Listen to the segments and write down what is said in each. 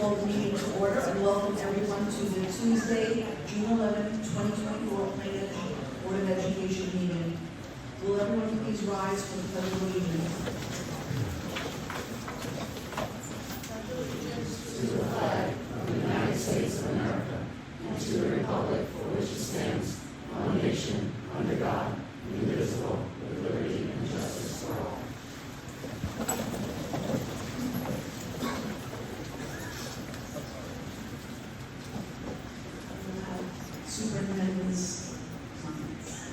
call the meeting to order and welcome everyone to the Tuesday, June 11, 2024 Plain Board of Education meeting. Will everyone please rise for the Pledge of Allegiance? To the flag of the United States of America and to the republic for which it stands, one nation, under God, indivisible, with liberty and justice for all. Superintendent's comments.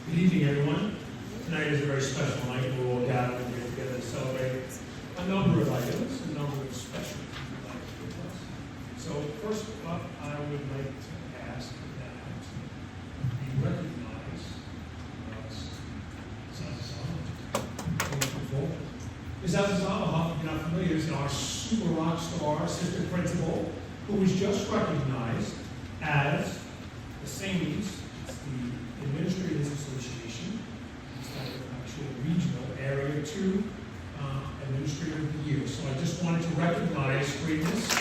Good evening, everyone. Tonight is a very special night. We're all gathered here together to celebrate a number of items, a number of special items with us. So first up, I would like to ask that we recognize Ms. Azazama, if you're not familiar, is our super rock star assistant principal who was just recognized as the SAMES, it's the Administrators Association, it's like an actual regional Area 2 Administrator of the Year. So I just wanted to recognize greatness.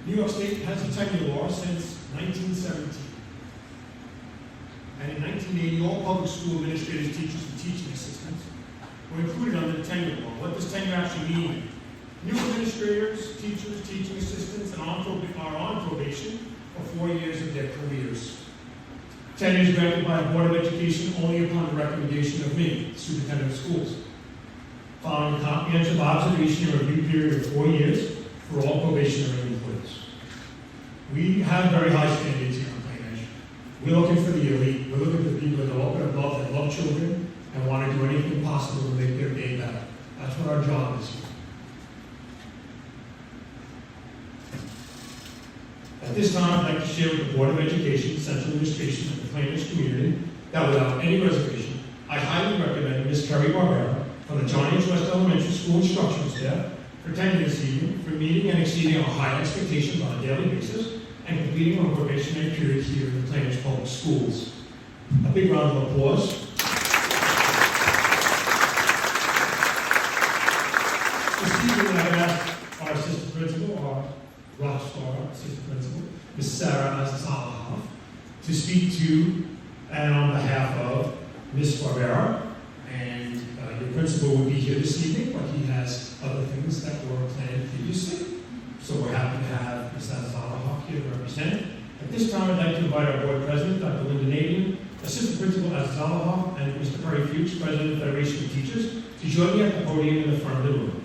New York State has a tenure law since 1917. And in 1980, all public school administrators, teachers, and teaching assistants were included under the tenure law. What does tenure actually mean? New administrators, teachers, teaching assistants are on probation for 4 years of their careers. Tenure is granted by the Board of Education only upon the recommendation of me, Superintendent of Schools. Following a comprehensive observation and review period of 4 years for all probationary employees. We have very high standards here on Plain Edge. We're looking for the elite. We're looking for the people that are open and love, that love children, and want to do anything possible to make their day better. That's what our job is here. At this time, I'd like to share with the Board of Education, Central Administration, and the Plain Edge community that without any reservation, I highly recommend Ms. Kerry Barbera from the John H. West Elementary School instruction staff for attending this evening, for meeting and exceeding our high expectations on a daily basis, and completing our probationary period here in the Plain Edge Public Schools. A big round of applause. This evening, I've asked our assistant principal, our rock star assistant principal, Ms. Sarah Azazama, to speak to and on behalf of Ms. Barbera. And your principal will be here this evening, but he has other things that were planned previously. So we're happy to have Ms. Azazama here to represent. At this time, I'd like to invite our board president, Dr. Linda Nadian, assistant principal Azazama, and Mr. Perry Fuchs, president of the Federation of Teachers, to join me at the podium in the front of the room.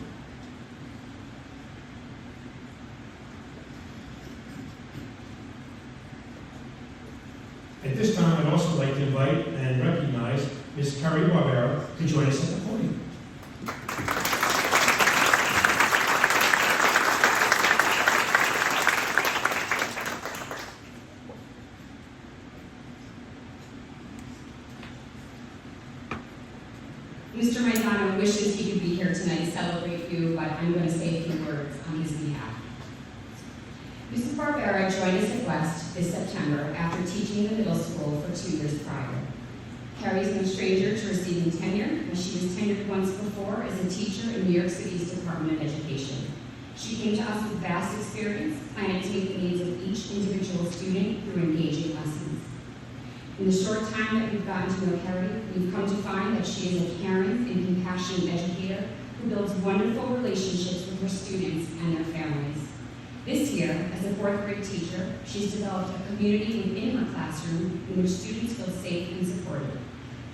At this time, I'd also like to invite and recognize Ms. Kerry Barbera to join us at the podium. Mr. Maizano wishes he could be here tonight to celebrate you, but I'm going to say a few words on his behalf. Mrs. Barbera joined us at West this September after teaching in the middle school for 2 years prior. Carrie's no stranger to receiving tenure, and she was tenured once before as a teacher in New York City's Department of Education. She came to us with vast experience, planning to meet the needs of each individual student through engaging lessons. In the short time that we've gotten to know Carrie, we've come to find that she is a caring and compassionate educator who builds wonderful relationships with her students and their families. This year, as a fourth grade teacher, she's developed a community within her classroom in which students feel safe and supported.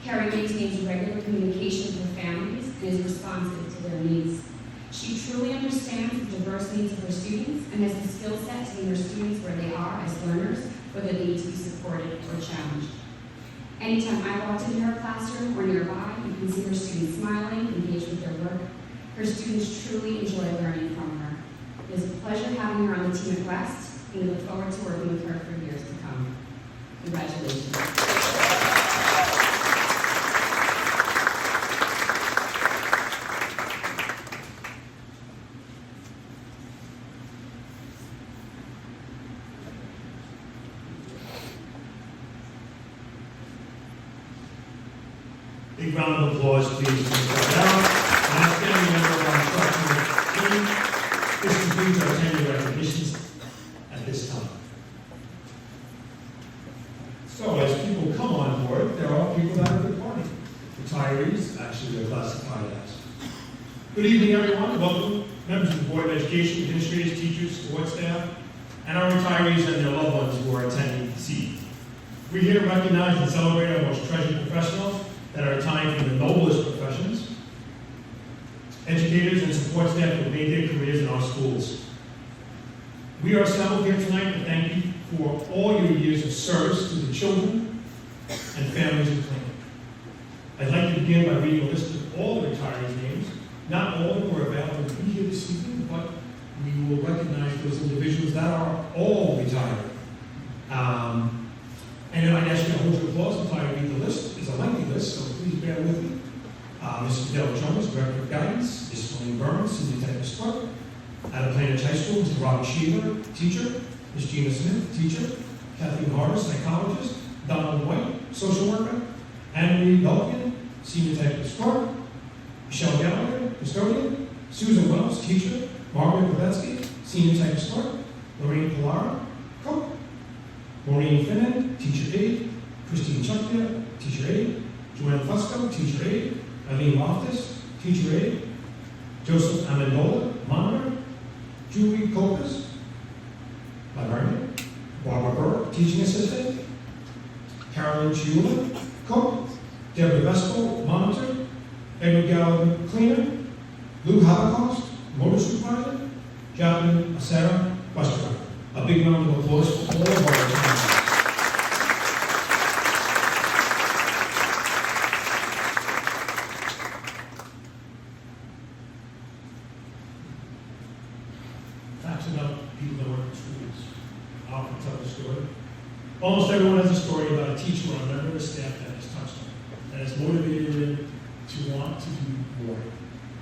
Carrie maintains regular communication with her families and is responsive to their needs. She truly understands the diverse needs of her students and has the skill set to meet her students where they are as learners, whether they need to be supported or challenged. Anytime I walked into her classroom or nearby, you can see her students smiling, engaged with their work. Her students truly enjoy learning from her. It is a pleasure having her on the team at West, and we look forward to working with her for years to come. Congratulations. Big round of applause, please, for Mr. Barbera, an outstanding member of our instructional team. This concludes our tenure recognitions at this time. So, as people come on board, there are people that are departing. Retirees, actually, they're classified as. Good evening, everyone. Welcome, members of the Board of Education, administrators, teachers, support staff, and our retirees and their loved ones who are attending this evening. We're here to recognize and celebrate our most treasured professionals that are retiring from the noblest professions, educators and support staff who have made their careers in our schools. We are assembled here tonight to thank you for all your years of service to the children and families of Clinton. I'd like to begin by reading a list of all the retirees' names. Not all of them were available to be here this evening, but we will recognize those individuals that are all retired. And I'd ask you to hold your applause until I read the list. It's a lengthy list, so please bear with me. Mr. Dale Jones, Director of Guidance. Ms. Colleen Burns, Senior Technical Clerk. At Plainridge High School, Mr. Robert Sheeler, Teacher. Ms. Gina Smith, Teacher. Kathleen Harder, Psychologist. Donald White, Social Worker. Anne-Marie Belkin, Senior Technical Clerk. Michelle Gallagher, Custodian. Susan Wells, Teacher. Margaret Kovetsky, Senior Technical Clerk. Lorraine Pilar, Cook. Maureen Finnan, Teacher Aide. Christine Chuckdale, Teacher Aide. Joanne Fusco, Teacher Aide. Eileen Loftus, Teacher Aide. Joseph Amendola, Monitor. Julie Copas, Librarian. Barbara Burke, Teaching Assistant. Carolyn Chiula, Cook. Deborah Vesco, Monitor. Edward Gallagher, Cleaner. Lou Holocaust, Motor Supervisor. Jacqueline Acera, Bus Driver. A big round of applause for all of our retirees. Facts about people that work in schools. I'll often tell the story. Almost everyone has a story about a teacher or a member of the staff that has touched them, that has motivated them to want to do more,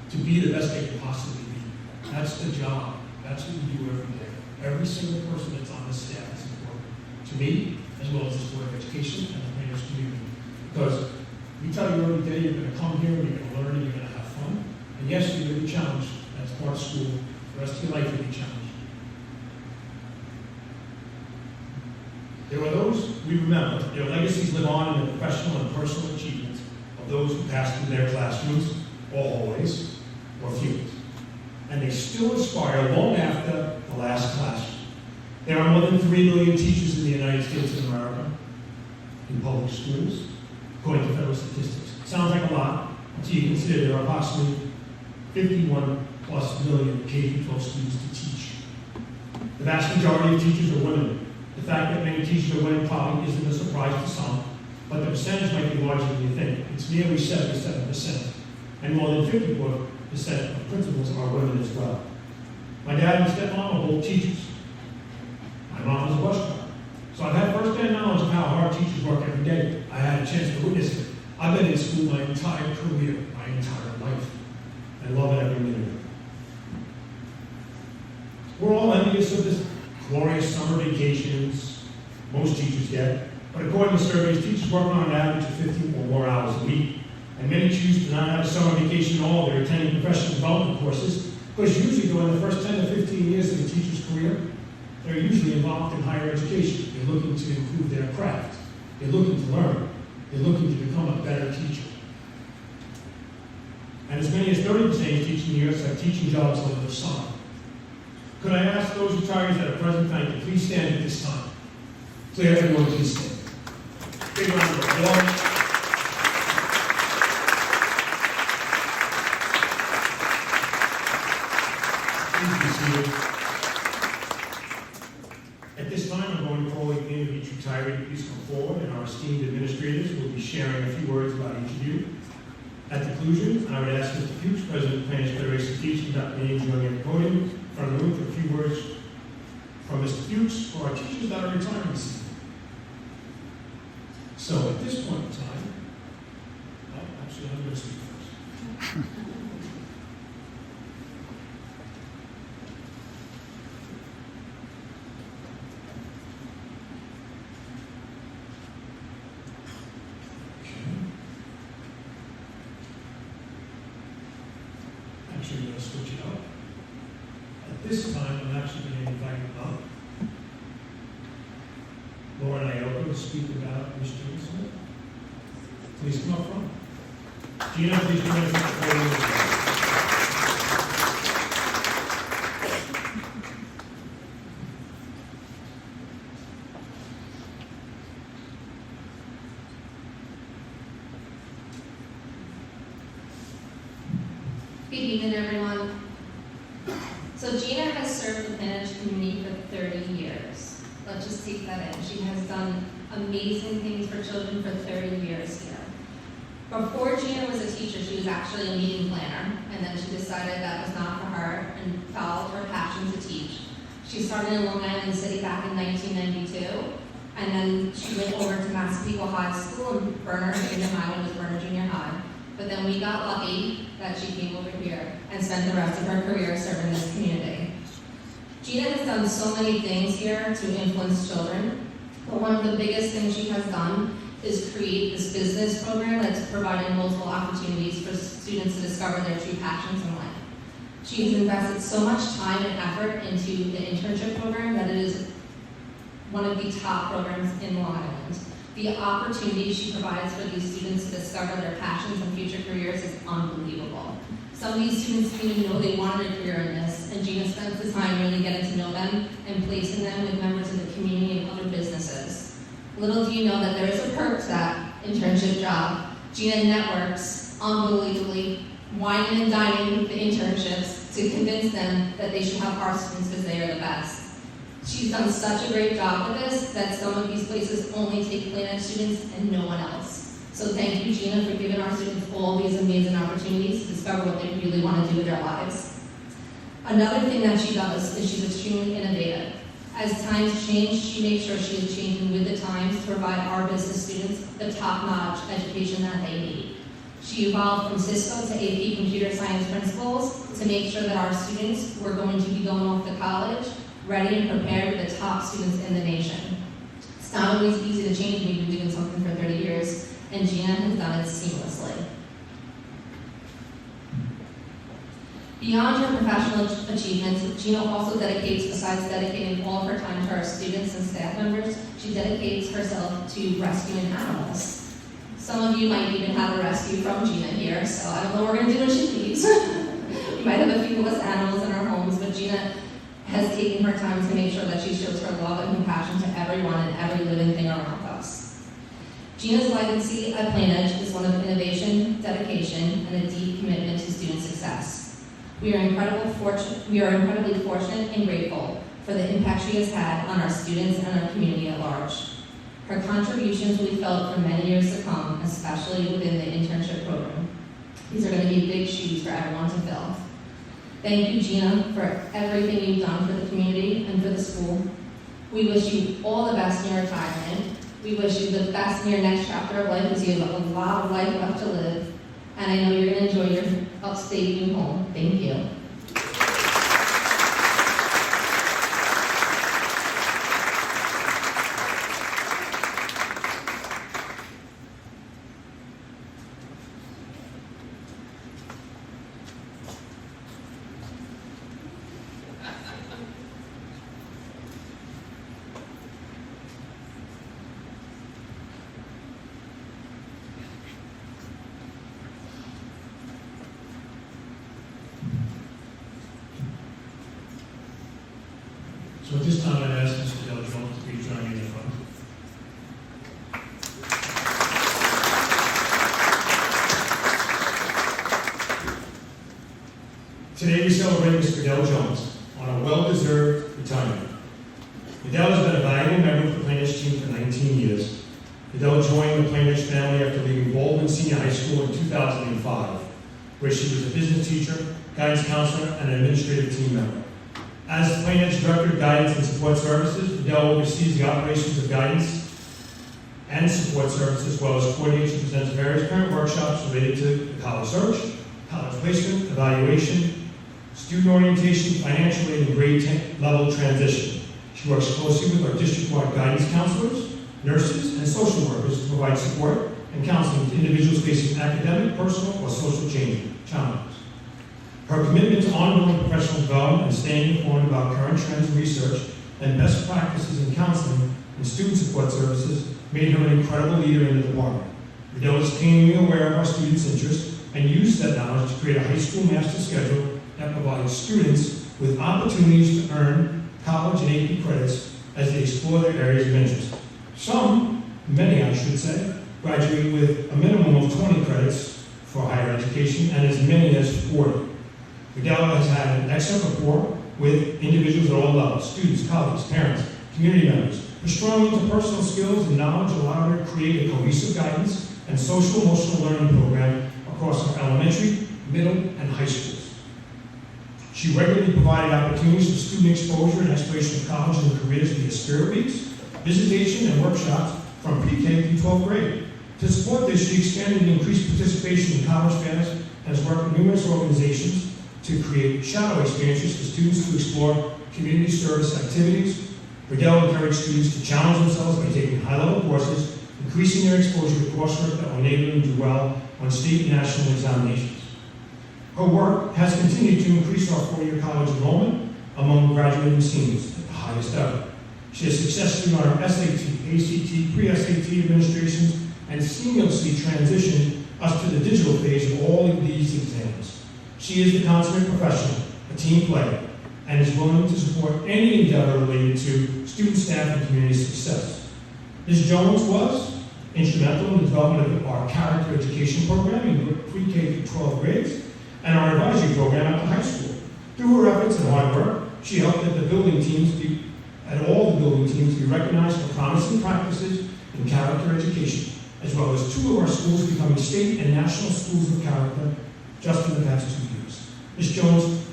to be the best they can possibly be. That's the job. That's what we do every day. Every single person that's on the staff is important to me, as well as the Board of Education and the Planners community. Because we tell you every day you're going to come here, and you're going to learn, and you're going to have fun. And yes, you're going to be challenged. That's part of school. The rest of your life you'll be challenged. There are those we remember. Their legacies live on in the professional and personal achievements of those who passed through their classrooms, or hallways, or fields. And they still inspire long after the last class. There are more than 3 million teachers in the United States of America in public schools, according to federal statistics. Sounds like a lot until you consider there are approximately 51+ million K-12 students to teach. The vast majority of teachers are women. The fact that many teachers are women probably isn't a surprise to some, but the percentage might be larger than you think. It's nearly 77%, and more than 54% of principals are women as well. My dad and stepmom are both teachers. My mom is a bus driver. So I've had first-hand knowledge of how hard teachers work every day. I had a chance to witness it. I've been in school my entire career, my entire life. I love it every minute. We're all envious of this glorious summer vacations most teachers get, but according to surveys, teachers work on an average of 50 or more hours a week. And many choose to not have a summer vacation at all. They're attending professional development courses, because usually during the first 10 to 15 years of a teacher's career, they're usually involved in higher education. They're looking to improve their craft. They're looking to learn. They're looking to become a better teacher. And as many as 30% of teaching years have teaching jobs over the summer. Could I ask those retirees that are present tonight to please stand at this time? Please, everyone, please stand. Big round of applause. At this time, I'm going to call the name of each retiree to please come forward, and our esteemed administrators will be sharing a few words about each of you. At the conclusion, I would ask Mr. Fuchs, President of Planners Federation of Teaching, Dr. Meeting June at the podium, in front of the room, for a few words from Mr. Fuchs for our teachers that are retiring this evening. So at this point in time, actually, I'm going to speak first. actually going to switch it up. At this time, I'm actually going to invite up Lauren Ioka to speak about Ms. June Smith. Please come up front. Gina, please join us at the podium. Good evening, everyone. So Gina has served the Plainedge community for 30 years. Let's just take that in. She has done amazing things for children for 30 years here. Before Gina was a teacher, she was actually a meeting planner, and then she decided that was not for her and followed her passion to teach. She started in Long Island City back in 1992, and then she went over to Massapequa High School, and Berner Junior High was Berner Junior High. But then we got lucky that she came over here and spent the rest of her career serving this community. Gina has done so many things here to influence children, but one of the biggest things she has done is create this business program that's providing multiple opportunities for students to discover their true passions in life. She has invested so much time and effort into the internship program that it is one of the top programs in Long Island. The opportunity she provides for these students to discover their passions and future careers is unbelievable. Some of these students didn't even know they wanted a career in this, and Gina spends the time really getting to know them and placing them with members of the community and other businesses. Little do you know that there is a perk to that internship job. Gina networks unbelievably, wining and dining with the internships to convince them that they should have our students because they are the best. She's done such a great job with this that some of these places only take Plainedge students and no one else. So thank you, Gina, for giving our students all these amazing opportunities to discover what they really want to do with their lives. Another thing that she does is she's extremely innovative. As times change, she makes sure she is changing with the times to provide our business students the top-notch education that they need. She evolved from Cisco to AP Computer Science principles to make sure that our students were going to be going off to college ready and prepared with the top students in the nation. It's not always easy to change when you've been doing something for 30 years, and Gina has done it seamlessly. Beyond her professional achievements, Gina also dedicates, besides dedicating all of her time to our students and staff members, she dedicates herself to rescuing animals. Some of you might even have a rescue from Gina here, so I don't know what we're going to do when she leaves. We might have a few less animals in our homes, but Gina has taken her time to make sure that she shows her love and compassion to everyone and every living thing around us. Gina's legacy at Plainedge is one of innovation, dedication, and a deep commitment to student success. We are incredibly fortunate and grateful for the impact she has had on our students and our community at large. Her contributions will be felt for many years to come, especially within the internship program. These are going to be big shoes for everyone to fill. Thank you, Gina, for everything you've done for the community and for the school. We wish you all the best in your retirement. We wish you the best in your next chapter of life because you have a lot of life left to live. And I know you're going to enjoy your upstate new home. Thank you. So at this time, I'd ask Mr. Del Jones to please join me in the front. Today we celebrate Mr. Del Jones on a well-deserved retirement. Del has been a valuable member of the Plainedge team for 19 years. Del joined the Plainedge family after leaving Baldwin Senior High School in 2005, where she was a business teacher, guidance counselor, and an administrative team member. As the Plainedge Director of Guidance and Support Services, Del oversees the operations of guidance and support services, as well as coordinates and presents various parent workshops related to the college search, college placement, evaluation, student orientation, financial aid, and grade 10 level transition. She works closely with our district-wide guidance counselors, nurses, and social workers to provide support and counseling to individuals facing academic, personal, or social challenges. Her commitment to ongoing professional development and staying informed about current trends in research and best practices in counseling and student support services made her an incredible leader in the department. Riddell is keenly aware of our students' interests and used that knowledge to create a high school master schedule that provides students with opportunities to earn college and AP credits as they explore their areas of interest. Some, many I should say, graduate with a minimum of 20 credits for higher education and as many as 40. Riddell has had an excellent rapport with individuals at all levels, students, colleagues, parents, community members. Her strong interpersonal skills and knowledge allowed her to create a cohesive guidance and social emotional learning program across our elementary, middle, and high schools. She regularly provided opportunities for student exposure and exploration of college and careers via spirit weeks, visitation, and workshops from pre-K through 12th grade. To support this, she expanded and increased participation in college fairs and has worked with numerous organizations to create shadow experiences for students to explore community service activities. Riddell encouraged students to challenge themselves by taking high-level courses, increasing their exposure to coursework that will enable them to do well on state and national examinations. Her work has continued to increase our four-year college enrollment among graduating seniors at the highest ever. She has successfully run our SAT, ACT, pre-SAT administrations, and seamlessly transitioned us to the digital phase of all of these exams. She is the consummate professional, a team player, and is willing to support any endeavor related to student, staff, and community success. Ms. Jones was instrumental in the development of our character education program in pre-K through 12 grades and our advisory program at the high school. Through her efforts and hard work, she helped all the building teams be recognized for promising practices in character education, as well as 2 of our schools becoming state and national schools of character just in the past 2 years. Ms. Jones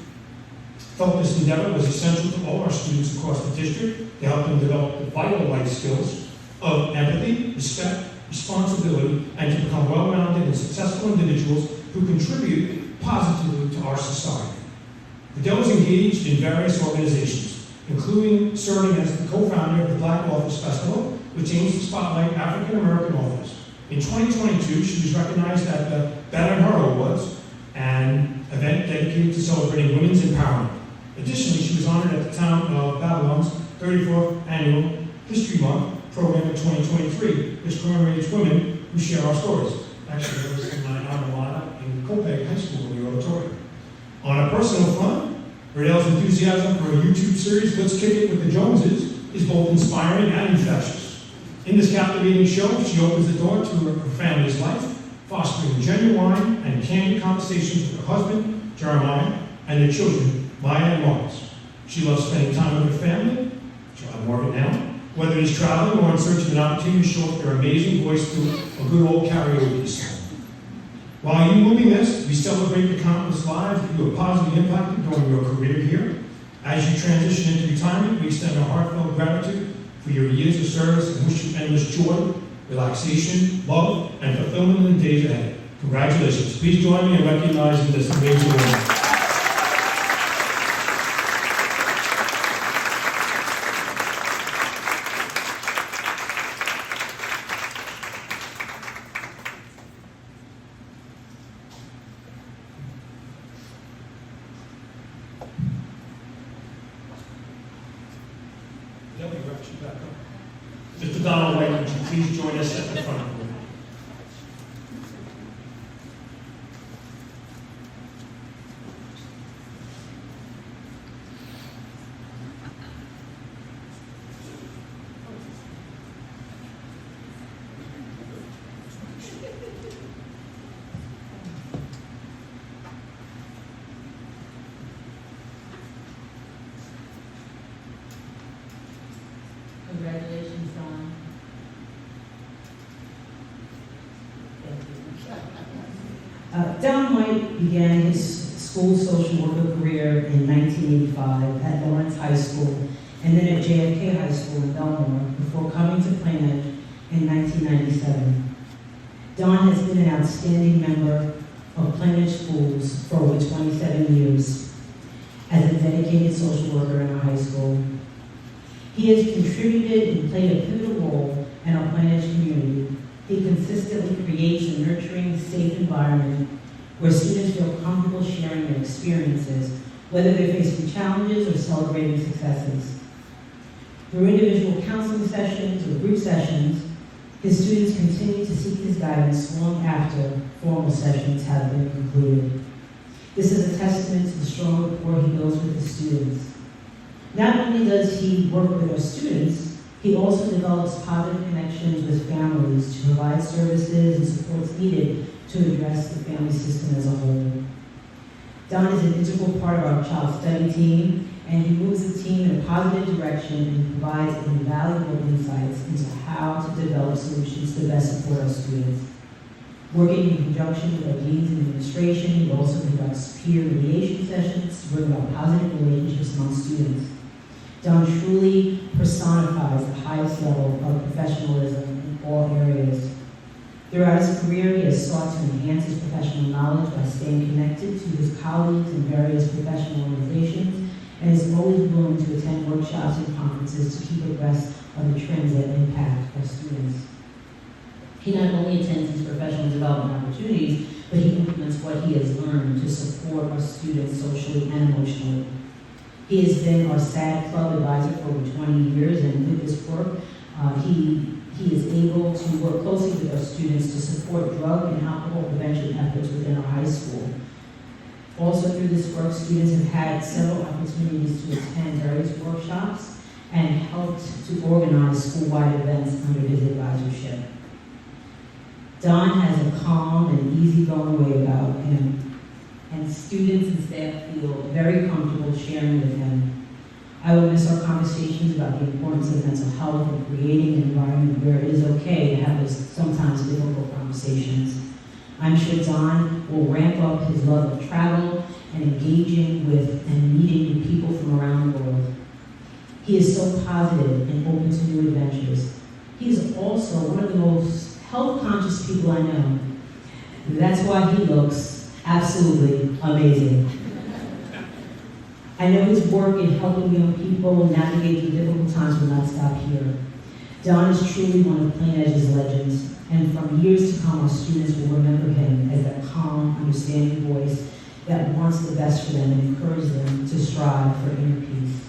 felt this endeavor was essential to all our students across the district to help them develop the vital life skills of empathy, respect, responsibility, and to become well-rounded and successful individuals who contribute positively to our society. Riddell is engaged in various organizations, including serving as the co-founder of the Black Authors Festival, which aims to spotlight African American authors. In 2022, she was recognized at the Banner Her Awards, an event dedicated to celebrating women's empowerment. Additionally, she was honored at the town of Babylon's 34th Annual History Month program in 2023, which commemorates women who share our stories. Actually, there was in my alma mater in Copiague High School in the auditorium. On a personal front, Riddell's enthusiasm for a YouTube series, Let's Kick It with the Joneses, is both inspiring and infectious. In this captivating show, she opens the door to her family's life, fostering genuine and candid conversations with her husband, Jeremiah, and their children, Maya and Marcus. She loves spending time with her family. She'll have more of it now. Whether it's traveling or in search of an opportunity to show off their amazing voice through a good old karaoke song. While you will be missed, we celebrate the countless lives that you have positively impacted during your career here. As you transition into retirement, we extend our heartfelt gratitude for your years of service and wish you endless joy, relaxation, love, and fulfillment in the days ahead. Congratulations. Please join me in recognizing this amazing woman. Mr. Donald White, would you please join us at the front? Congratulations, Don. Don White began his school social worker career in 1985 at Lawrence High School and then at JFK High School in Belmore before coming to Plainedge in 1997. Don has been an outstanding member of Plainedge Schools for over 27 years as a dedicated social worker in our high school. He has contributed and played a pivotal role in our Plainedge community. He consistently creates a nurturing, safe environment where students feel comfortable sharing their experiences, whether they're facing challenges or celebrating successes. Through individual counseling sessions or group sessions, his students continue to seek his guidance long after formal sessions have been concluded. This is a testament to the strong rapport he builds with his students. Not only does he work with our students, he also develops positive connections with families to provide services and supports needed to address the family system as a whole. Don is an integral part of our child study team, and he moves the team in a positive direction and provides invaluable insights into how to develop solutions to best support our students. Working in conjunction with our deans and administration, he also conducts peer mediation sessions to bring about positive relationships among students. Don truly personifies the highest level of professionalism in all areas. Throughout his career, he has sought to enhance his professional knowledge by staying connected to his colleagues in various professional organizations, and is always willing to attend workshops and conferences to keep abreast of the trends that impact our students. He not only attends these professional development opportunities, but he implements what he has learned to support our students socially and emotionally. He has been our SAD Club advisor for over 20 years, and with this work, he is able to work closely with our students to support drug and alcohol prevention efforts within our high school. Also through this work, students have had several opportunities to attend various workshops and helped to organize school-wide events under his advisorship. Don has a calm and easygoing way about him, and students and staff feel very comfortable sharing with him. I will miss our conversations about the importance of mental health and creating an environment where it is okay to have those sometimes difficult conversations. I'm sure Don will ramp up his love of travel and engaging with and meeting new people from around the world. He is so positive and open to new adventures. He is also one of the most health-conscious people I know. That's why he looks absolutely amazing. I know his work in helping young people navigate through difficult times will not stop here. Don is truly one of Plain Edge's legends, and from years to come, our students will remember him as that calm, understanding voice that wants the best for them and encourages them to strive for inner peace.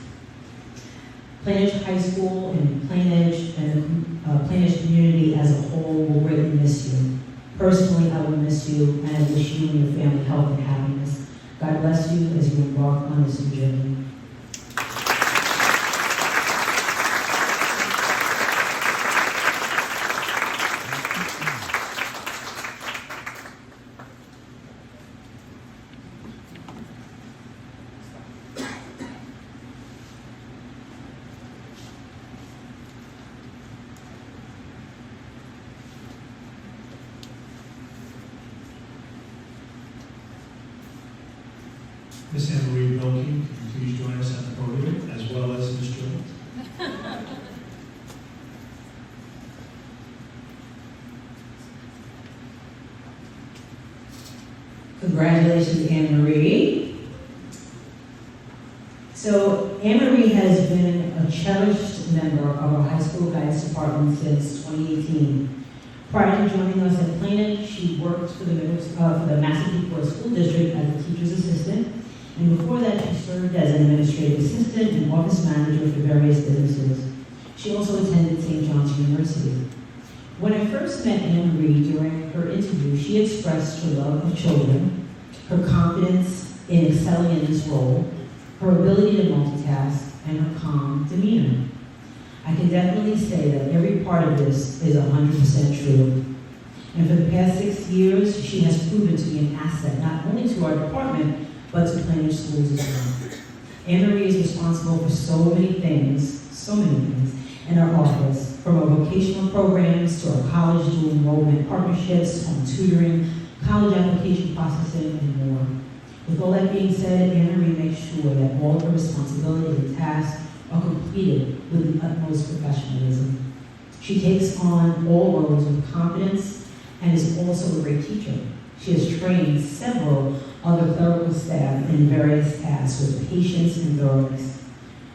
Plain Edge High School and Plain Edge and the Plain Edge community as a whole will greatly miss you. Personally, I will miss you, and I wish you and your family health and happiness. God bless you as you embark on this new journey. Miss Anne Marie Belkey, could you please join us at the podium, as well as Ms. Jones? Congratulations, Anne Marie. So, Anne Marie has been a cherished member of our high school guidance department since 2018. Prior to joining us at Plain Edge, she worked for the Massapequa School District as a teacher's assistant. And before that, she served as an administrative assistant and office manager for various businesses. She also attended St. John's University. When I first met Anne Marie during her interview, she expressed her love of children, her confidence in excelling in this role, her ability to multitask, and her calm demeanor. I can definitely say that every part of this is 100% true. And for the past 6 years, she has proven to be an asset, not only to our department, but to Plain Edge schools as well. Anne Marie is responsible for so many things in our office, from our vocational programs to our college dual enrollment partnerships, home tutoring, college application processing, and more. With all that being said, Anne Marie makes sure that all of her responsibilities and tasks are completed with the utmost professionalism. She takes on all roles with confidence and is also a great teacher. She has trained several other clerical staff in various tasks with patience and thoroughness.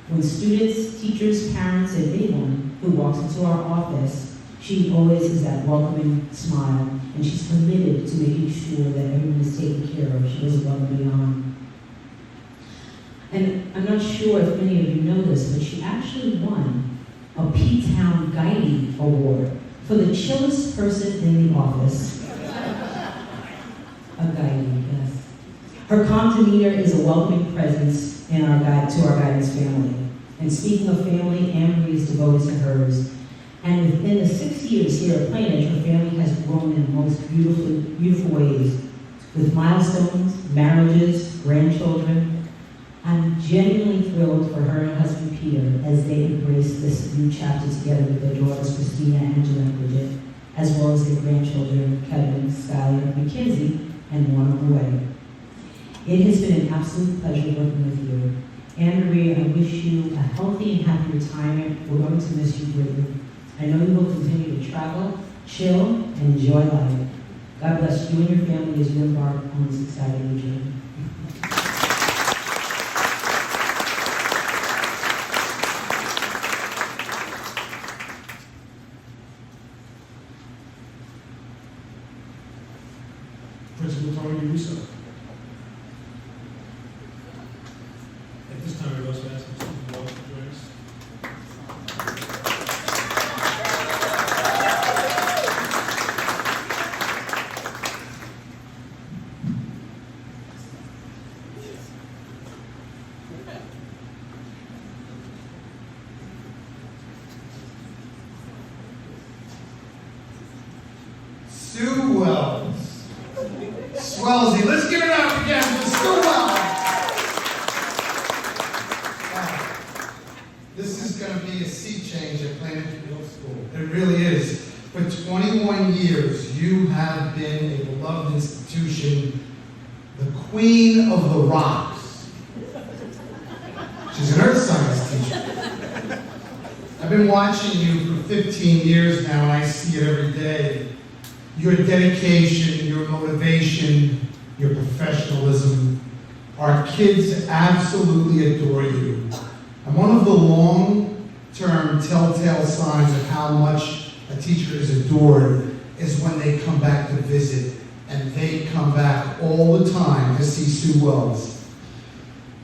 When students, teachers, parents, and anyone who walks into our office She always is that welcoming smile, and she's committed to making sure that everyone is taken care of. She goes above and beyond. And I'm not sure if any of you know this, but she actually won a P-Town Guiding Award for the chillest person in the office. A guiding, yes. Her calm demeanor is a welcoming presence to our guidance family. And speaking of family, Anne Marie is devoted to hers. And within the 6 years here at Plainedge, her family has grown in the most beautiful ways, with milestones, marriages, grandchildren. I'm genuinely thrilled for her and her husband Peter as they embrace this new chapter together with their daughters Christina, Angela, and Bridget, as well as their grandchildren Kevin, Skylar, Mackenzie, and one on the way. It has been an absolute pleasure working with you. Anne Marie, I wish you a healthy and happy retirement. We're going to miss you greatly. I know you will continue to travel, chill, and enjoy life. God bless you and your family as you embark on this exciting new journey. Principal Tony Russo. At this time, I'd also ask Mr. Wells to join us. Sue Wells. Swellsy. Let's give it up again for Sue Wells. Wow. This is going to be a sea change at Plainedge Middle School. It really is. For 21 years, you have been a beloved institution, the queen of the rocks. She's an earth science teacher. I've been watching you for 15 years now, and I see it every day. Your dedication, your motivation, your professionalism. Our kids absolutely adore you. And one of the long-term telltale signs of how much a teacher is adored is when they come back to visit, and they come back all the time to see Sue Wells.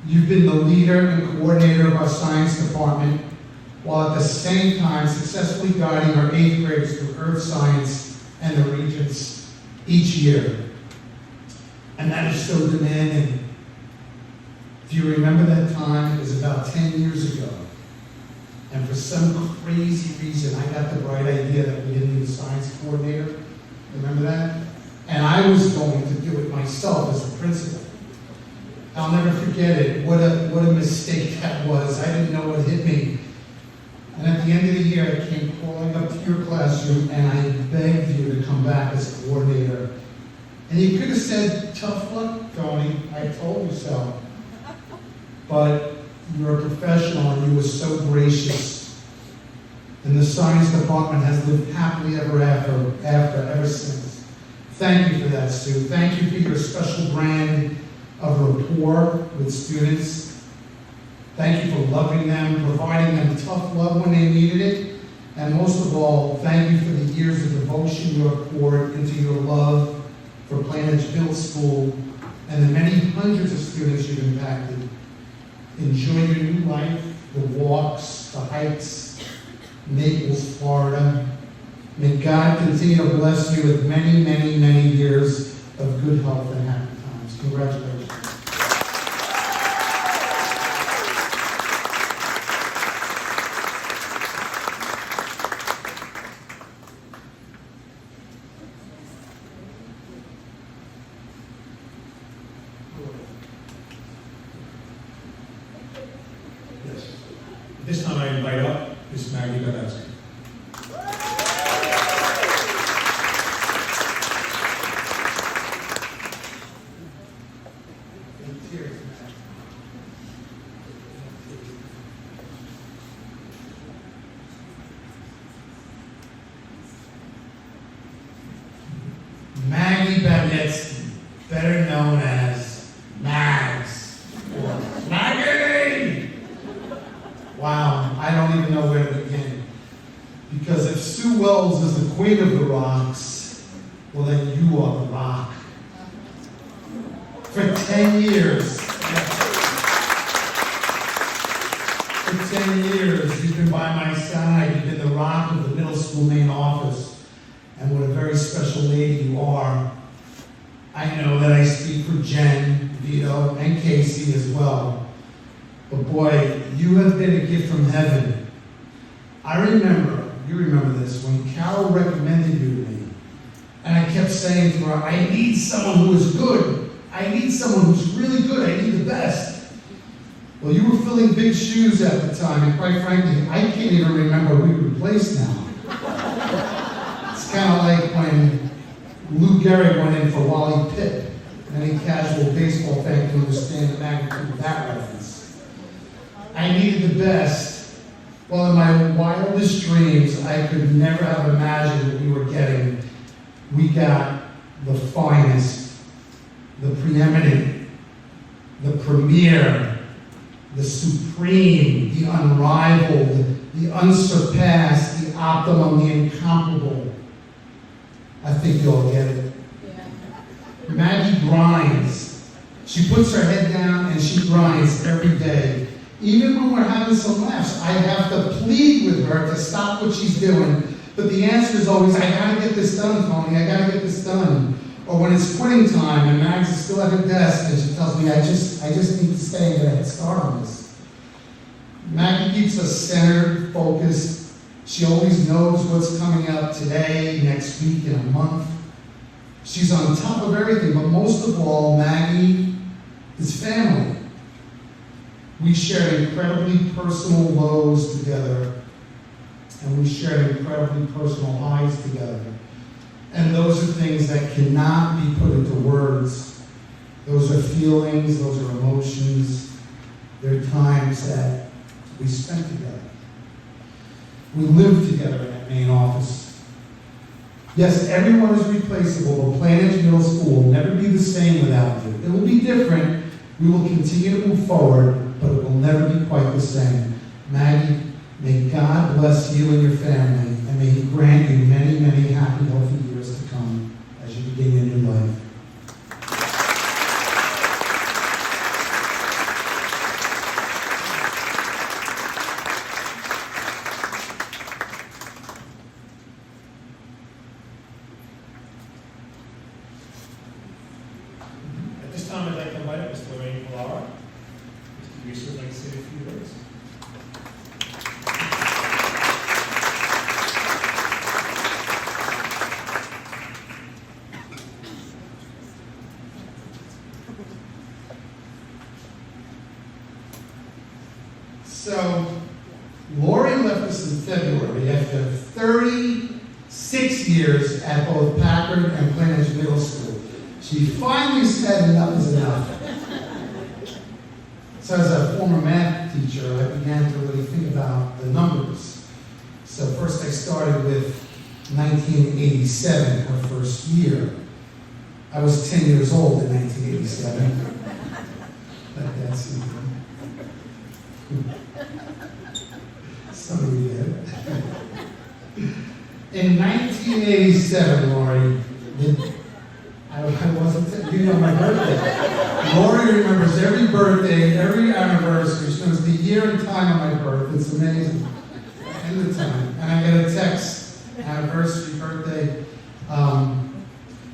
You've been the leader and coordinator of our science department, while at the same time successfully guiding our 8th graders through earth science and the Regents each year. And that is so demanding. Do you remember that time? It was about 10 years ago. And for some crazy reason, I got the bright idea that we didn't need a science coordinator. Remember that? And I was going to do it myself as the principal. I'll never forget it. What a mistake that was. I didn't know what hit me. And at the end of the year, I came crawling up to your classroom and I begged you to come back as a coordinator. And you could have said, tough luck, Tony, I told you so. But you're a professional and you were so gracious. And the science department has lived happily ever since. Thank you for that, Sue. Thank you for your special brand of rapport with students. Thank you for loving them, providing them tough love when they needed it. And most of all, thank you for the years of devotion you have poured into your love for Plainedge Middle School and the many hundreds of students you've impacted. Enjoy your new life, the walks, the hikes, Naples, Florida. May God continue to bless you with many, many, many years of good health and happy times. Congratulations. Yes. This time I invite up Ms. Maggie Badowski. Maggie Badowski, better known as Mags. Or Maggie! Wow, I don't even know where to begin. Because if Sue Wells is queen of the rocks, well then you are the rock. For 10 years, for 10 years, you've been by my side. You've been the rock of the middle school main office. And what a very special lady you are. I know that I speak for Jen, Vito, and Casey as well. But boy, you have been a gift from heaven. I remember, you remember this, when Carol recommended you to me. And I kept saying to her, I need someone who is good. I need someone who's really good. I need the best. Well, you were filling big shoes at the time, and quite frankly, I can't even remember who you replaced now. It's kind of like when Lou Gehrig went in for Wally Pipp. Any casual baseball fan can understand the magnitude of that reference. I needed the best. Well, in my wildest dreams, I could never have imagined what we were getting. We got the finest, the preeminent, the premier, the supreme, the unrivaled, the unsurpassed, the optimum, the incomparable. I think you all get it. Yeah. Maggie grinds. She puts her head down and she grinds every day. Even when we're having some laughs, I have to plead with her to stop what she's doing. But the answer is always, I gotta get this done, Tony, I gotta get this done. Or when it's quitting time and Mags is still at her desk and she tells me, I just need to stay and get a head start on this. Maggie keeps us centered, focused. She always knows what's coming up today, next week, in a month. She's on top of everything, but most of all, Maggie is family. We share incredibly personal lows together, and we share incredibly personal highs together. And those are things that cannot be put into words. Those are feelings, those are emotions. They're times that we spent together. We live together in that main office. Yes, everyone is replaceable, but Plainedge Middle School will never be the same without you. It will be different. We will continue to move forward, but it will never be quite the same. Maggie, may God bless you and your family, and may He grant you many, many happy, healthy years to come as you begin your new life. At this time, I'd like to invite up Mr. Lorraine Collara. Mr. Reese would like to say a few words. So, Lori left us in February after 36 years at both Packard and Plainedge Middle School. She finally said enough is enough. So as a former math teacher, I began to really think about the numbers. So first I started with 1987, her first year. I was 10 years old in 1987. But that's easy. Some of you did. In 1987, Lori, I wasn't, you know my birthday. Lori remembers every birthday, every anniversary. She knows the year and time of my birth. It's amazing. And the time. And I get a text, anniversary, birthday.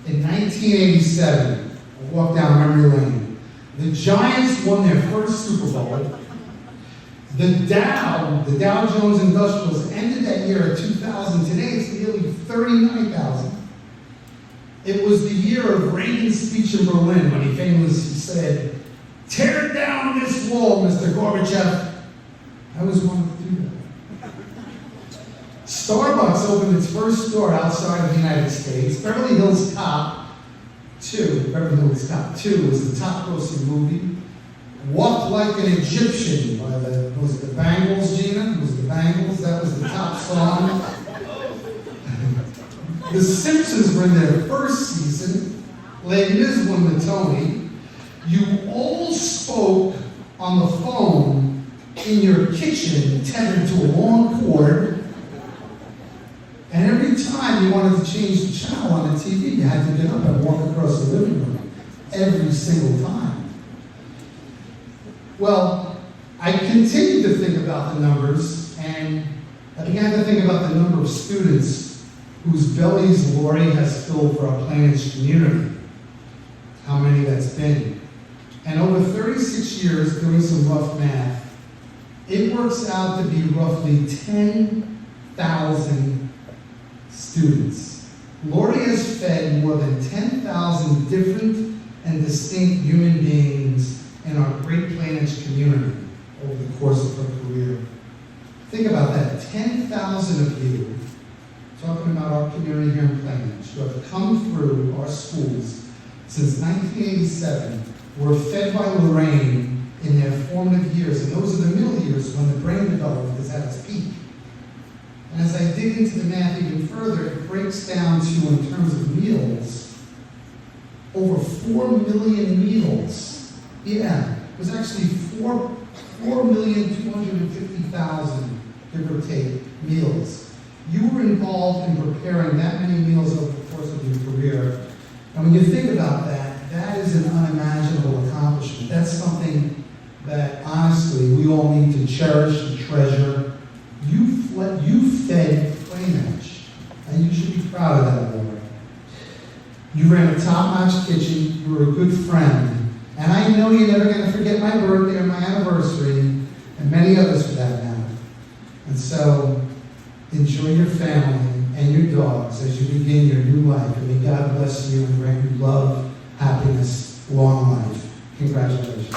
In 1987, I walked down memory lane. The Giants won their first Super Bowl. The Dow Jones Industrials ended that year at 2,000. Today it's nearly 39,000. It was the year of Reagan's speech in Berlin when he famously said, "Tear down this wall, Mr. Gorbachev." I was one to do that. Starbucks opened its first store outside of the United States. Beverly Hills Cop 2 was the top grossing movie. Walk Like an Egyptian by was it the Bangles, Gina? Was it the Bangles? That was the top song. The Simpsons were in their first season. Les Mis won the Tony. You all spoke on the phone in your kitchen, tethered to a long cord. And And every time you wanted to change the channel on the TV, you had to get up and walk across the living room. Every single time. Well, I continued to think about the numbers, and I began to think about the number of students whose bellies Lori has filled for our Plainage community. How many that's been. And over 36 years, doing some rough math, it works out to be roughly 10,000 students. Lori has fed more than 10,000 different and distinct human beings in our great Plainage community over the course of her career. Think about that, 10,000 of you, talking about our community here in Plainage, who have come through our schools since 1987, were fed by Lorraine in their formative years, and those are the middle years when the brain development is at its peak. And as I dig into the math even further, it breaks down to, in terms of meals, over 4 million meals. Yeah, it was actually 4,250,000, give or take, meals. You were involved in preparing that many meals over the course of your career. And when you think about that, that is an unimaginable accomplishment. That's something that, honestly, we all need to cherish and treasure. You fed Plainage, and you should be proud of that, Lori. You ran a top-notch kitchen. You were a good friend. And I know you're never going to forget my birthday or my anniversary, and many others for that matter. And so, enjoy your family and your dogs as you begin your new life. And may God bless you and grant you love, happiness, long life. Congratulations.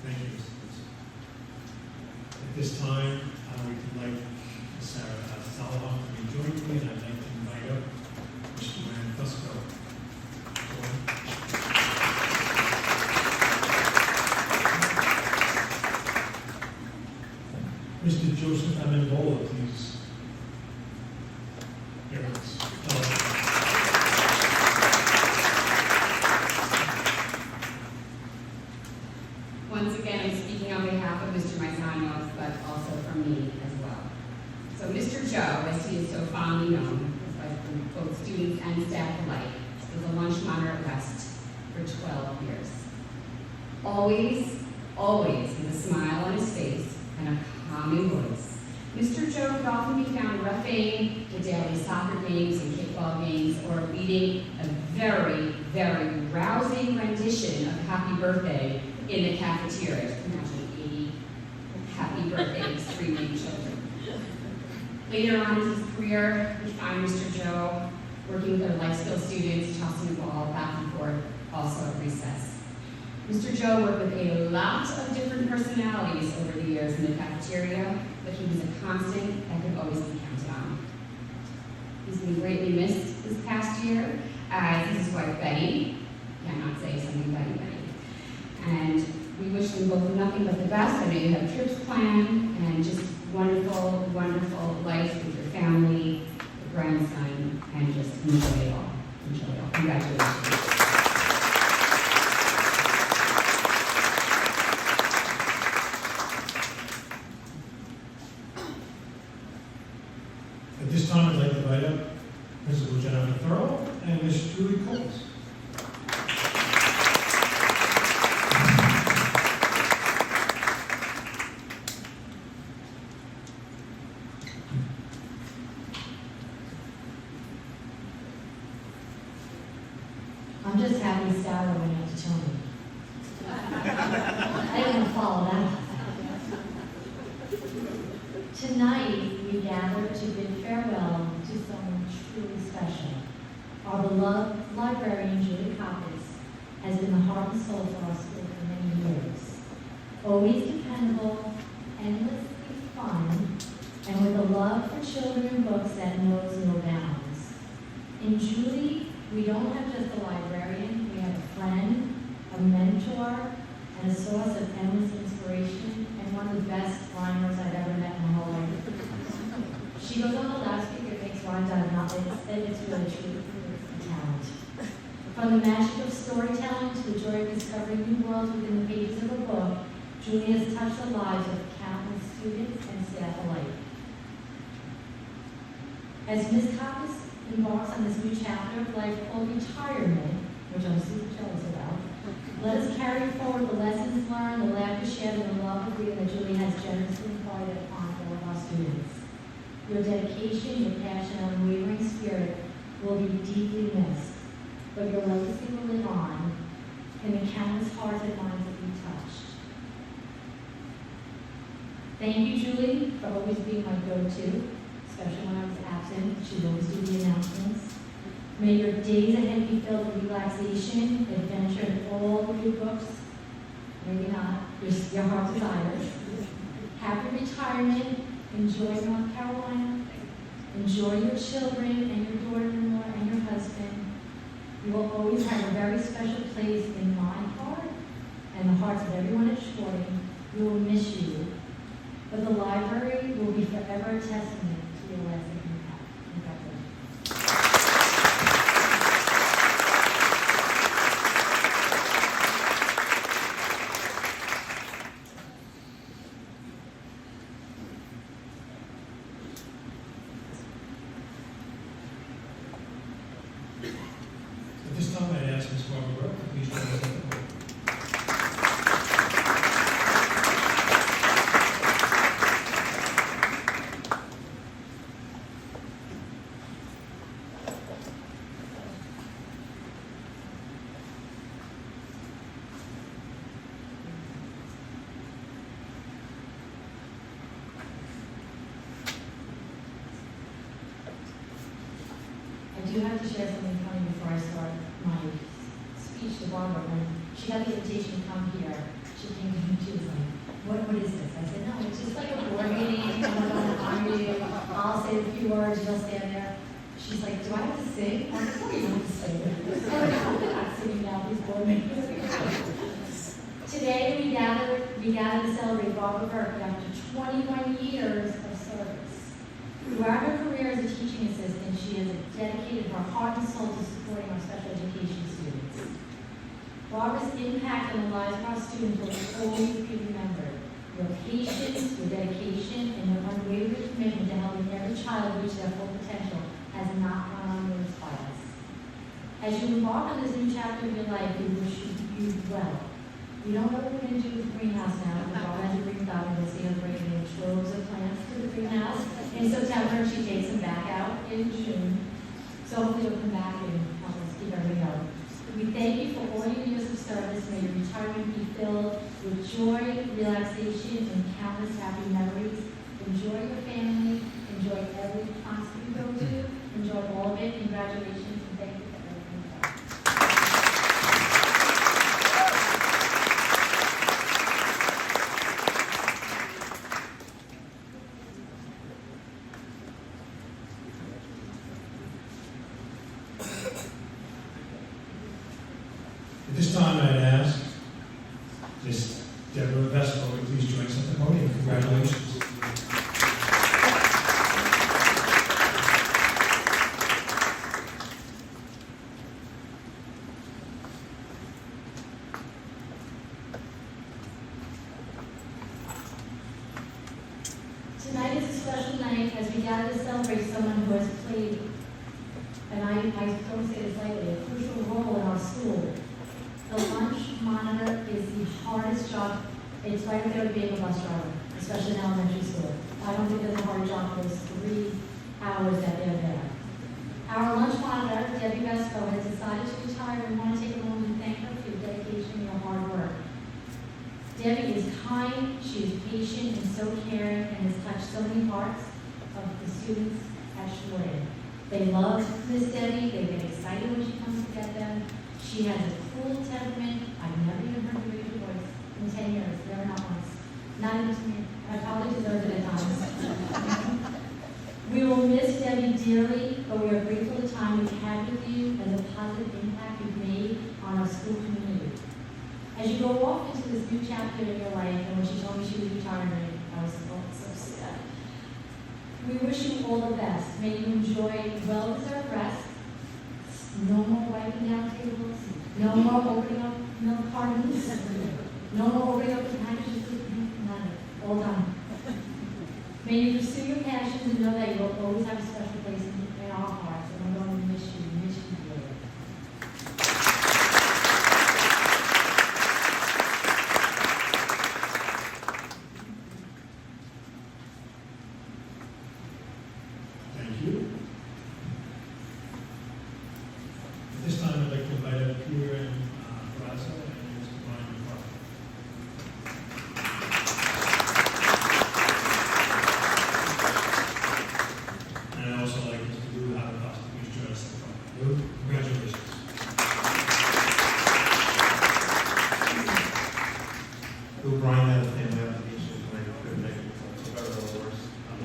Thank you, Mr. Prince. At this time, we would like Sarah Salahoff to be joining me, and I'd like to invite up Mr. Joanne Fusco. Mr. Joseph Amendola, please. Here it is. Once again, I'm speaking on behalf of Mr. Maisanos, but also from me as well. So Mr. Joe, as he is so fondly known, by both students and staff alike, was a lunch monitor at West for 12 years. Always, always with a smile on his face and a calming voice. Mr. Joe could often be found roughing the daily soccer games and kickball games, or leading a very, very rousing rendition of Happy Birthday in the cafeteria. Imagine 80 happy birthday screaming children. Later on in his career, we find Mr. Joe working with our life skills students, tossing the ball back and forth, also at recess. Mr. Joe worked with a lot of different personalities over the years in the cafeteria, but he was a constant that could always be counted on. He's been greatly missed this past year, as is his wife Betty. Cannot say something about you, Betty. And we wish them both nothing but the best. I know you have trips planned, and just wonderful, wonderful life with your family, your grandson, and just enjoy it all. Enjoy it all. Congratulations. At this time, I'd like to invite up Principal Jennifer Thurl and Ms. Julie Coles. I'm just happy Sarah went out to Tony. I didn't want to follow that. Tonight, we gather to bid farewell to someone truly special. Our beloved librarian, Julie Coppes, has been the heart and soul for our school for many years. Always dependable, endlessly fun, and with a love for children and books that knows no bounds. In Julie, we don't have just a librarian, we have a friend, a mentor, and a source of endless inspiration, and one of the best rhymers I've ever met in my whole life. She goes on the loudspeaker, it makes rhymes out of nothing. It's really true. It's a talent. From the magic of storytelling to the joy of discovering new worlds within the pages of a book, Julie has touched the lives of countless students and staff alike. As Ms. Coppes embarks on this new chapter of life called retirement, which I'm super jealous about, let us carry forward the lessons learned, the laughter shared, and the love of freedom that Julie has generously imparted upon all of our students. Your dedication, your passion, and unwavering spirit will be deeply missed, but your legacy will live on in the countless hearts and minds that you touched. Thank you, Julie, for always being my go-to, especially when I was absent. She'd always do the announcements. May your days ahead be filled with relaxation, adventure, and all of your books. Maybe not, your heart desires. Happy retirement. Enjoy North Carolina. Enjoy your children and your daughter-in-law and your husband. You will always have a very special place in my heart and the hearts of everyone at Shorting. We will miss you. But the library will be forever a testament to your lasting impact. Congratulations. At this time, I'd ask Ms. Barbara Burke to please join us at the podium. I do have to share something funny before I start my speech to Barbara. When she got the invitation to come here, she came to me, she was like, what is this? I said, no, it's just like a board meeting. I'm going to honor you. I'll say a few words, you'll stand there. She's like, do I have to sing? I said, no, you don't have to sing. I'm not singing now, these board meetings. Today we gather to celebrate Barbara Burke after 21 years of service. Throughout her career as a teaching assistant, she has dedicated her heart and soul to supporting our special education students. Barbara's impact on the lives of our students will always be remembered. Your patience, your dedication, and your unwavering commitment to helping every child reach their full potential has not gone unnoticed by us. As you embark on this new chapter of your life, we wish you well. We don't know what we're going to do with the greenhouse now. We've all had a green dot, and we'll see her bringing in troves of plants to the greenhouse in September. She takes them back out in June. So hopefully you'll come back and help us keep everything going. We thank you for all your years of service. May your retirement be filled with joy, relaxation, and countless happy memories. Enjoy your family. Enjoy every concert you go to. Enjoy all of it. Congratulations, and thank you for everything you've done. At this time, I'd ask Ms. Deborah Vesco to please join us at the podium. Congratulations. Tonight is a special night as we gather to celebrate someone who has played, and I don't say this lightly, a crucial role in our school. The lunch monitor is the hardest job. It's right there to being a bus driver, especially in elementary school. I don't think there's a harder job for those 3 hours that they're there. Our lunch monitor, Debbie Vesco, has decided to retire. We want to take a moment and thank her for your dedication and your hard work. Debbie is kind, she is patient and so caring, and has touched so many hearts of the students at Shorting. They love Miss Debbie, they get excited when she comes to get them. She has a cool temperament. I've never even heard her raise her voice in 10 years, never not once. Not even to me. I probably deserve it at times. We will miss Debbie dearly, but we are grateful for the time we've had with you and the positive impact you've made on our school community. As you go off into this new chapter in your life, and when she told me she was retiring, I was so sad. We wish you all the best. May you enjoy well-deserved rest, No more wiping down tables, no more opening up milk cartons, no more opening up the packages, none, all done. May you pursue your passions and know that you will always have a special place in our hearts, and we're going to miss you dearly. Thank you. At this time, I'd like to invite up Peter and Brazza and Mr. Brian McCarthy. And I'd also like Mr. Lou Holocaust to please join us in front. Lou, congratulations. Lou Brian had a family application tonight, couldn't make it, so better or worse, I'm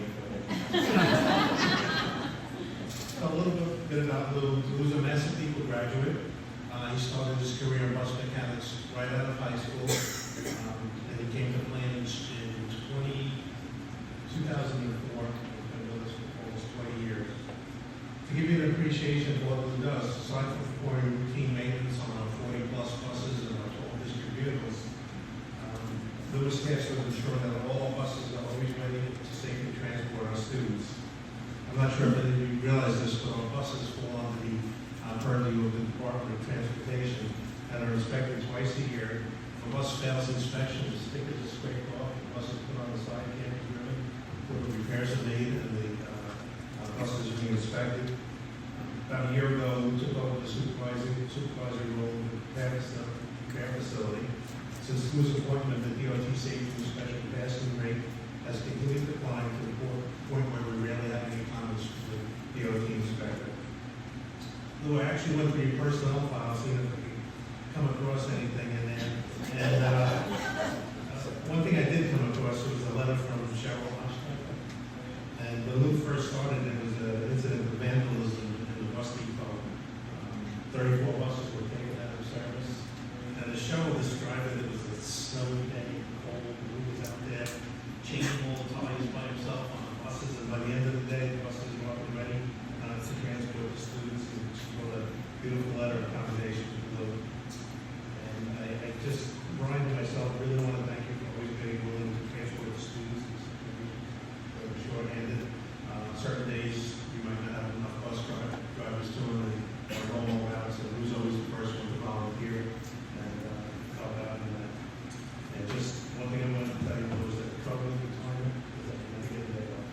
So a little bit about Lou. Lou's a Massive People graduate. He started his career in bus mechanics right out of high school, and he came to Plainage in 2004, and been with us for almost 20 years. To give you an appreciation of what Lou does, aside from performing routine maintenance on our 40-plus buses and our 12-district vehicles, Lou is tasked with ensuring that all buses are always ready to safely transport our students. I'm not sure if any of you realize this, but our buses fall under the purview of the Department of Transportation and are inspected twice a year. If a bus fails inspection, the stickers are scraped off, the bus is put on the side, can't be driven, where the repairs are made, and the buses are being inspected. About a year ago, we took over the supervisory role in the repair facility. Since Lou's appointment, the DOT safety special passing rate has continued to decline to the point where we rarely have any comments from the DOT inspector. Lou, I actually went through your personnel file, seeing if I could come across anything in there. And one thing I did come across was a letter from Cheryl Oshkosh. And when Lou first started, there was an incident of vandalism in the bus depot. 34 buses were taken out of service. And as Cheryl described it, it was a snowy day, cold. Lou was out there changing all the tires by himself on the buses. And by the end of the day, the buses were up and ready to transport the students. And she wrote a beautiful letter of commendation to Lou. And I just, Brian and myself, really want to thank you for always being willing to transport the students. We're short-handed. Certain days, we might not have enough bus drivers doing the normal routes, so Lou's always the first one to volunteer and help out in that. And just one thing I wanted to tell you was that trouble in retirement is that you never get a day off.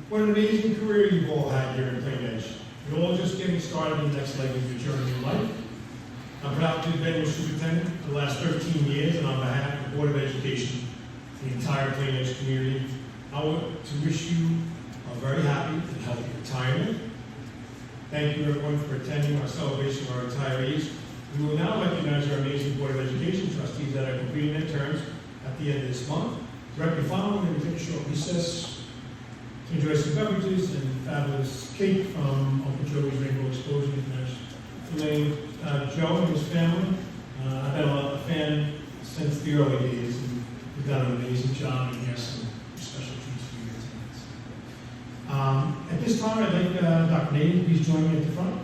What an amazing career you've all had here in Plainage. You're all just getting started in the next leg of your journey in life. I'm proud to have been your superintendent for the last 13 years, and on behalf of the Board of Education, the entire Plainage community, I want to wish you a very happy and healthy retirement. Thank you everyone for attending our celebration of our retirees. We will now recognize our amazing Board of Education trustees that are completing their terms at the end of this month. Directly following, we will take a short recess to enjoy some beverages and fabulous cake from Uncle Joey's Rainbow Explosion International. Joe and his family, I've been a fan since the early days, and we've done an amazing job, and he has some special treats for you tonight. At this time, I'd like Dr. Nady to please join me at the front.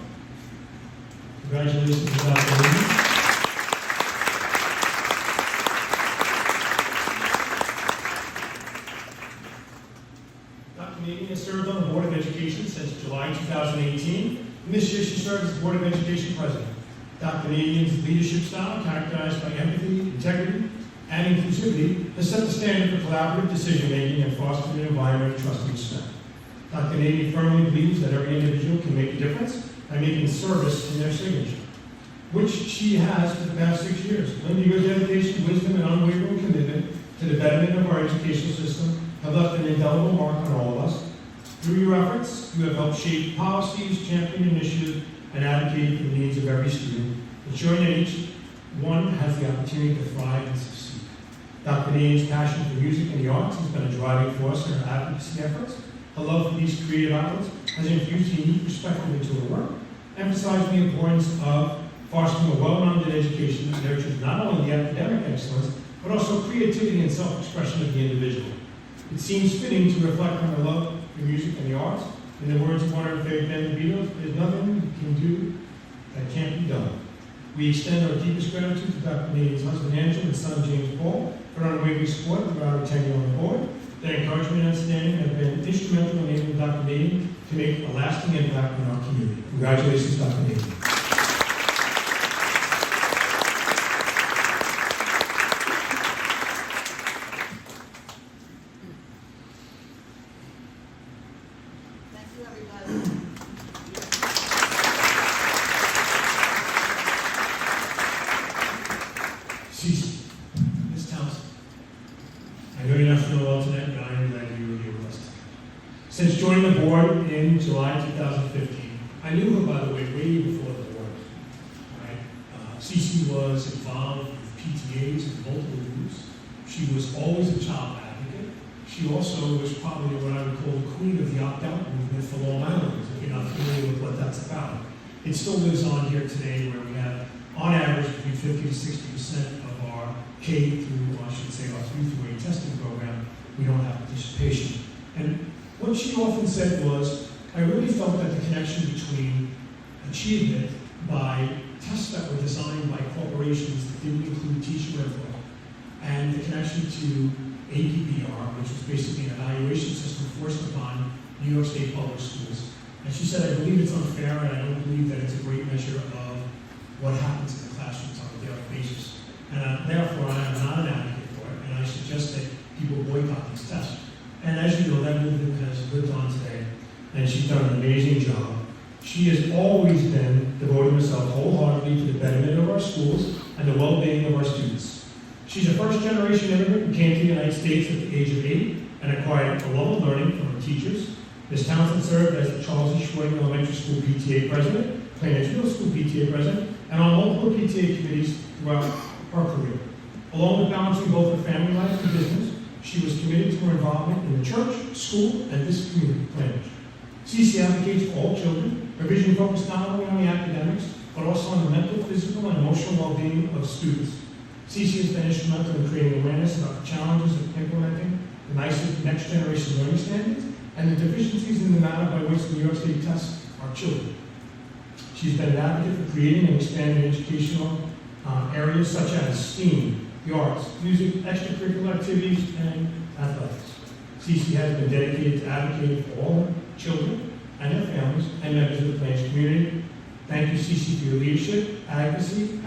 Congratulations to Dr. Nady. Nady has served on the Board of Education since July 2018, and this year she serves as Board of Education President. Dr. Nadi's leadership style, characterized by empathy, integrity, and inclusivity, has set the standard for collaborative decision-making and fostered an environment of trust and respect. Dr. Nady firmly believes that every individual can make a difference by making service in their signature, which she has for the past 6 years. Linda, your dedication, wisdom, and unwavering commitment to the betterment of our educational system have left an indelible mark on all of us. Through your efforts, you have helped shape policies, champion initiatives, and advocate for the needs of every student, ensuring that each one has the opportunity to thrive and succeed. Dr. Nadi's passion for music and the arts has been a driving force in her advocacy efforts. Her love for these creative outlets has infused a unique perspective into her work, emphasizing the importance of fostering a well-rounded education that nurtures not only the academic excellence, but also creativity and self-expression of the individual. It seems fitting to reflect on her love for music and the arts. In the words of one of her favorite band, the Beatles, there's nothing you can do that can't be done. We extend our deepest gratitude to Dr. Meeting's husband, Angela, and son, James Paul, for their unwavering support throughout her tenure on the board. Their encouragement and understanding have been instrumental in enabling Dr. Meeting to make a lasting impact in our community. Congratulations, Dr. Meeting. Thank you, everybody. Cece, Ms. Townsend, I know you're not feeling well tonight, but I am glad you were here with us tonight. Since joining the board in July 2015, I knew her, by the way, way before the board. Right? Cece was involved with PTAs and multiple groups. She was always a child advocate. She also was probably what I would call the queen of the opt-out movement for Long Islanders, if you're not familiar with what that's about. It still lives on here today, where we have, on average, between 50 to 60% of our K through, or I should say, our 3 through 8 testing program, we don't have participation. And what she often said was, I really felt that the connection between achievement by tests that were designed by corporations that didn't include teacher input, and the connection to APBR, which was basically an evaluation system forced upon New York State public schools. And she said, I believe it's unfair, and I don't believe that it's a great measure of what happens in the classrooms on a daily basis. And therefore, I am not an advocate for it, and I suggest that people boycott these tests. And as you know, that movement has lived on today, and she's done an amazing job. She has always been devoting herself wholeheartedly to the betterment of our schools and the well-being of our students. She's a first-generation immigrant who came to the United States at the age of 8 and acquired a love of learning from her teachers. Ms. Townsend served as the Charles E. Schwing Elementary School PTA president, Plainedge Middle School PTA president, and on multiple PTA committees throughout her career. Along with balancing both her family life and business, she was committed to her involvement in the church, school, and this community, Plainedge. Cece advocates for all children. Her vision focused not only on the academics, but also on the mental, physical, and emotional well-being of students. Cece has been instrumental in creating awareness about the challenges of implementing the next generation learning standards and the deficiencies in the manner by which the New York State tests our children. She's been an advocate for creating and expanding educational areas such as STEAM, the arts, music, extracurricular activities, and athletics. Cece has been dedicated to advocating for all her children and their families and members of the Plainedge community. Thank you, Cece, for your leadership, advocacy,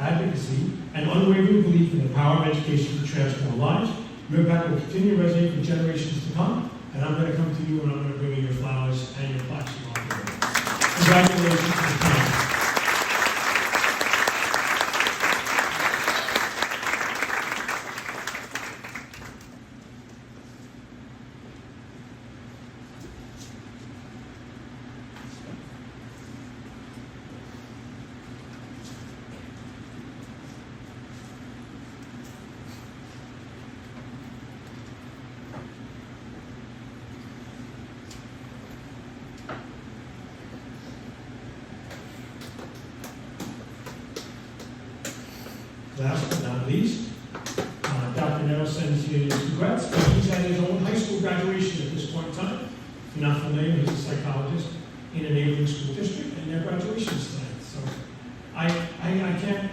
and unwavering belief in the power of education to transform lives. Your impact will continue to resonate for generations to come, and I'm going to come to you and I'm going to bring you your flowers and your plaques along the way. Congratulations to the parents. Last but not least, Dr. Nettle sends you his regrets, but he's at his own high school graduation at this point in time. If you're not familiar, he's a psychologist in a neighboring school district, and their graduation's tonight. So I can't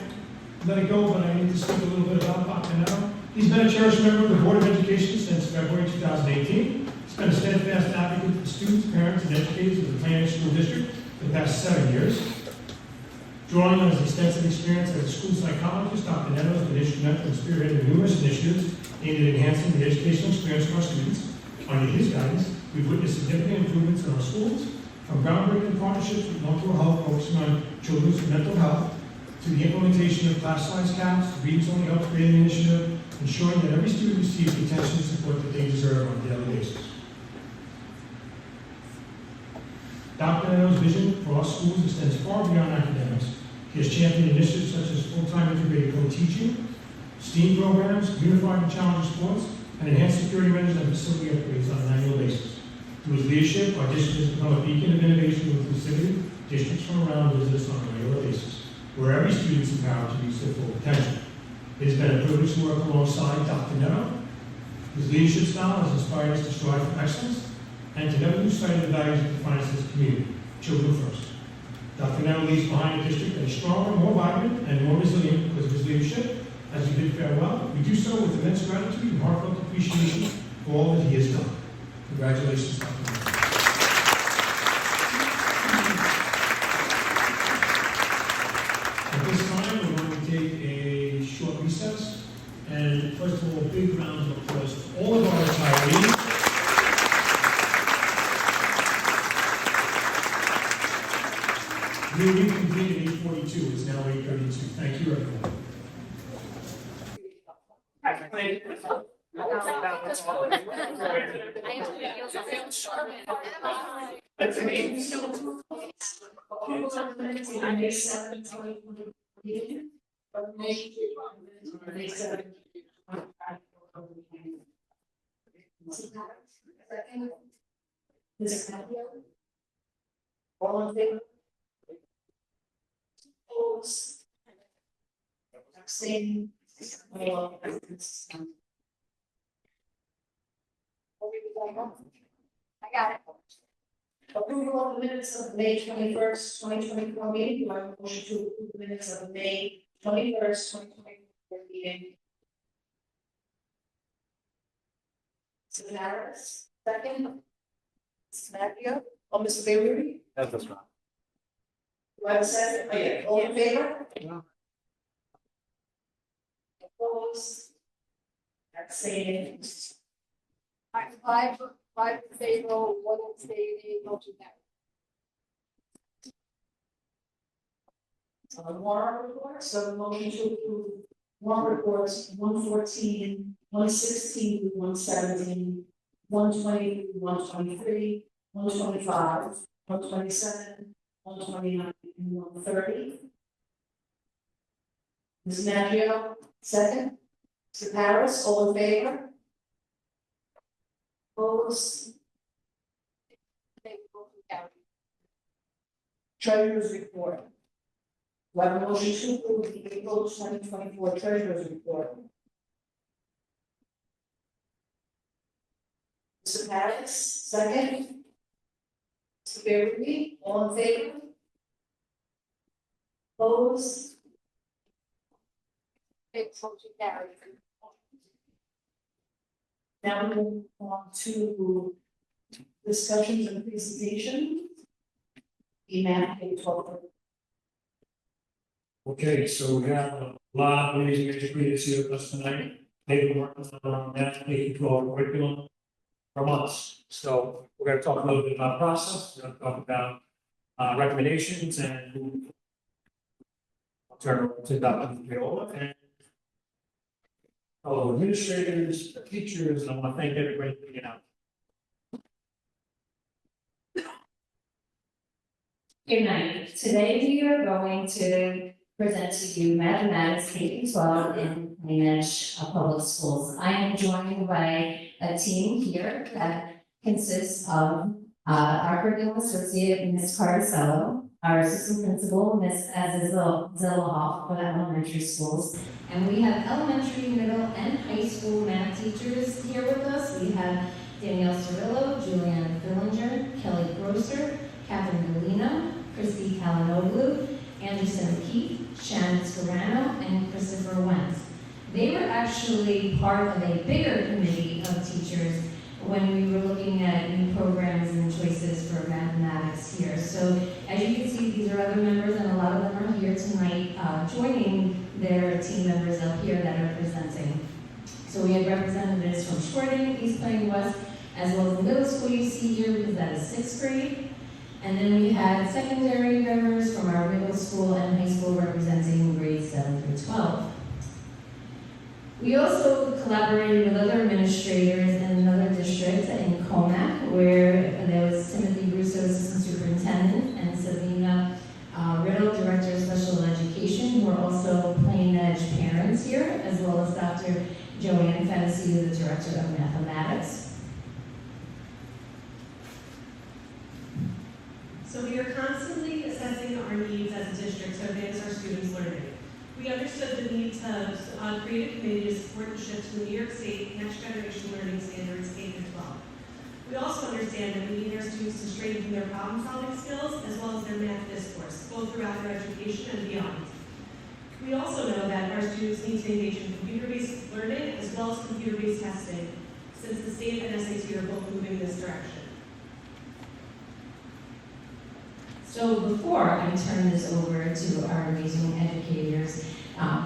let it go, but I need to speak a little bit about Dr. Nettle. He's been a cherished member of the Board of Education since February 2018. He's been a steadfast advocate for students, parents, and educators of the Plainedge School District for the past 7 years. Drawing on his extensive experience as a school psychologist, Dr. Nettle has been instrumental in spearheading numerous initiatives aimed at enhancing the educational experience of our students. Under his guidance, we've witnessed significant improvements in our schools, from groundbreaking partnerships with mental health focusing on children's mental health, to the implementation of class size caps, Readings Only Help Creating Initiative, ensuring that every student receives the attention and support that they deserve on a daily basis. Dr. Nettle's vision for our schools extends far beyond academics. He has championed initiatives such as full-time integrated co-teaching, STEAM programs, unified and challenging sports, and enhanced security measures and facility upgrades on an annual basis. Through his leadership, our district has become a beacon of innovation and inclusivity. Districts from around visit us on a regular basis. where every student is empowered to reach their full potential. It has been a privilege to work alongside Dr. Netto. His leadership style has inspired us to strive for excellence and to never lose sight of the values that define us as a community, children first. Dr. Netto leaves behind a district that is stronger, more vibrant, and more resilient because of his leadership. As we bid farewell, we do so with immense gratitude and heartfelt appreciation for all that he has done. Congratulations, Dr. Netto. At this time, we're going to take a short recess. And first of all, a big round of applause to all of our retirees. We reconvened at 8:42. It's now 8:32. Thank you, everyone. All in favor? Opposed? Abstaining? I got it. Approval of the minutes of May 21st, 2024 meeting. Do I have a motion to approve the minutes of the May 21st, 2024 meeting? Mr. Harris, second. Mr. Maggio, or Mr. Bailey? That's right. Do I have a second? Oh, yeah. All in favor? Opposed? Abstaining? Five in favor, one abstaining, motion carried. Warrant reports, so the motion to approve warrant reports 114, 116, 117, 120, 123, 125, 127, 129, and 130. Ms. Maggio, second. Mr. Harris, all in favor? Opposed? Motion carried. Treasurer's report. Do I have a motion to approve the April 2024 treasurer's report? Mr. Harris, second. Mr. Bailey, all in favor? Opposed? Motion carried. Now we move on to discussions and presentations. Email page 12. Okay, so we have a lot of amazing educators here with us tonight. They've been working on that K-12 curriculum for months. So we're going to talk a little bit about process. We're going to talk about recommendations, and I'll turn it over to Dr. Viola and all administrators, teachers, and I want to thank everybody for being out. Good night. Today we are going to present to you mathematics K-12 in Greenwich Public Schools. I am joined by a team here that consists of our curriculum associate, Ms. Cardicello, our assistant principal, Ms. Zillahoff for the elementary schools. And we have elementary, middle, and high school math teachers here with us. We have Danielle Cirillo, Julianne Fillinger, Kelly Grosser, Catherine Galino, Christy Kalinoglu, Anderson O'Keefe, Shannon Scarano, and Christopher Wentz. They were actually part of a bigger committee of teachers when we were looking at new programs and choices for mathematics here. So as you can see, these are other members, and a lot of them are here tonight joining their team members up here that are presenting. So we have representatives from Shorting, East Plain West, as well as the middle school you see here, because that is 6th grade. And then we had secondary members from our middle school and high school representing grades 7 through 12. We also collaborated with other administrators in another district in Comac, where there was Timothy Russo, Assistant Superintendent, and Sabina Riddle, Director of Special Education, who are also Plain Edge parents here, as well as Dr. Joanne Fennessy, the Director of Mathematics. So we are constantly assessing our needs as a district to advance our students' learning we understood the need to create a committee to support the shift to the New York State Next Generation Learning Standards K through 12. We also understand that we need our students to strengthen their problem-solving skills as well as their math discourse, both throughout their education and beyond. We also know that our students need to engage in computer-based learning as well as computer-based testing, since the state and SAT are both moving in this direction. So before I turn this over to our amazing educators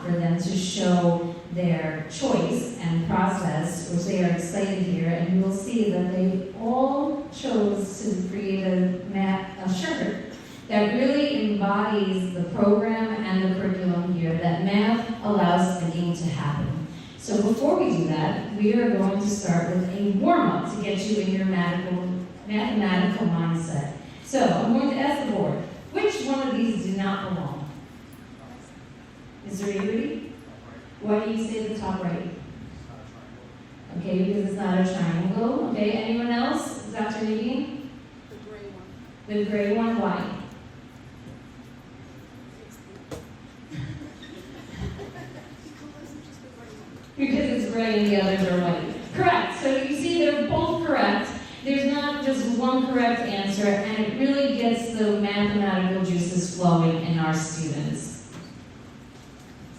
for them to show their choice and process, which they are excited here, and you will see that they all chose to create a shirt that really embodies the program and the curriculum here, that math allows the game to happen. So before we do that, we are going to start with a warm-up to get you in your mathematical mindset. So I'm going to ask the board, which one of these do not belong? Mr. Avery? Why do you say the top right? Okay, because it's not a triangle. Okay, anyone else? Dr. Nadine? The gray one. The gray one, why? Because it's gray and the others are white. Correct. So you see they're both correct. There's not just one correct answer, and it really gets the mathematical juices flowing in our students.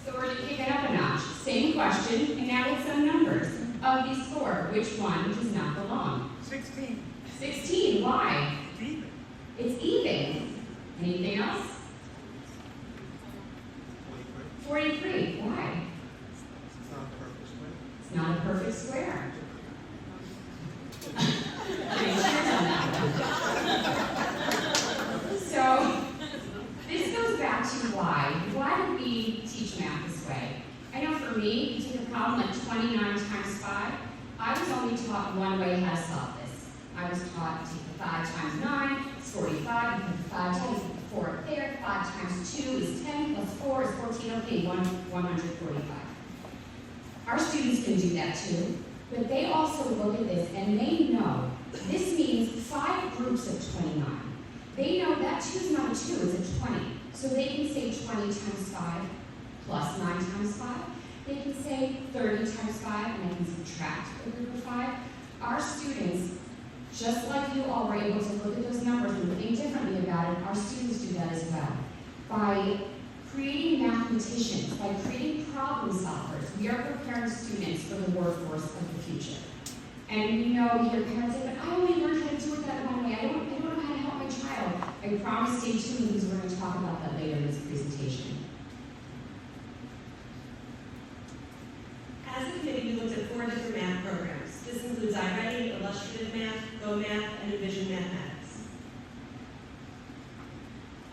So we're going to kick it up a notch. Same question, and now with some numbers. Of these four, which one does not belong? 16. 16, why? Even. It's even. Anything else? 43, why? It's not a perfect square. So, this goes back to why. Why do we teach math this way? I know for me, you take a problem like 29 times 5, I was only taught one way how to solve this. I was taught to take the 5 times 9, it's 45, you put the 5 times 4 up there, 5 times 2 is 10, plus 4 is 14, okay, 145. Our students can do that too, but they also look at this and they know this means 5 groups of 29. They know that 2 is not a 2, it's a 20. So they can say 20 times 5 plus 9 times 5. They can say 30 times 5 and they can subtract a group of 5. Our students, just like you all were able to look at those numbers and think differently about it, our students do that as well. By creating mathematicians, by creating problem solvers, we are preparing students for the workforce of the future. And we know we hear parents say, but I only learned how to do it that one way. I don't know how to help my child. I promise stay tuned because we're going to talk about that later in this presentation. As a committee, we looked at 4 different math programs. This includes iWriting, Illustrative Math, Boe Math, and Envision Mathematics.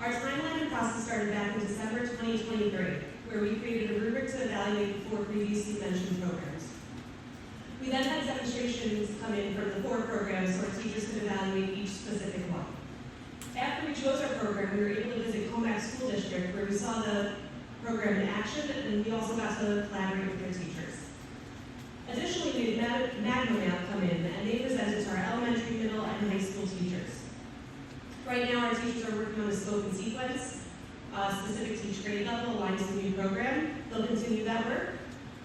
Our timeline and process started back in December 2023, where we created a rubric to evaluate the 4 previously mentioned programs. We then had demonstrations come in from the 4 programs so our teachers could evaluate each specific one. After we chose our program, we were able to visit Comac School District, where we saw the program in action, and we also got to collaborate with their teachers. Additionally, we had Math come in, and they presented to our elementary, middle, and high school teachers. Right now, our teachers are working on a scope and sequence, specific to each grade level aligned to the new program. They'll continue that work.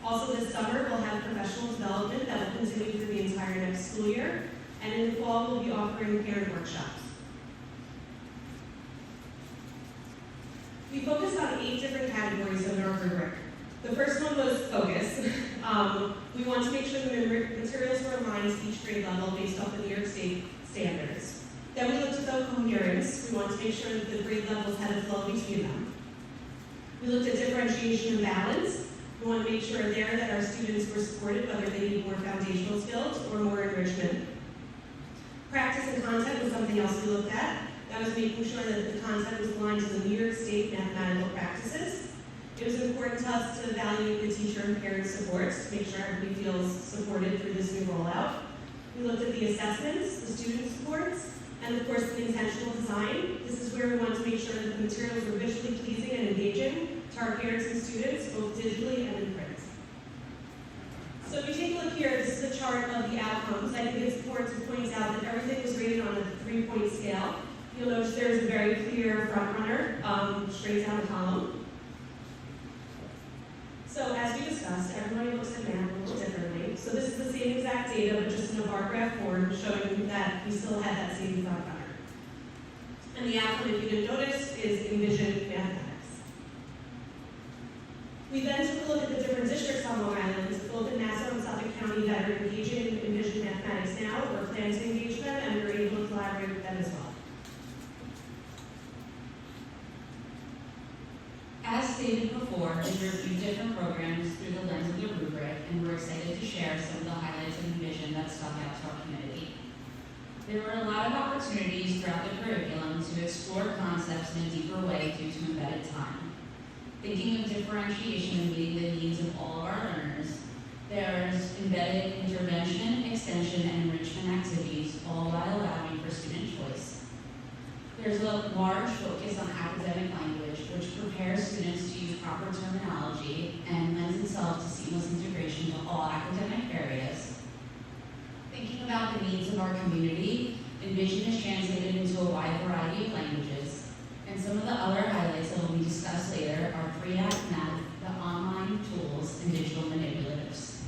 Also this summer, we'll have professional development that will continue through the entire next school year. And in the fall, we'll be offering parent workshops. We focused on 8 different categories of our rubric. The first one was focus. We want to make sure the materials were aligned to each grade level based off the New York State standards. Then we looked at the coherence. We want to make sure that the grade levels had a flow between them. We looked at differentiation and balance. We want to make sure there that our students were supported, whether they need more foundational skills or more enrichment. Practice and content was something else we looked at. That was making sure that the content was aligned to the New York State mathematical practices. It was important to us to evaluate the teacher and parent supports to make sure everybody feels supported through this new rollout. We looked at the assessments, the student supports, and of course the intentional design. This is where we want to make sure that the materials are visually pleasing and engaging to our parents and students, both digitally and in print. So if you take a look here, this is a chart of the outcomes. I think it's important to point out that everything was rated on a 3-point scale. You'll notice there's a very clear front runner straight down the column. discussed, everybody looks at math a little differently. So this is the same exact data, but just in a bar graph form, showing that we still had that same thought pattern. And the outcome, if you didn't notice, is envision mathematics. We then took a look at the different districts on Long Island. We took a look at Nassau and Suffolk County that are engaging in envision mathematics now, or plan to engage them, and we're able to collaborate with them as well. As stated before, we reviewed different programs through the lens of the rubric, and we're excited to share some of the highlights of Envision that stuck out to our community. There were a lot of opportunities throughout the curriculum to explore concepts in a deeper way due to embedded time. Thinking of differentiation and meeting the needs of all of our learners, there's embedded intervention, extension, and enrichment activities, all while allowing for student choice. There's a large focus on academic language, which prepares students to use proper terminology and lends itself to seamless integration to all academic areas. Thinking about the needs of our community, Envision is translated into a wide variety of languages, and some of the other highlights that will be discussed later are 3-Act Math, the online tools, and digital manipulatives.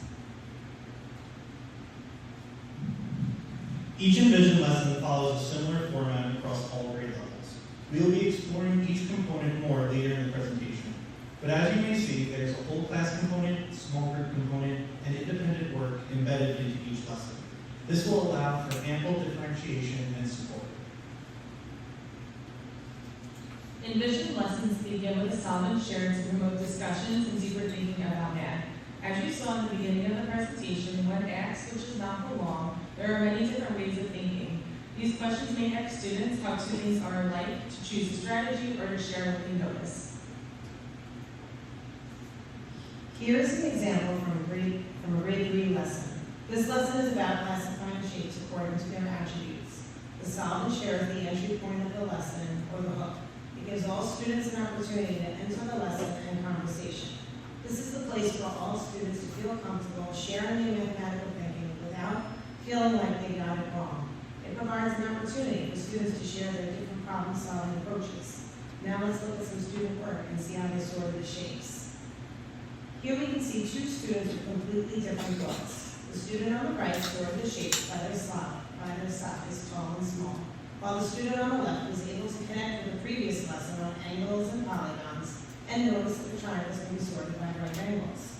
Each Envision lesson follows a similar format across all grade levels. We will be exploring each component more later in the presentation. But as you may see, there's a whole class component, small group component, and independent work embedded into each lesson. This will allow for ample differentiation and support. Envision lessons begin with a solid share to promote discussions and deeper thinking about math. As you saw in the beginning of the presentation, when asked which is not belong, there are many different ways of thinking. These questions may help students how two things are alike, to choose a strategy, or to share what they notice. Here is an example from a grade 3 lesson. This lesson is about classifying shapes according to their attributes. The solid share is the entry point of the lesson, or the hook. It gives all students an opportunity to enter the lesson and conversation. This is the place for all students to feel comfortable sharing their mathematical thinking without feeling like they got it wrong. It provides an opportunity for students to share their different problem-solving approaches. Now let's look at some student work and see how they sorted the shapes. Here we can see two students with completely different thoughts. The student on the right sorted the shapes by their size, tall and small, while the student on the left was able to connect with the previous lesson on angles and polygons and notice that the triangles can be sorted by right angles.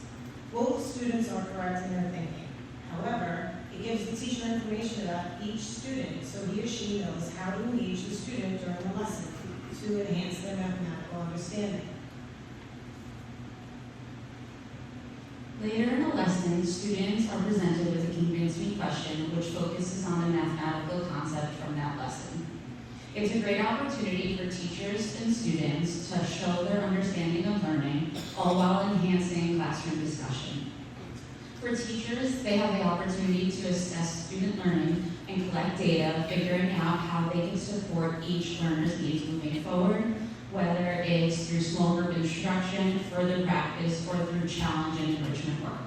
Both students are correct in their thinking. However, it gives the teacher information about each student so he or she knows how to engage the student during the lesson to enhance their mathematical understanding. Later in the lesson, students are presented with a convince me question which focuses on the mathematical concept from that lesson. It's a great opportunity for teachers and students to show their understanding of learning, all while enhancing classroom discussion. For teachers, they have the opportunity to assess student learning and collect data, figuring out how they can support each learner's needs moving forward, whether it's through small group instruction, further practice, or through challenge and enrichment work.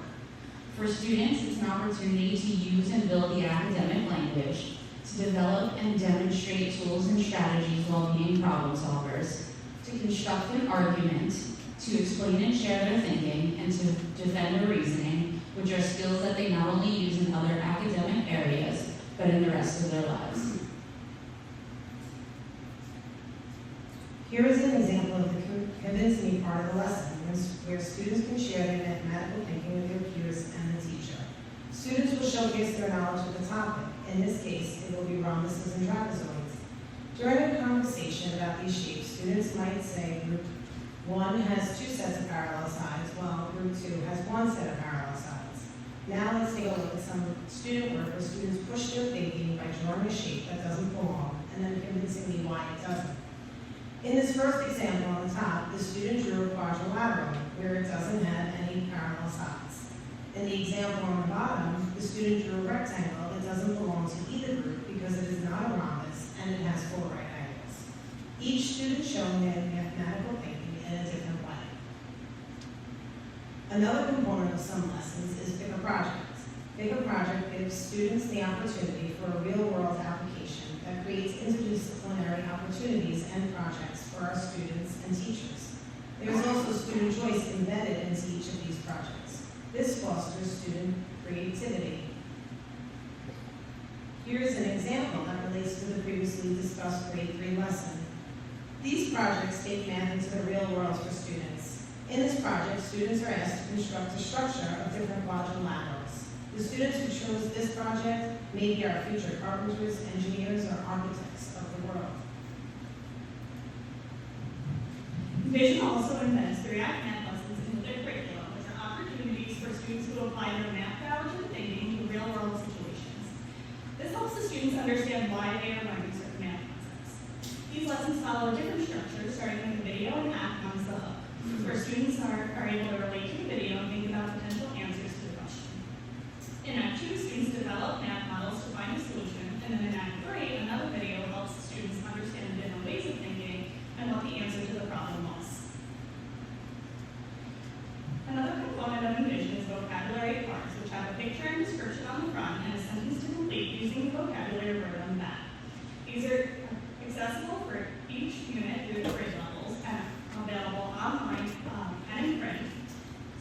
For students, it's an opportunity to use and build the academic language, to develop and demonstrate tools and strategies while being problem solvers, to construct an argument, to explain and share their thinking, and to defend their reasoning, which are skills that they not only use in other academic areas, but in the rest of their lives. Here is an example of the convince me part of the lesson, where students can share their mathematical thinking with their peers and the teacher. Students will showcase their knowledge of the topic. In this case, it will be rhombuses and trapezoids. During a conversation about these shapes, students might say group 1 has 2 sets of parallel sides, while group 2 has 1 set of parallel sides. Now let's take a look at some student work where students push their thinking by drawing a shape that doesn't belong and then convincing me why it doesn't. In this first example on the top, the student drew a quadrilateral where it doesn't have any parallel sides. In the example on the bottom, the student drew a rectangle that doesn't belong to either group because it is not a rhombus and it has 4 right angles. Each student showing their mathematical thinking in a different way. Another component of some lessons is pick a project. Pick a project gives students the opportunity for a real-world application that creates interdisciplinary opportunities and projects for our students and teachers. There is also student choice embedded into each of these projects. This fosters student creativity. Here's an example that relates to the previously discussed grade 3 lesson. These projects take math into the real world for students. In this project, students are asked to construct a structure of different quadrilaterals. The students who chose this project may be our future carpenters, engineers, or architects of the world. Vision also embeds the React math lessons into their curriculum, which are opportunities for students to apply their math knowledge and thinking to real-world situations. This helps the students understand why they are learning certain math concepts. These lessons follow a different structure, starting with the video and act comes the hook, where students are able to relate to the video and think about potential answers to the question. In Act 2, students develop math models to find a solution, and then in Act 3, another video helps students understand the different ways of thinking and what the answer to the problem was. Another component of Envision is vocabulary cards, which have a picture and description on the front and a sentence to complete using the vocabulary word on the back. These are accessible for each unit through the grade levels and available online and in print,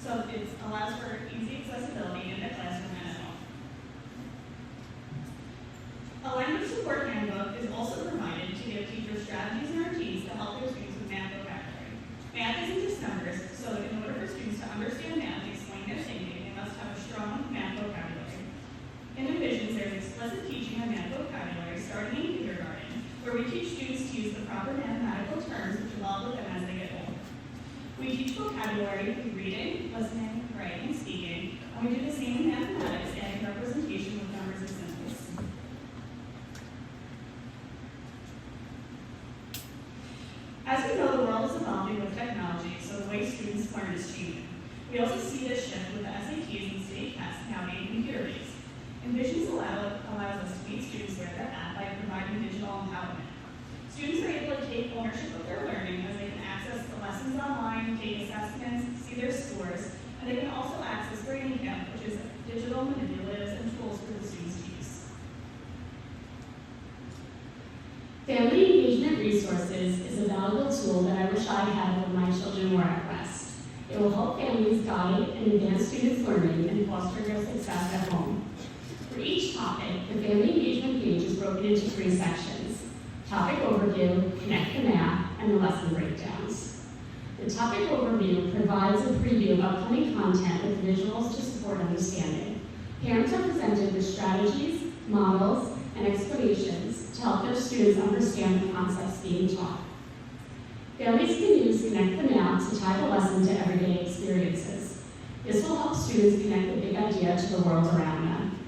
so it allows for easy accessibility in the classroom and at home. A language support handbook is also provided to give teachers strategies and routines to help their students with math vocabulary. Math isn't just numbers, so in order for students to understand math and explain their thinking, they must have a strong math vocabulary. In Envisions, there's explicit teaching of math vocabulary starting in kindergarten, where we teach students to use the proper mathematical terms which evolve with them as they get older. We teach vocabulary through reading, listening, writing, and speaking, and we do the same in mathematics, adding representation with numbers and symbols. As we know, the world is evolving with technology, so the way students learn is changing. We also see this shift with the SATs and state tests now being computer-based. Envisions allows us to meet students where they're at by providing digital empowerment. Students are able to take ownership of their learning as they can access the lessons online, take assessments, see their scores, and they can also access Grading Camp, which is digital manipulatives and tools for the students to use. Family Engagement Resources is a valuable tool that I wish I had when my children were at West. It will help families guide and advance students' learning and foster their success at home. For each topic, the Family Engagement page is broken into 3 sections: Topic Overview, Connect the Math, and the Lesson Breakdowns. The Topic Overview provides a preview of upcoming content with visuals to support understanding. Parents are presented with strategies, models, and explanations to help their students understand the concepts being taught. Families can use Connect the Math to tie the lesson to everyday experiences. This will help students connect the big idea to the world around them.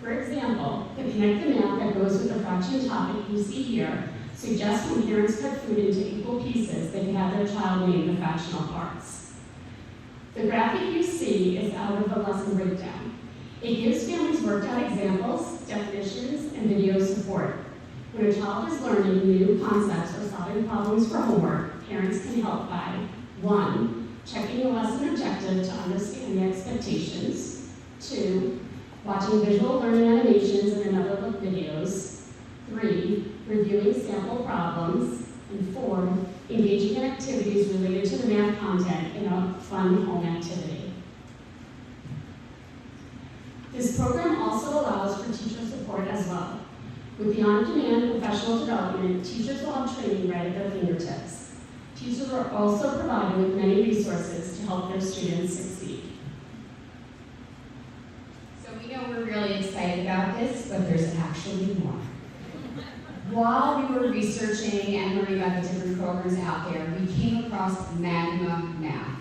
For example, the Connect the Math that goes with the fraction topic you see here suggests when parents cut food into equal pieces, they can have their child name the fractional parts. The graphic you see is out of the lesson breakdown. It gives families worked out examples, definitions, and video support. When a child is learning new concepts or solving problems for homework, parents can help by 1. Checking the lesson objective to understand the expectations. 2. Watching visual learning animations and another look videos. 3. Reviewing sample problems. And 4. Engaging in activities related to the math content in a fun home activity. This program also allows for teacher support as well. With the on-demand professional development, teachers will have training right at their fingertips. Teachers are also provided with many resources to help their students succeed. So we know we're really excited about this, but there's actually more. While we were researching and learning about the different programs out there, we came across Magma Math.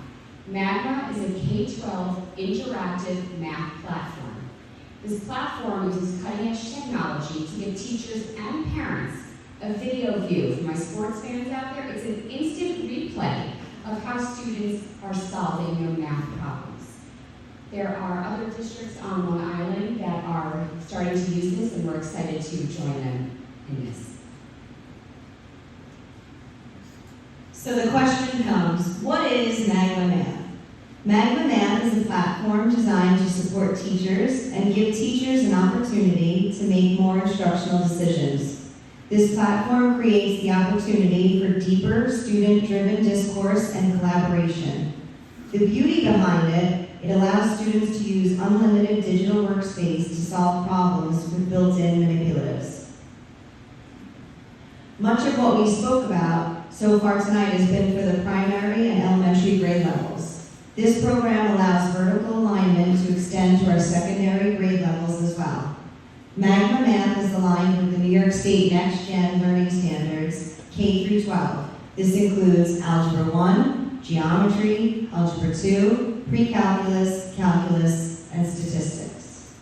Magma is a K-12 interactive math platform. This platform uses cutting-edge technology to give teachers and parents a video view. For my sports fans out there, it's an instant replay of how students are solving their math problems. There are other districts on Long Island that are starting to use this, and we're excited to join them in this. So the question comes, what is Magma Math? Magma Math is a platform designed to support teachers and give teachers an opportunity to make more instructional decisions. This platform creates the opportunity for deeper student-driven discourse and collaboration. The beauty behind it It allows students to use unlimited digital workspace to solve problems with built-in manipulatives. Much of what we spoke about so far tonight has been for the primary and elementary grade levels. This program allows vertical alignment to extend to our secondary grade levels as well. Magma Math is aligned with the New York State Next Gen Learning Standards, K through 12. This includes Algebra 1, Geometry, Algebra 2, Pre-Calculus, Calculus, and Statistics.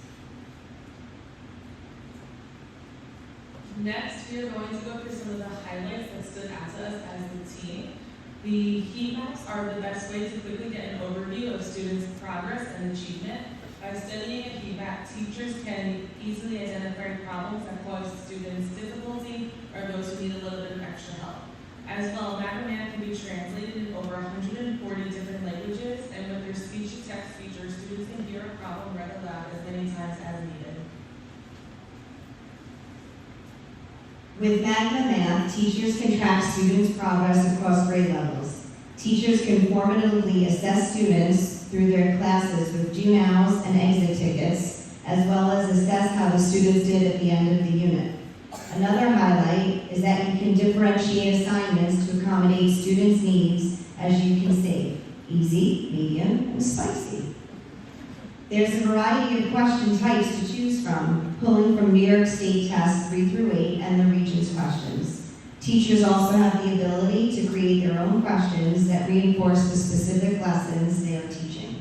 Next, we are going to go through some of the highlights that stood out to us as a team. The heat maps are the best way to quickly get an overview of students' progress and achievement. By studying a heat map, teachers can easily identify problems that cause students difficulty or those who need a little bit of extra help. As well, Magma Math can be translated in over 140 different languages, and with their speech-to-text feature, students can hear a problem read aloud as many times as needed. With Magma Math, teachers can track students' progress across grade levels. Teachers can formatively assess students through their classes with do nows and exit tickets, as well as assess how the students did at the end of the unit. Another highlight is that you can differentiate assignments to accommodate students' needs, as you can see, easy, medium, and spicy. There's a variety of question types to choose from, pulling from New York State tests 3 through 8 and the Regents questions. Teachers also have the ability to create their own questions that reinforce the specific lessons they are teaching.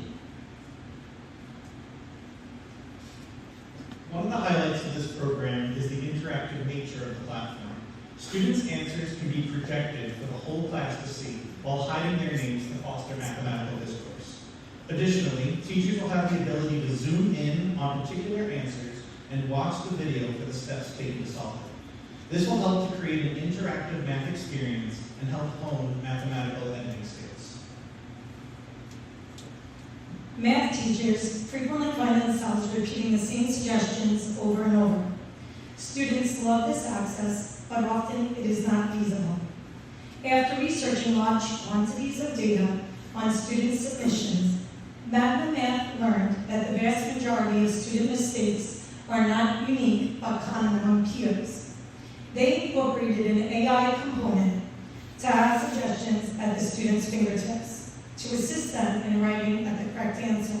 One of the highlights of this program is the interactive nature of the platform. Students' answers can be projected for the whole class to see, while hiding their names to foster mathematical discourse. Additionally, teachers will have the ability to zoom in on particular answers and watch the video for the steps taken to solve it. This will help to create an interactive math experience and help hone mathematical editing skills. Math teachers frequently find themselves repeating the same suggestions over and over. Students love this access, but often it is not feasible. After researching large quantities of data on student submissions, Magma Math learned that the vast majority of student mistakes are not unique but common among peers. They incorporated an AI component to have suggestions at the students' fingertips to assist them in arriving at the correct answer.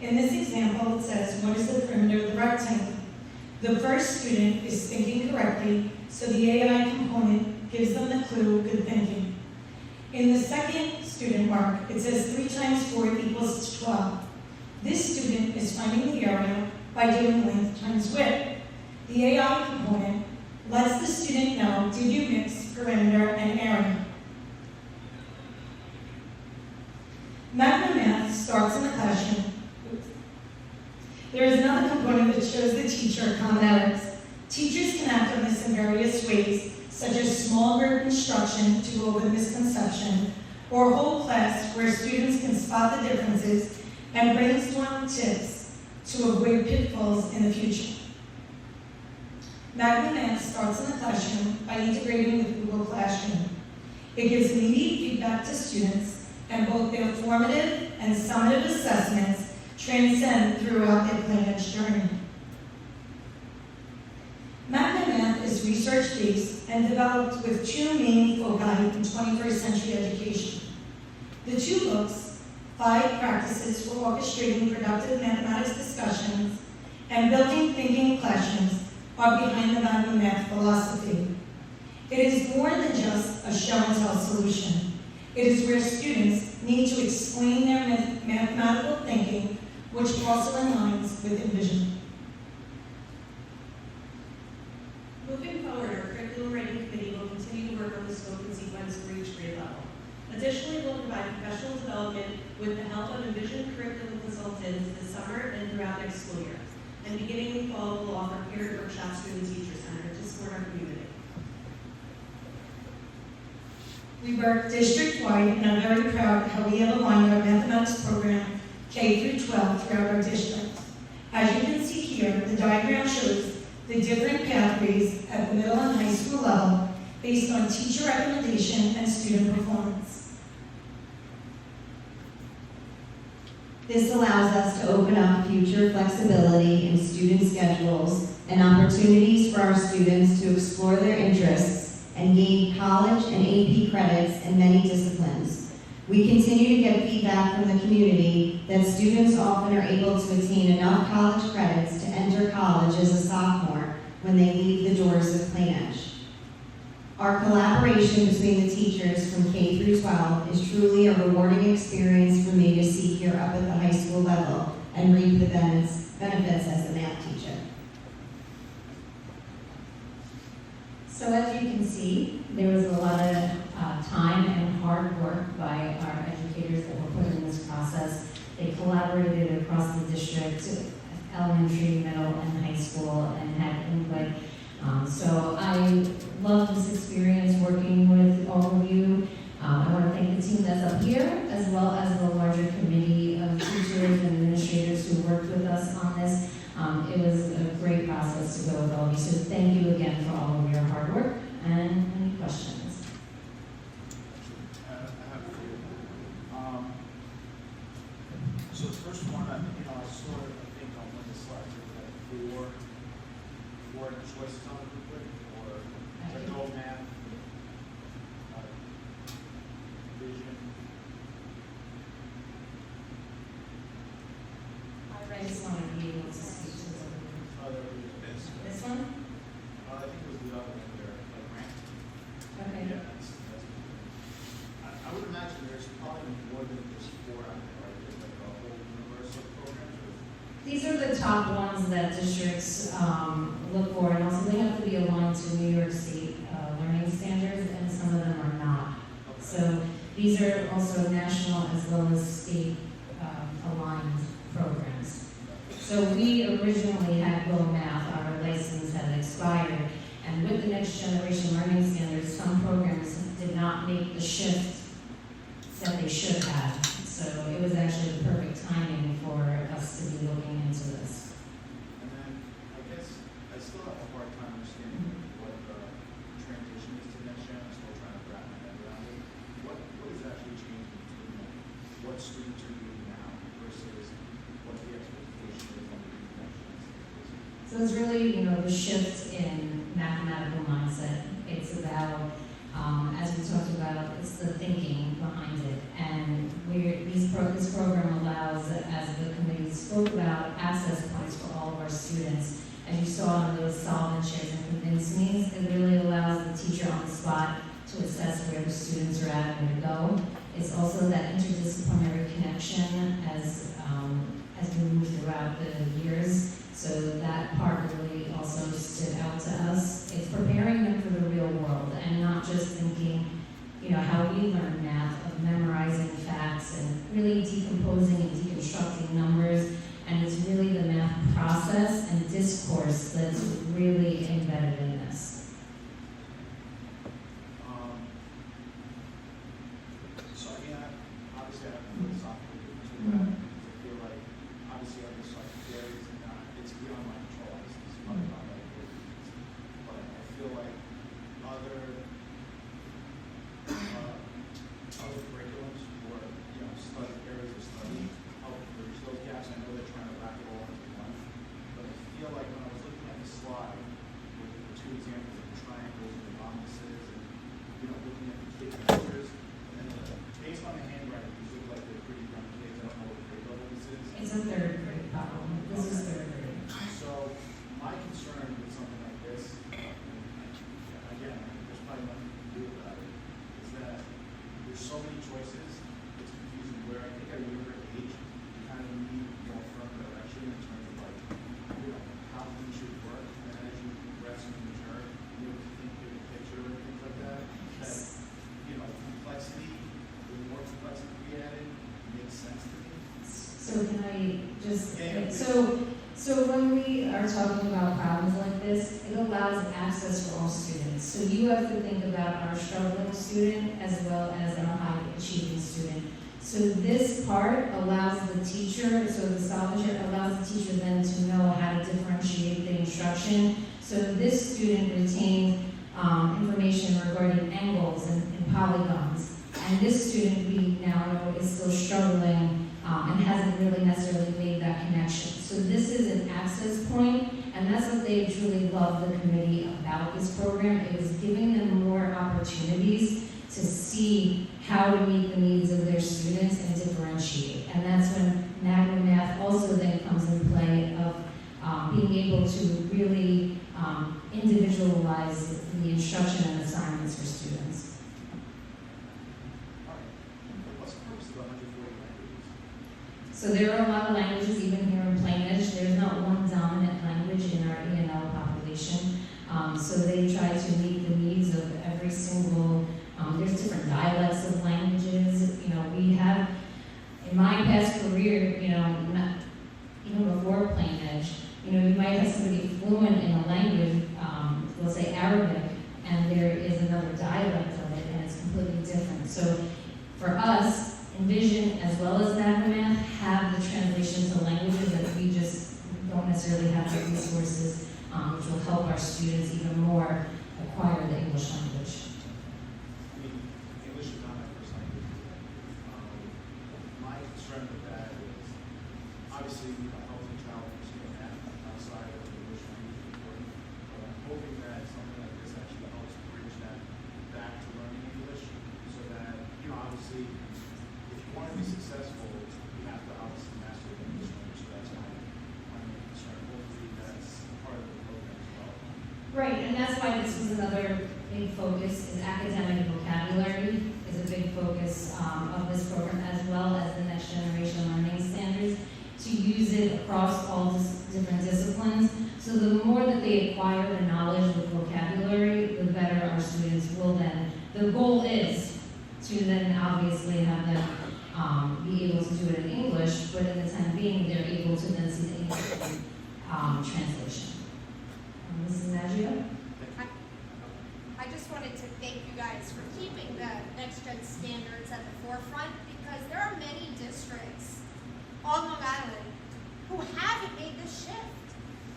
In this example, it says, what is the perimeter of the rectangle? The first student is thinking correctly, so the AI component gives them the clue, good thinking. In the second student mark, it says 3 times 4 equals 12. This student is finding the area by doing length times width. The AI component lets the student know, did you mix perimeter and area? Magma Math starts in the classroom. There is another component that shows the teacher common errors. Teachers can act on this in various ways, such as small group instruction to go over misconception, or whole class where students can spot the differences and brainstorm tips to avoid pitfalls in the future. Magma Math starts in the classroom by integrating with Google Classroom. It gives immediate feedback to students, and both their formative and summative assessments transcend throughout their Planet journey. Magma Math is research-based and developed with 2 main foci in 21st century education. The 2 books, 5 Practices for Orchestrating Productive Mathematics Discussions and Building Thinking Classrooms, are behind the Magma Math philosophy. It is more than just a show-and-tell solution. It is where students need to explain their mathematical thinking, which also aligns with Envision. Moving forward, our curriculum writing committee will continue to work on the scope and sequence for each grade level. Additionally, we'll provide professional development with the help of Envision curriculum consultants this summer and throughout next school year. And beginning in fall, we'll offer peer workshops through the Teacher Center to support our community. We work district-wide, and I'm very proud how we have aligned our mathematics program K through 12 throughout our district. As you can see here, the diagram shows the different pathways at the middle and high school level based on teacher recommendation and student performance. This allows us to open up future flexibility in student schedules and opportunities for our students to explore their interests and gain college and AP credits in many disciplines. We continue to get feedback from the community that students often are able to attain enough college credits to enter college as a sophomore when they leave the doors of Plain Edge. Our collaboration between the teachers from K through 12 is truly a rewarding experience for me to see here up at the high school level and reap the benefits as a math teacher. So as you can see, there was a lot of time and hard work by our educators that were put in this process. They collaborated across the district, elementary, middle, and high school, and had input. So I love this experience working with all of you. I want to thank the team that's up here, as well as the larger committee of teachers and administrators who worked with us on this. It was a great process to go with all of you. So thank you again for all of your hard work. And any questions? I have a few. So the first one, I saw it, I think on one of the slides, there were four choices on the rubric, or technical math, vision. I just want to be able to speak to this one? I think it was the other one there, like ranked. Okay. Yeah, that's I would imagine there's probably more than just four out there, right? There's like a whole universe of programs. These are the top ones that districts look for, and also they have to be aligned to New York State learning standards, and some of them are not. So these are also national as well as state aligned programs. So we originally had Boe Math, our license had expired, and with the next generation learning standards, some programs did not make the shift that they should have. So it was actually the perfect timing for us to be looking into this. And then I guess I still have a hard time understanding what the transition is to next gen. I'm still trying to wrap my head around it. What is actually changing between what students are doing now versus what the expectation is on the next gen? So it's really, the shift in mathematical mindset. It's about, as we talked about, it's the thinking behind it. And this program allows, as the committee spoke about, access points for all of our students. As you saw in those solvent shares and convince me's, it really allows the teacher on the spot to assess where the students are at and where to go. It's also that interdisciplinary connection as we move throughout the years. So that part really also stood out to us. It's preparing them for the real world and not just thinking, how we learn math, of memorizing facts and really decomposing and deconstructing numbers. And it's really the math process and discourse that's really embedded in this. So obviously I have a philosophical difference with that. I feel like obviously I'm just like varies and it's beyond my control. It's not about my abilities. But I feel like other curriculums or study areas of study help bridge those gaps. I know they're trying to wrap it all into one, but I feel like when I was looking at the slide with the two examples of the triangles and the rhombuses and looking at the kid pictures, and based on the handwriting, these look like they're pretty young kids. I don't know what grade level this is. It's a third grade problem. This is third grade. So my concern with something like this, and again, there's probably nothing you can do about it, is that there's so many choices, it's confusing, where I think at a younger age, you kind of need more firm direction in terms of how things should work, and then as you progress and mature, you think bigger picture and things like that, complexity, the more complexity we added, makes sense to me. So can I just, Yeah, so when we are talking about problems like this, it allows access for all students. So you have to think about our struggling student as well as our high achieving student. So this part allows the teacher, so the solver allows the teacher then to know how to differentiate the instruction. So this student retained information regarding angles and polygons. And this student we now know is still struggling and hasn't really necessarily made that connection. So this is an access point, and that's what they truly love the committee about this program. It was giving them more opportunities to see how to meet the needs of their students and differentiate. And that's when Magna Math also then comes in play of being able to really individualize the instruction and assignments for students. All right. What's the purpose of the 140 languages? So there are a lot of languages even here in Plainedge. There's not one dominant language in our E&L population. So they try to meet the needs of every single, there's different dialects of languages. You know, we have, in my past career, you know, even before Plainedge, you know, you might have somebody fluent in a language, we'll say Arabic, and there is another dialect of it, and it's completely different. So for us, Envision as well as Magna Math have the translation to languages that we just don't necessarily have the resources, which will help our students even more acquire the English language. I mean, English is not my first language. My concern with that is, obviously, a healthy child understands math outside of the English language is important, but I'm hoping that something like this actually helps bridge that back to learning English, so that, you know, obviously, if you want to be successful, you have to obviously master the English language, so that's my main concern. Hopefully, that's part of the program as well. Right, and that's why this was another big focus, is academic vocabulary is a big focus of this program, as well as the next generation learning standards, to use it across all different disciplines. So the more that they acquire the knowledge of vocabulary, the better our students will then. The goal is to then obviously have them be able to do it in English, but in the time being, they're able to then see the English translation. Mrs. Maggio? I just wanted to thank you guys for keeping the next gen standards at the forefront, because there are many districts on Long Island who haven't made this shift.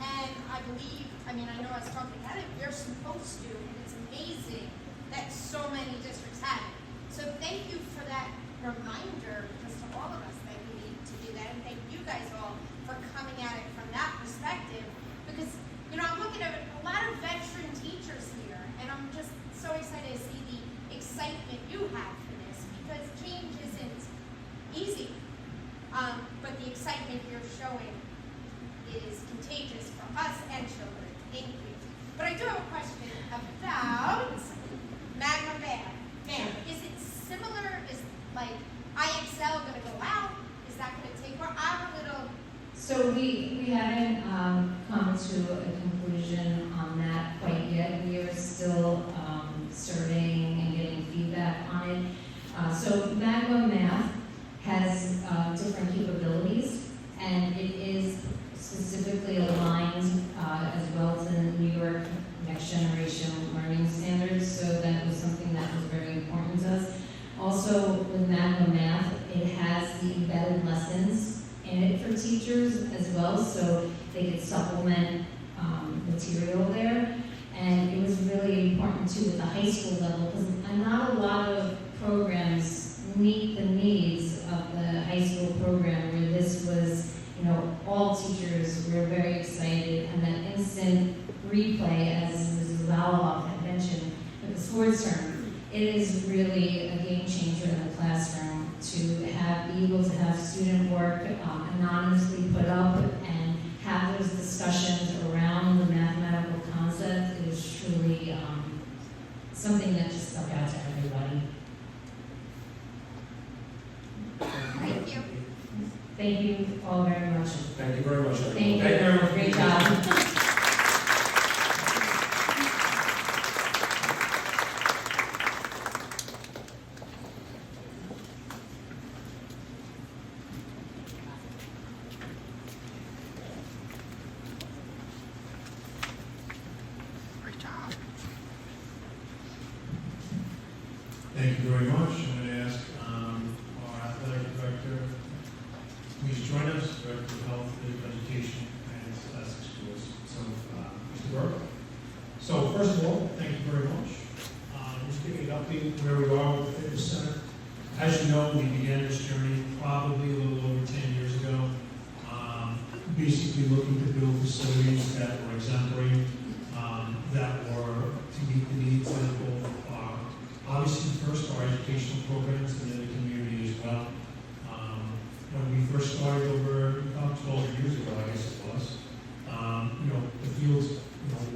And I believe, I mean, I know I was talking about it, we're supposed to, and it's amazing that so many districts have it. So thank you for that reminder, because to all of us that we need to do that, and thank you guys all for coming at it from that perspective, because, you know, I'm looking at a lot of veteran teachers here, and I'm just so excited to see the excitement you have for this, because change isn't easy, but the excitement you're showing is contagious for us and children. Thank you. But I do have a question about Magna Math. Ma'am, is it similar? Is like IXL going to go out? Is that going to take? Well, I'm a little. So we haven't come to a conclusion on that quite yet. We are still surveying and getting feedback on it. So Magna Math has different capabilities, and it is specifically aligned as well to the New York Next Generation Learning Standards, so that was something that was very important to us. Also, with Magna Math, it has the embedded lessons in it for teachers as well, so they could supplement material there. And it was really important too at the high school level, because not a lot of programs meet the needs of the high school program, where this was, you know, all teachers were very excited, and that instant replay, as Mrs. Valoff had mentioned with the sports term, it is really a game changer in the classroom to be able to have student work anonymously put up and have those discussions around the mathematical concept. It was truly something that just stuck out to everybody. Thank you. Thank you all very much. Thank you very much. Thank you. very much. Great job. Thank you very much. I'm going to ask our athletic director, please join us, Director of Health, Education, and Essex Schools. So, Mr. Burke. So, first of all, thank you very much. Just giving an update where we are with the fitness center. As you know, we began this journey probably a little over 10 years ago. basically looking to build facilities that were exemplary, that were to meet the needs of both, obviously first our educational programs and then the community as well. When we first started over about 12 years ago, I guess it was, the fields,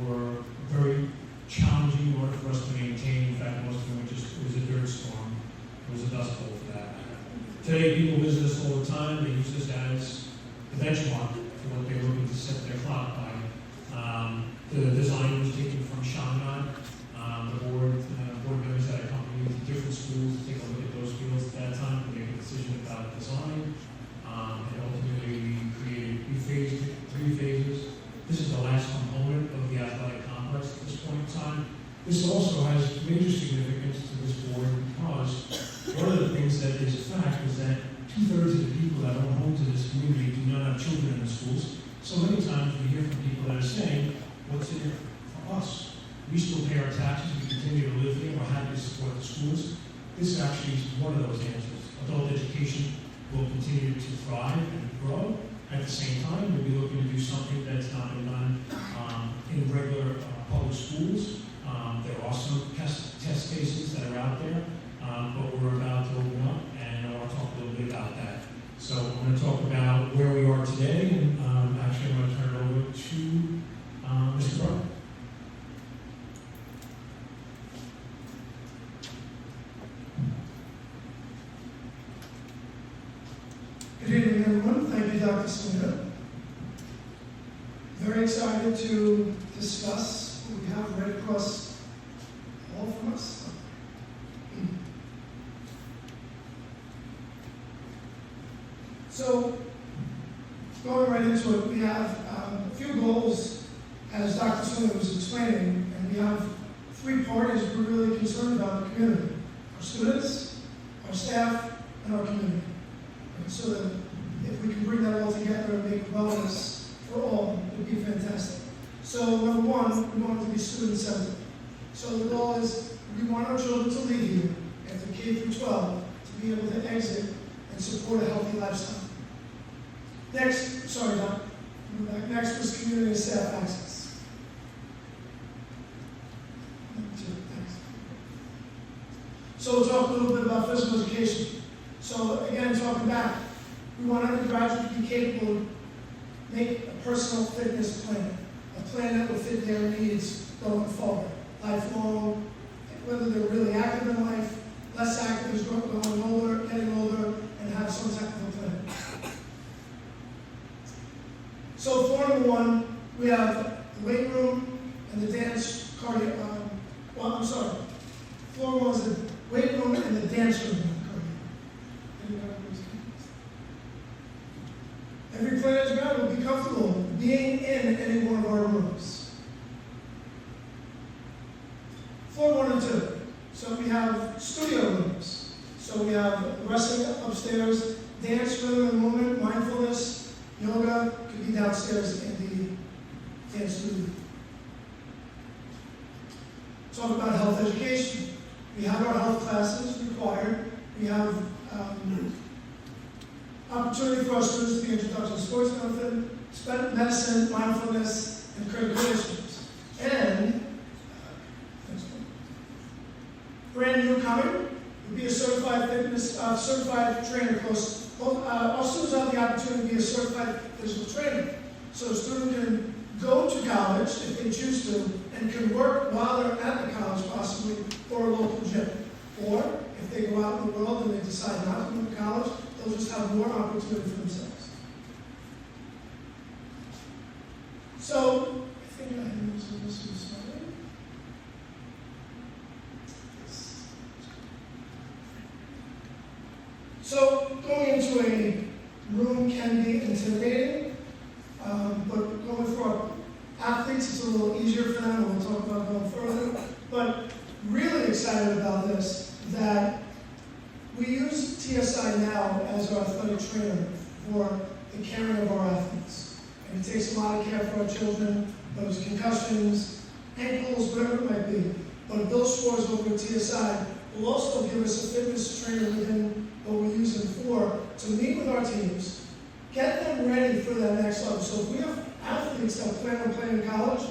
were very challenging in order for us to maintain. In fact, most of them it was a dirt storm. It was a dust bowl for that matter. Today, people visit us all the time. They use this as the benchmark for what they're looking to set their clock by. The design was taken from Shanghai. The board members had accompanied different schools to take a look at those fields at that time to make a decision about design. And ultimately, we phased it 3 phases. This is the last component of the athletic complex at this point in time. This also has major significance to this board because one of the things that is a fact is that 2/3 of the people that own homes in this community do not have children in the schools. So many times we hear from people that are saying, what's in it for us? We still pay our taxes, we continue to live here, we're happy to support the schools. This actually is one of those answers. Adult education will continue to thrive and grow. At the same time, we'll be looking to do something that's not been done in regular public schools. There are some test cases that are out there, but we're about to open up, and I want to talk a little bit about that. So I'm going to talk about where we are today, and actually I'm going to turn it over to Mr. Burke. Good evening, everyone. Thank you, Dr. Slinger. Very excited to discuss what we have right across all from us. So, going right into it, we have a few goals, as Dr. Slinger was explaining, and we have 3 parties we're really concerned about in the community: our students, our staff, and our community. So that if we can bring that all together and make wellness for all, it would be fantastic. So number 1, we want it to be student-centered. So the goal is we want our children to leave here after K through 12 to be able to exit and support a healthy lifestyle. Next, sorry, Doc. Next was community and staff access. So we'll talk a little bit about physical education. So again, talking back, we want undergraduates to be capable of make a personal fitness plan, a plan that will fit their needs going forward, lifelong, whether they're really active in life, less active as growing older, getting older, and have some type of a plan. So for number 1, we have the weight room and the dance cardio. Floor 1 is the weight room and the dance room. Every Planet grad will be comfortable being in any one of our rooms. Floor 1 and 2. So we have studio rooms. So we have wrestling upstairs, dance, rhythm and movement, mindfulness, yoga could be downstairs in the dance studio. Talk about health education. We have our health classes required. We have opportunity for our students to be introduced to sports medicine, mindfulness, and critical issues. And brand new coming would be a certified trainer course. Our students have the opportunity to be a certified physical trainer. So a student can go to college if they choose to, and can work while they're at the college possibly, or a local gym. Or if they go out in the world and they decide not to go to college, they'll just have more opportunity for themselves. So, I think I have this slide. So, going into a room can be intimidating, but going for our athletes, it's a little easier for them, and we'll talk about going further. But really excited about this, that we use TSI now as our athletic trainer for the caring of our athletes. And it takes a lot of care for our children, whether it's concussions, ankles, whatever it might be. But those scores over at TSI will also give us a fitness trainer within what we're using for to meet with our teams get them ready for that next level. So if we have athletes that plan on playing in college,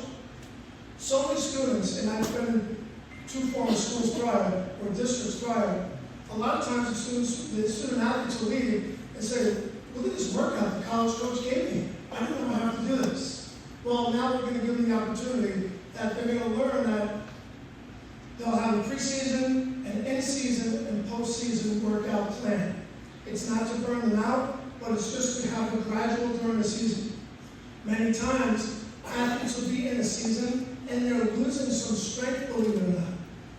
so many students, and I've been in 2 former schools prior, or districts prior, a lot of times the student athletes will leave and say, look at this workout the college coach gave me. I didn't know I have to do this. Well, now we're going to give them the opportunity that they're going to learn that they'll have a preseason, an in-season, and postseason workout plan. It's not to burn them out, but it's just to have a gradual during the season. Many times, athletes will be in a season and they're losing some strength, believe it or not.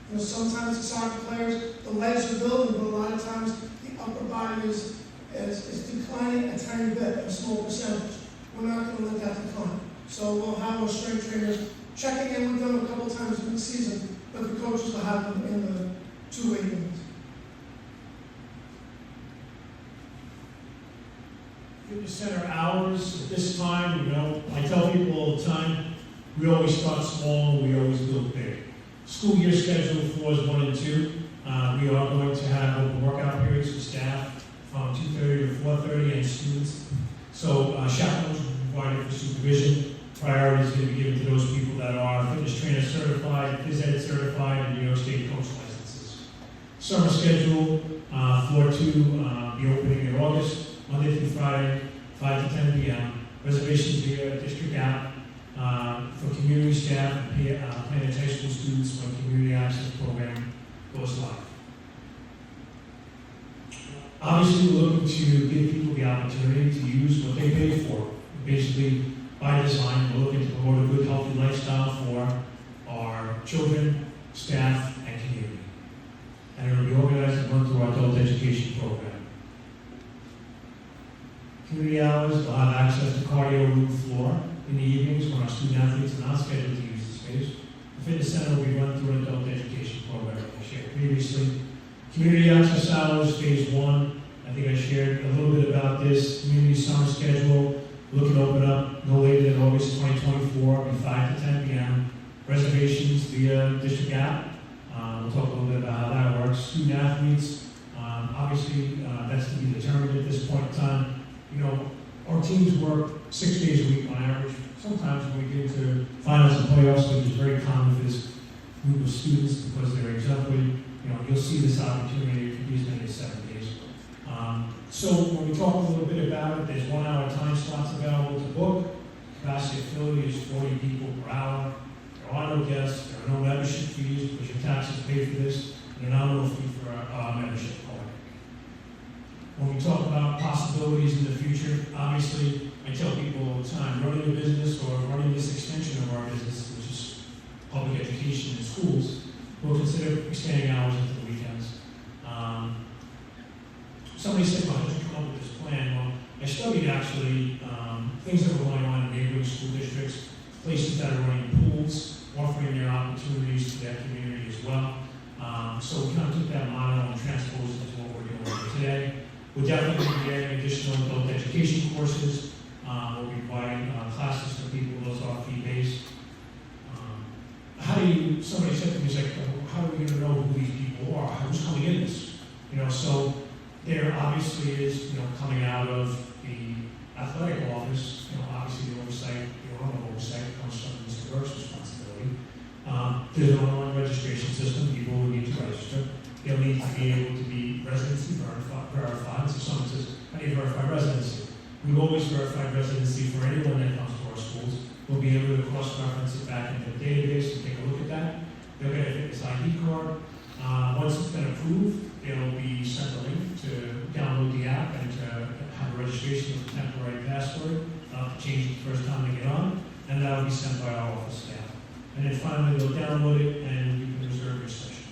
You know, sometimes the soccer players, the legs are building, but a lot of times the upper body is declining a tiny bit, a small percentage. We're not going to let that decline. So we'll have our strength trainers checking in with them a couple times in the season, but the coaches will have them in the 2-week meetings. Fitness center hours at this time, you know, I tell people all the time, we always start small, we always build big. School year schedule for is 1 and 2. We are going to have open workout periods for staff from 2:30 to 4:30 and students. So chaperones will be provided for supervision. Priority is going to be given to those people that are fitness trainer certified, phys ed certified, and New York State coach licenses. Summer schedule, floor 2, be opening in August, Monday through Friday, 5 to 10 p.m. Reservations via district app for community staff and Plainedge High School students when community access program goes live. Obviously, we're looking to give people the opportunity to use what they pay for. Basically, by design, we're looking to promote a good, healthy lifestyle for our children, staff, and community. And it will be organized and run through our adult education program. Community hours, they'll have access to cardio room floor in the evenings when our student athletes are not scheduled to use the space. The fitness center will be run through an adult education program that I shared previously. Community access hours, phase 1. I think I shared a little bit about this. Community summer schedule, looking to open up no later than August 2024, be 5 to 10 p.m. Reservations via district app. We'll talk a little bit about how that works. Student athletes, obviously that's to be determined at this point in time. You know, our teams work 6 days a week on average. Sometimes when we get into finals and playoffs, which is very common for this group of students because they're exemplary, you know, you'll see this opportunity. It could be as many as 7 days. So when we talk a little bit about it, there's 1 hour time slots available to book. Capacity of facility is 40 people per hour. There are no guests, there are no membership fees because your taxes pay for this, and a nominal fee for a membership card. When we talk about possibilities in the future, obviously, I tell people all the time, running a business or running this extension of our business, which is public education in schools, we'll consider extending hours into the weekends. Somebody said, well, how did you come up with this plan? Well, I studied actually things that were going on in neighboring school districts, places that are running pools, offering their opportunities to their community as well. So we kind of took that model and transposed it to what we're doing today. We're definitely going to be adding additional adult education courses. We'll be providing classes for people, those are fee-based. Somebody said to me, like, how are we going to know who these people are? Who's coming in this? You know, so there obviously is, you know, coming out of the athletic office, you know, obviously the oversight, the own oversight comes from Mr. Burke's responsibility. There's an online registration system. People will need to register. They'll need to be able to be residency verified. So someone says, I need to verify residency. We've always verified residency for anyone that comes to our schools. We'll be able to cross-reference it back into the database and take a look at that. They'll get a fitness ID card. Once it's been approved, they'll be sent a link to download the app and to have a registration with a temporary password to change it the first time they get on, and that will be sent by our office staff. And then finally, they'll download it and you can reserve your session.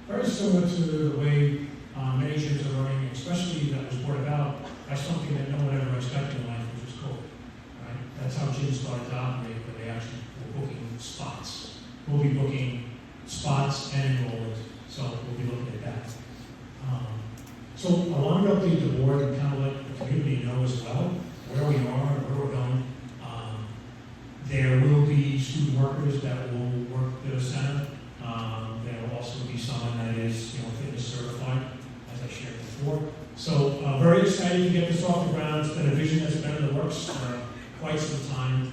Very similar to the way many gyms are running, especially that was brought about by something that no one ever expected in life, which was COVID. Right? That's how gyms started to operate, where they actually were booking spots. We'll be booking spots and enrollment, so we'll be looking at that. So I wanted to update the board and kind of let the community know as well where we are and where we're going. There will be student workers that will work the center. There will also be someone that is, you know, fitness certified, as I shared before. So very excited to get this off the ground. It's been a vision that's been works for quite some time.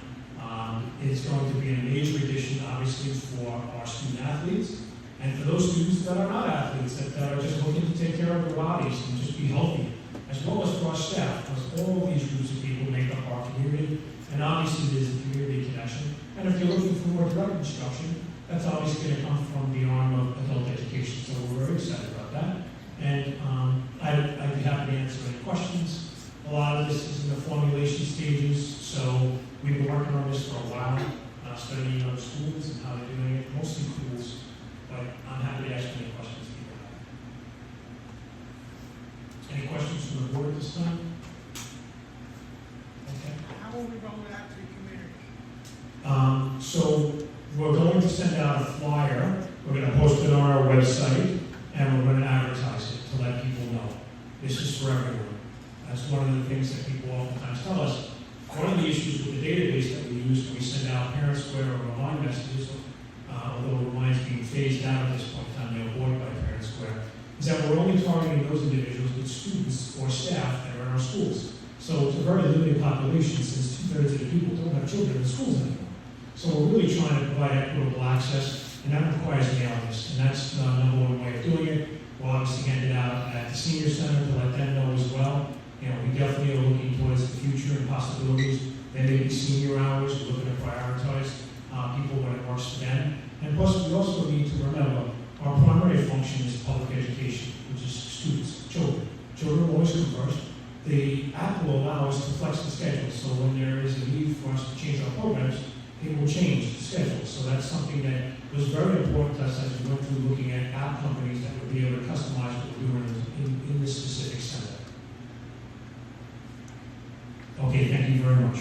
It's going to be a major addition, obviously, for our student athletes and for those students that are not athletes, that are just looking to take care of their bodies and just be healthy, as well as for our staff, because all of these groups of people make up our community, and obviously there's a community connection. And if you're looking for more direct instruction, that's obviously going to come from the arm of adult education, so we're very excited about that. And I'd be happy to answer any questions. A lot of this is in the formulation stages, so we've been working on this for a while, studying other schools and how they're doing it, mostly schools, but I'm happy to answer any questions people have. Any questions from the board this time? Okay. How will we roll it out to the community? So we're going to send out a flyer. We're going to post it on our website, and we're going to advertise it to let people know. This is for everyone. That's one of the things that people oftentimes tell us. One of the issues with the database that we use when we send out parent square or remind messages, although Remind is being phased out at this point in time, they're avoided by parent square, is that we're only targeting those individuals with students or staff that are in our schools. So it's a very limited population since 2/3 of the people don't have children in the schools anymore. So we're really trying to provide equitable access, and that requires mailing lists, and that's the number one way of doing it. We'll obviously get it out at the senior center to let them know as well. You know, we definitely are looking towards the future and possibilities. There may be senior hours, we're looking to prioritize people when it works for them. And plus, we also need to remember, our primary function is public education, which is students, children. Children always come first. The app will allow us to flex the schedule, so when there is a need for us to change our programs, it will change the schedule. So that's something that was very important to us as we went through looking at app companies that would be able to customize what we're doing in this specific center. Okay, thank you very much.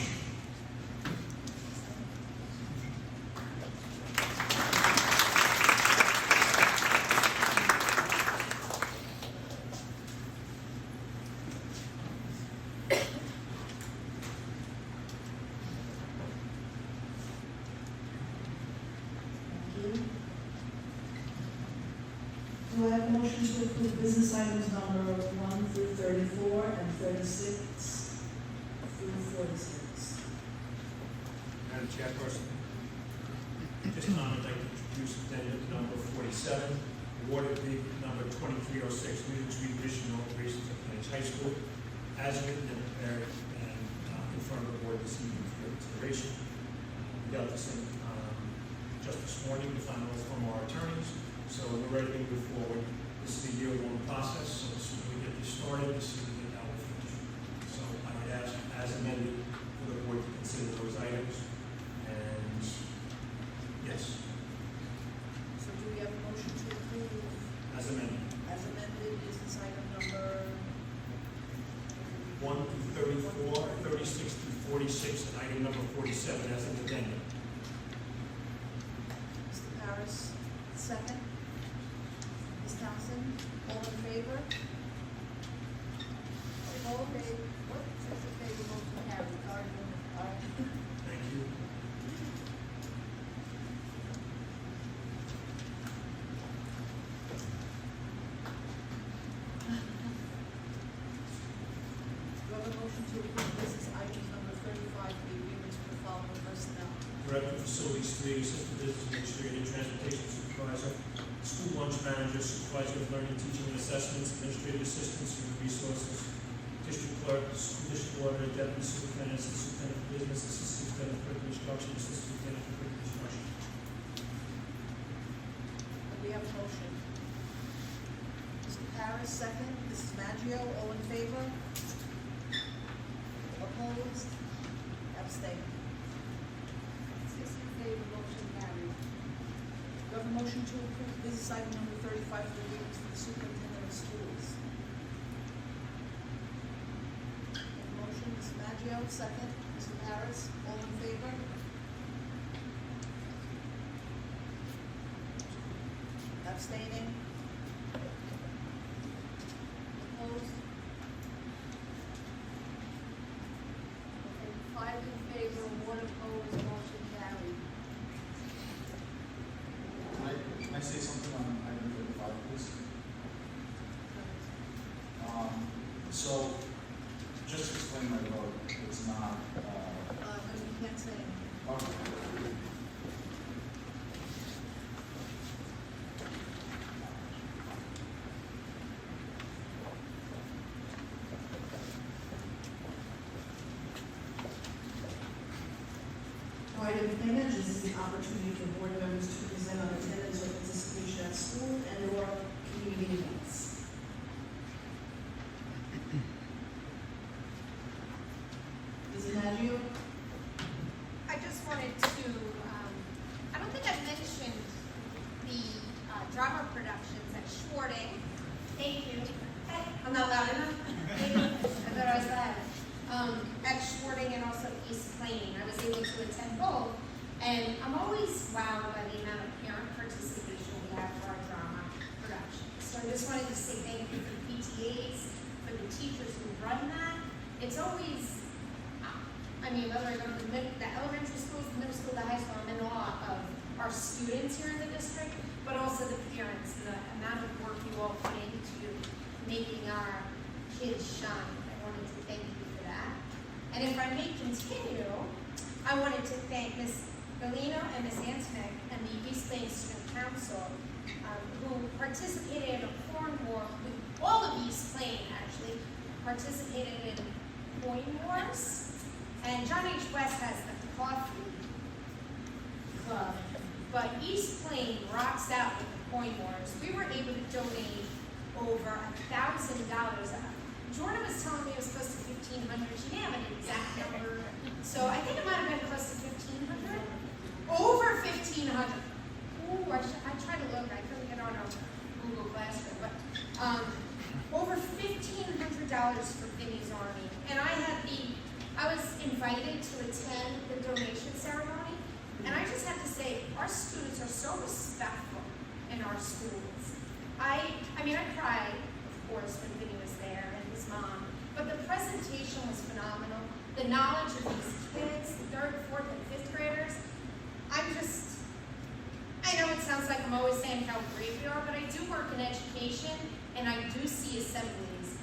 Do I have a motion to approve business items number 1 through 34 and 36 through 46? Madam Chairperson, at this time, I'd like to introduce addendum number 47, awarded bid number 2306, Meeting June additional operations at Pennage High School, as written and prepared and in front of the board this evening for your consideration. We got this in just this morning, the finals from our attorneys, so we're ready to move forward. This is a year-long process, so as soon as we get this started, this is the how we'll finish. So I would ask, as amended, for the board to consider those items. And yes, So do we have a motion to approve as amended, business item number 1 through 34, 36 through 46, and item number 47 as an addendum. Mr. Paris, second? Ms. Townsend, all in favor? All in favor? What says in favor, motion carried. Aye. Thank you. Do I have a motion to approve business item number 35, the agreements for the following personnel? Director of Facilities 3, Assistant Business Administrator, Transportation Supervisor, School Lunch Manager, Supervisor of Learning, Teaching and Assessments, Administrative Assistants, Human Resources, District Clerk, School District Auditor, Deputy Superintendent, Assistant Superintendent of Business, Assistant Superintendent of Curriculum Instruction, Assistant Superintendent of Curriculum Instruction. Do we have a motion? Mr. Paris, second. Mrs. Maggio, all in favor? Opposed? Abstained? 6 in favor, motion carried. Do I have a motion to approve business item number 35 for the agreements for the superintendent of schools? Motion, Mrs. Maggio, second. Mr. Paris, all in favor? Abstaining? Opposed? Okay, 5 in favor, 1 opposed, motion carried. Can I say something on item 35, please? So, just to explain my vote, it's not, You can't say. Item N, this is an opportunity for board members to present on attendance or participation at school and or community events. Ms. Maggio? I just wanted to, I don't think I mentioned the drama productions at Schwarting. Thank you. Hey, I'm not loud enough? I thought I was loud. At Schwarting and also East Plain. I was able to attend both, and I'm always wowed by the amount of parent participation we have for our drama productions. So I just wanted to say thank you for the PTAs, for the teachers who run that. It's always, I mean, whether I go to the elementary schools, the middle school, the high school, I'm in awe of our students here in the district, but also the parents and the amount of work you all put into making our kids shine. I wanted to thank you for that. And if I may continue, I wanted to thank Ms. Galino and Ms. Antonek and the East Plain Student Council who participated in a corn war with all of East Plain actually participated in coin wars. And John H. West has the coffee club, but East Plain rocks out with the coin wars. We were able to donate over $1,000. Jordan was telling me it was close to 1,500. She didn't have an exact number, so I think it might have been close to 1,500. Over 1,500. Ooh, I tried to look. I couldn't get on a Google Classroom, but over $1,500 for Vinnie's Army. And I was invited to attend the donation ceremony, and I just have to say, our students are so respectful in our schools. I mean, I cried, of course, when Vinnie was there and his mom, but the presentation was phenomenal. The knowledge of these kids, the 3rd, 4th, and 5th graders, I know it sounds like I'm always saying how great we are, but I do work in education, and I do see assemblies,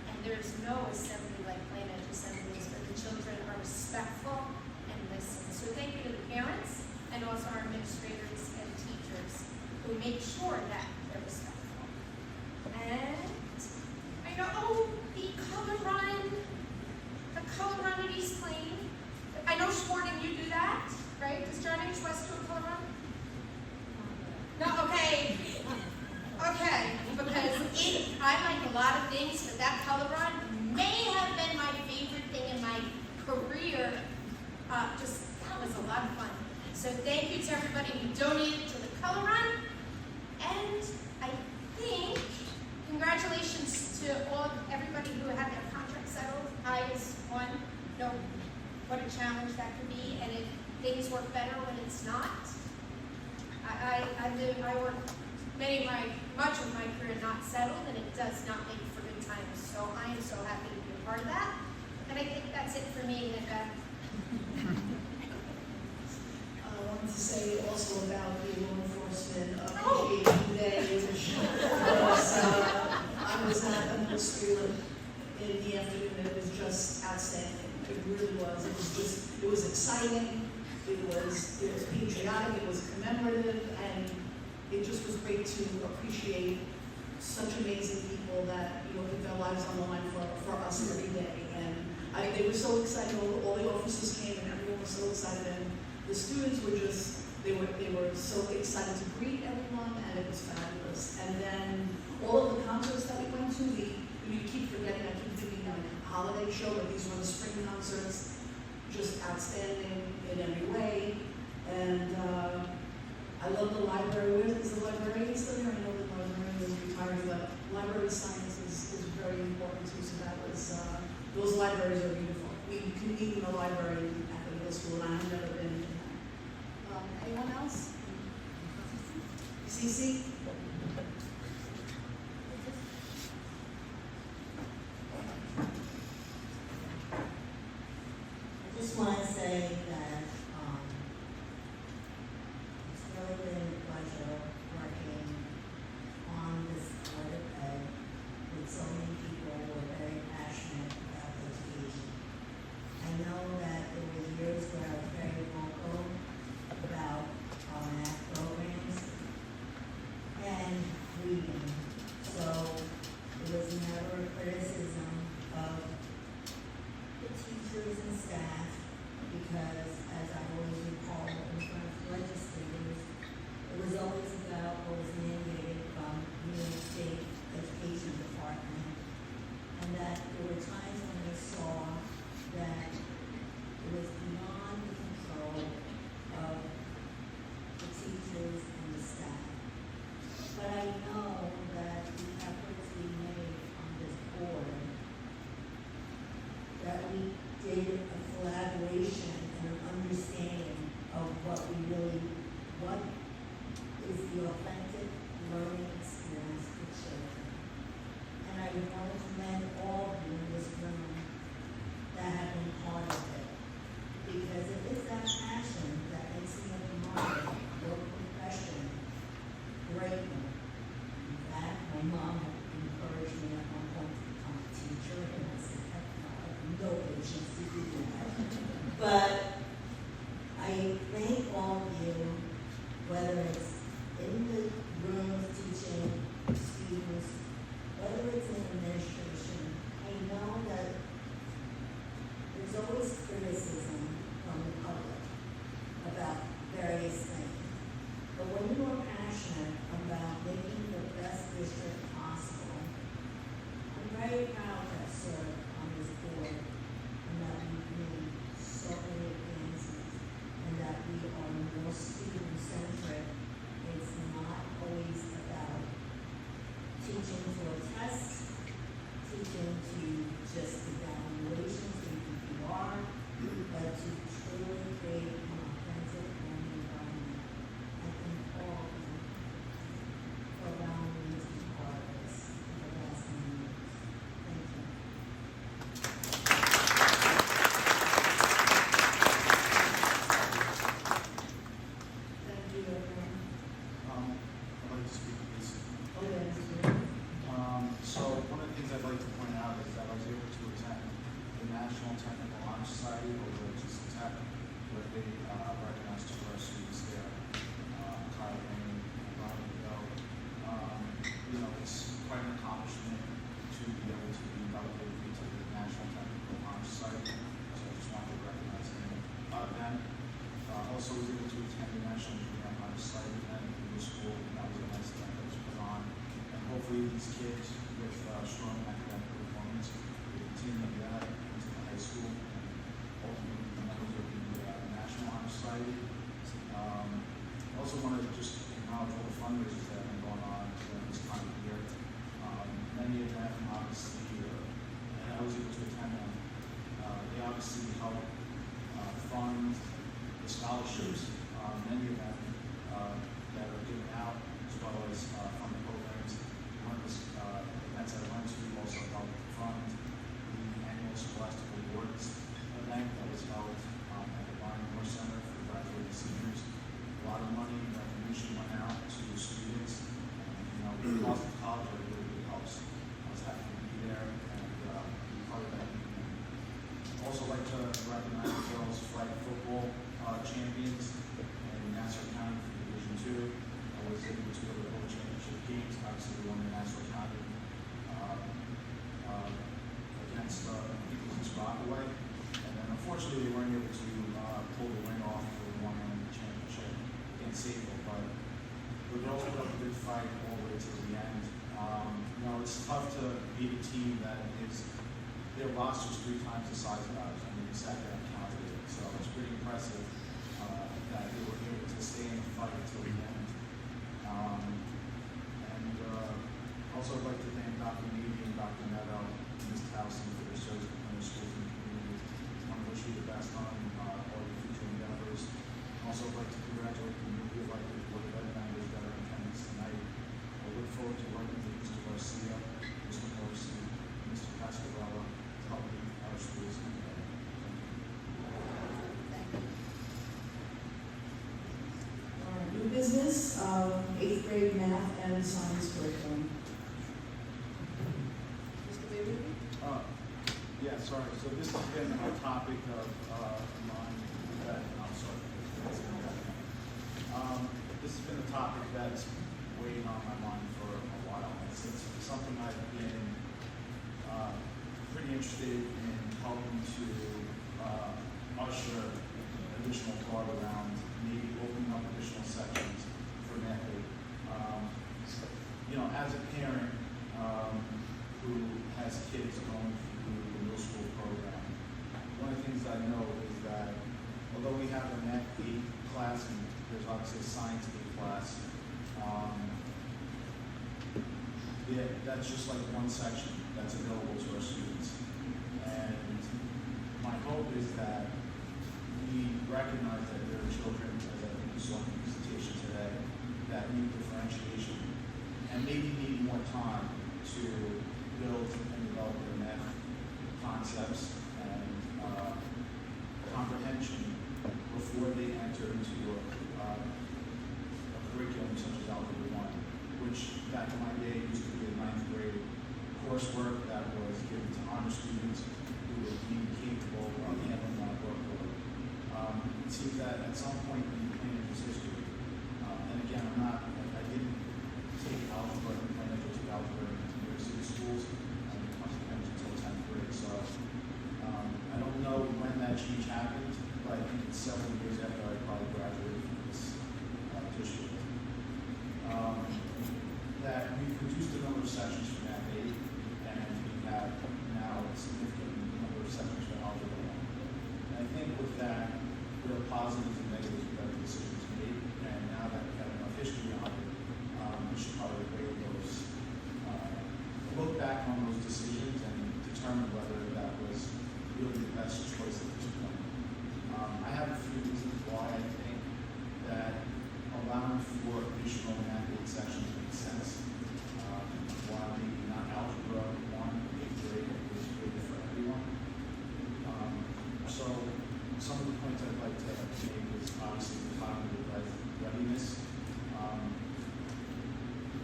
and there's no assembly like Plain Edge assemblies where the children are respectful and listen. So thank you to the parents and also our administrators and teachers who make sure that they're respectful. And I know the color run at East Plain. I know Schwarting, you do that, right? Does John H. West do a color run? No, okay. Okay, because I like a lot of things, but that color run may have been my favorite thing in my career. That was a lot of fun. So thank you to everybody who donated to the color run. And I think, congratulations to everybody who had their contract settled. I was one. No, what a challenge that could be. And things work better when it's not. I worked much of my career not settled, and it does not make for good times. So I am so happy to be a part of that. And I think that's it for me, Linda. I wanted to say also about the law enforcement appreciation day, which I was at the middle school in the afternoon. It was just outstanding. It really was. It was exciting. It was patriotic. It was commemorative, and it just was great to appreciate such amazing people that put their lives on the line for us every day. And they were so excited. All the officers came, and everyone was so excited. And the students were they were so excited to greet everyone, and it was fabulous. And then all of the concerts that we went to, you keep forgetting, I keep thinking of a holiday show, but these were the spring concerts, just outstanding in every way. And I love the library. Is the librarian still there? I know the librarian is retired, but library science is very important too. So that was, those libraries are beautiful. You can meet in the library at the middle school, and I've never been in that. Anyone else? CC? I just want to say that it's really been a pleasure working on this Board of Ed with so many people who are very passionate about education. teachers and staff, because as I always recall in front of legislators, it was always about what was mandated from New York State Education Department, and that there were times when they saw that it was beyond the control of the teachers and the staff. But I know that the efforts we made on this board, that we did a collaboration and an understanding of what is the authentic learning experience for children. And I want to commend all of you in this room that have been part of it, because it is that passion that makes me admire your profession greatly. In fact, my mom had encouraged me at one point to become a teacher, and I said, heck no, I have no patience to do that. But I thank all of you, whether it's in the rooms teaching students, whether it's in administration. I know that there's always criticism from the public about various things. But when you are passionate about making the best district possible, I'm very proud to have served on this board, and that we've made so many advances, and that we are more student-centric. It's not always about teaching to a test, teaching to just evaluations and PPR, but to truly create an authentic learning environment. I thank all of you for allowing me to be part of this for the last 9 years. Thank you. Thank you, everyone. I'd like to speak, please. Oh, yes. So one of the things I'd like to point out is that I was able to attend the National Technical Honor Society over at GC Tech, where they recognized two of our students there, Kyle Rainey and Robin Bell. You know, it's quite an accomplishment to be able to be evaluated into the National Technical Honor Society, so I just wanted to recognize them. Also was able to attend the National Junior Honor Society event in the school, and that was a nice event that was put on. And hopefully these kids with strong academic performance will continue that into the high school and ultimately be members of the National Honor Society. I also want to just acknowledge all the fundraisers that have been going on during this time of year. Many of them obviously, and I was able to attend them, they obviously help fund the scholarships, many of them that are given out, as well as from the programs. One of the events I went to also helped fund the annual Scholastic Awards event that was held at the Barney Moore Center for graduating seniors. A lot of money and recognition went out to students. You know, the cost of college really helps. I was happy to be there and be part of that evening. I'd also like to recognize the girls' flag football champions in Nassau County for Division II. I was able to go to the whole championship games. Obviously, we won in Nassau County against Eagles Rockaway. And then unfortunately, they weren't able to pull the win off for the one-win championship against Sable. But the girls put up a good fight all the way to the end. You know, it's tough to beat a team that is, their roster's 3 times the size of ours. I mean, we sat there and counted it. So it's pretty impressive that they were able to stay in the fight until the end. Also, I'd like to thank Dr. Needy and Dr. Neto and Ms. Towson for their service to the schools and the community. I want to wish you the best on all your future endeavors. Also, I'd like to congratulate the newly elected Board of Ed members that are in attendance tonight. I look forward to working with Mr. Garcia, Mr. Morrissey, and Mr. Pasquarella to help lead our schools in the day. Thank you. New business, 8th grade math and science curriculum. Mr. Bailey? Yeah, sorry. So this has been a topic of mine that, I'm sorry. This has been a topic that's weighing on my mind for a while. It's something I've been pretty interested in helping to pressure, additional thought around maybe opening up additional sections for Math 8. You know, as a parent who has kids going through the middle school program, one of the things I know is that although we have a Math 8 class and there's obviously a Science 8 class, yeah, that's just like one section that's available to our students. And my hope is that we recognize that there are children, as I think you saw in the presentation today, that need differentiation and maybe need more time to build and develop their math concepts and comprehension before they enter into a curriculum such as Algebra 1, which back in my day used to be a 9th grade coursework that was given to honor students who were deemed capable of handling that workload. It seems that at some point in the planner's history, and again, I didn't take algebra and plan to take algebra in New York City schools and it comes to until 10th grade. So I don't know when that change happened, but I think it's several years after I probably graduated from this district. That we've reduced the number of sections for Math 8, and we have now a significant number of sections for Algebra 1. And I think with that, there are positives and negatives with every decisions made, and now that we have enough history on it, we should probably weigh those, look back on those decisions and determine whether that was really the best choice at this point. I have a few reasons why I think that allowing for additional Math 8 sections makes sense. Why maybe not Algebra 1, 8th grade, is good for everyone. So some of the points I'd like to make is obviously the cognitive readiness.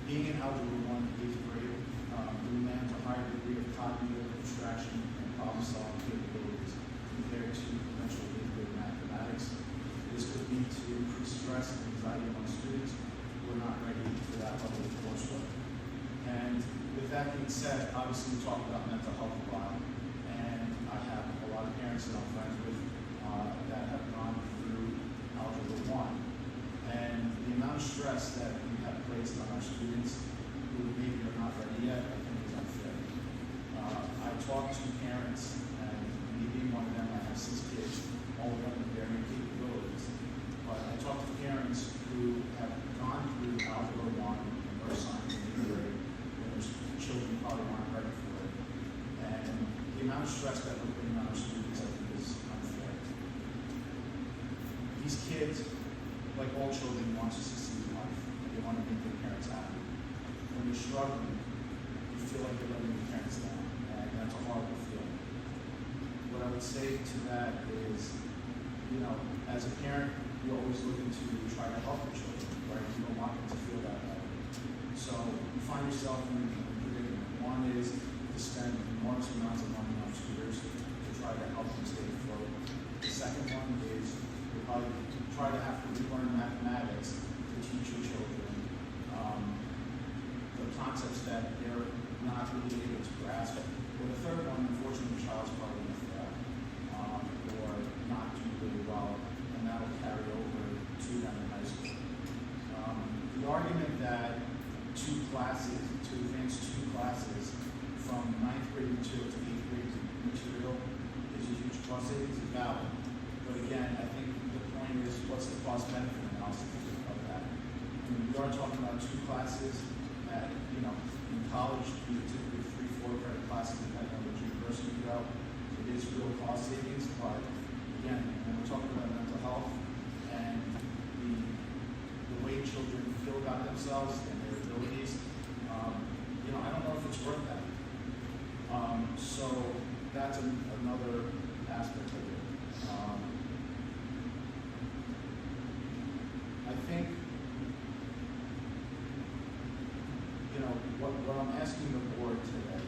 Being in Algebra 1, 8th grade, we demand a higher degree of cognitive abstraction and problem-solving capabilities compared to conventional 8th grade mathematics. This could lead to increased stress and anxiety among students who are not ready for that level of coursework. And with that being said, obviously we talked about mental health a lot, and I have a lot of parents that I'm friends with that have gone through Algebra 1. And the amount of stress that we have placed on our students who maybe are not ready yet, I think is unfair. I talk to parents, and me being one of them, I have 6 kids, all of them with varying capabilities. But I talk to parents who have gone through Algebra 1 and earth science in 8th grade, when their children probably aren't ready for it. And the amount of stress that we're putting on our students, I think, is unfair. These kids, like all children, want to succeed in life. They want to make their parents happy. When you're struggling, you feel like you're letting your parents down, and that's a horrible feeling. What I would say to that is, you know, as a parent, you're always looking to try to help your children, right? You don't want them to feel that way. So you find yourself in a predicament. One is to spend enormous amounts of money on tutors to try to help them stay afloat. The second one is you'll probably try to have to relearn mathematics to teach your children the concepts that they're not really able to grasp. Or the third one, unfortunately, the child's probably going to fail or not do really well, and that will carry over to them in high school. The argument that two advance two classes from 9th grade material to 8th grade material is a huge cost savings is valid. But again, I think the point is, what's the cost benefit analysis of that? I mean, we are talking about 2 classes that, you know, in college, you typically 3-4 credit classes depending on which university you go. It is real cost savings, but again, when we're talking about mental health and the way children feel about themselves and their abilities, you know, I don't know if it's worth that. So that's another aspect of it. I think, you know, what I'm asking the board today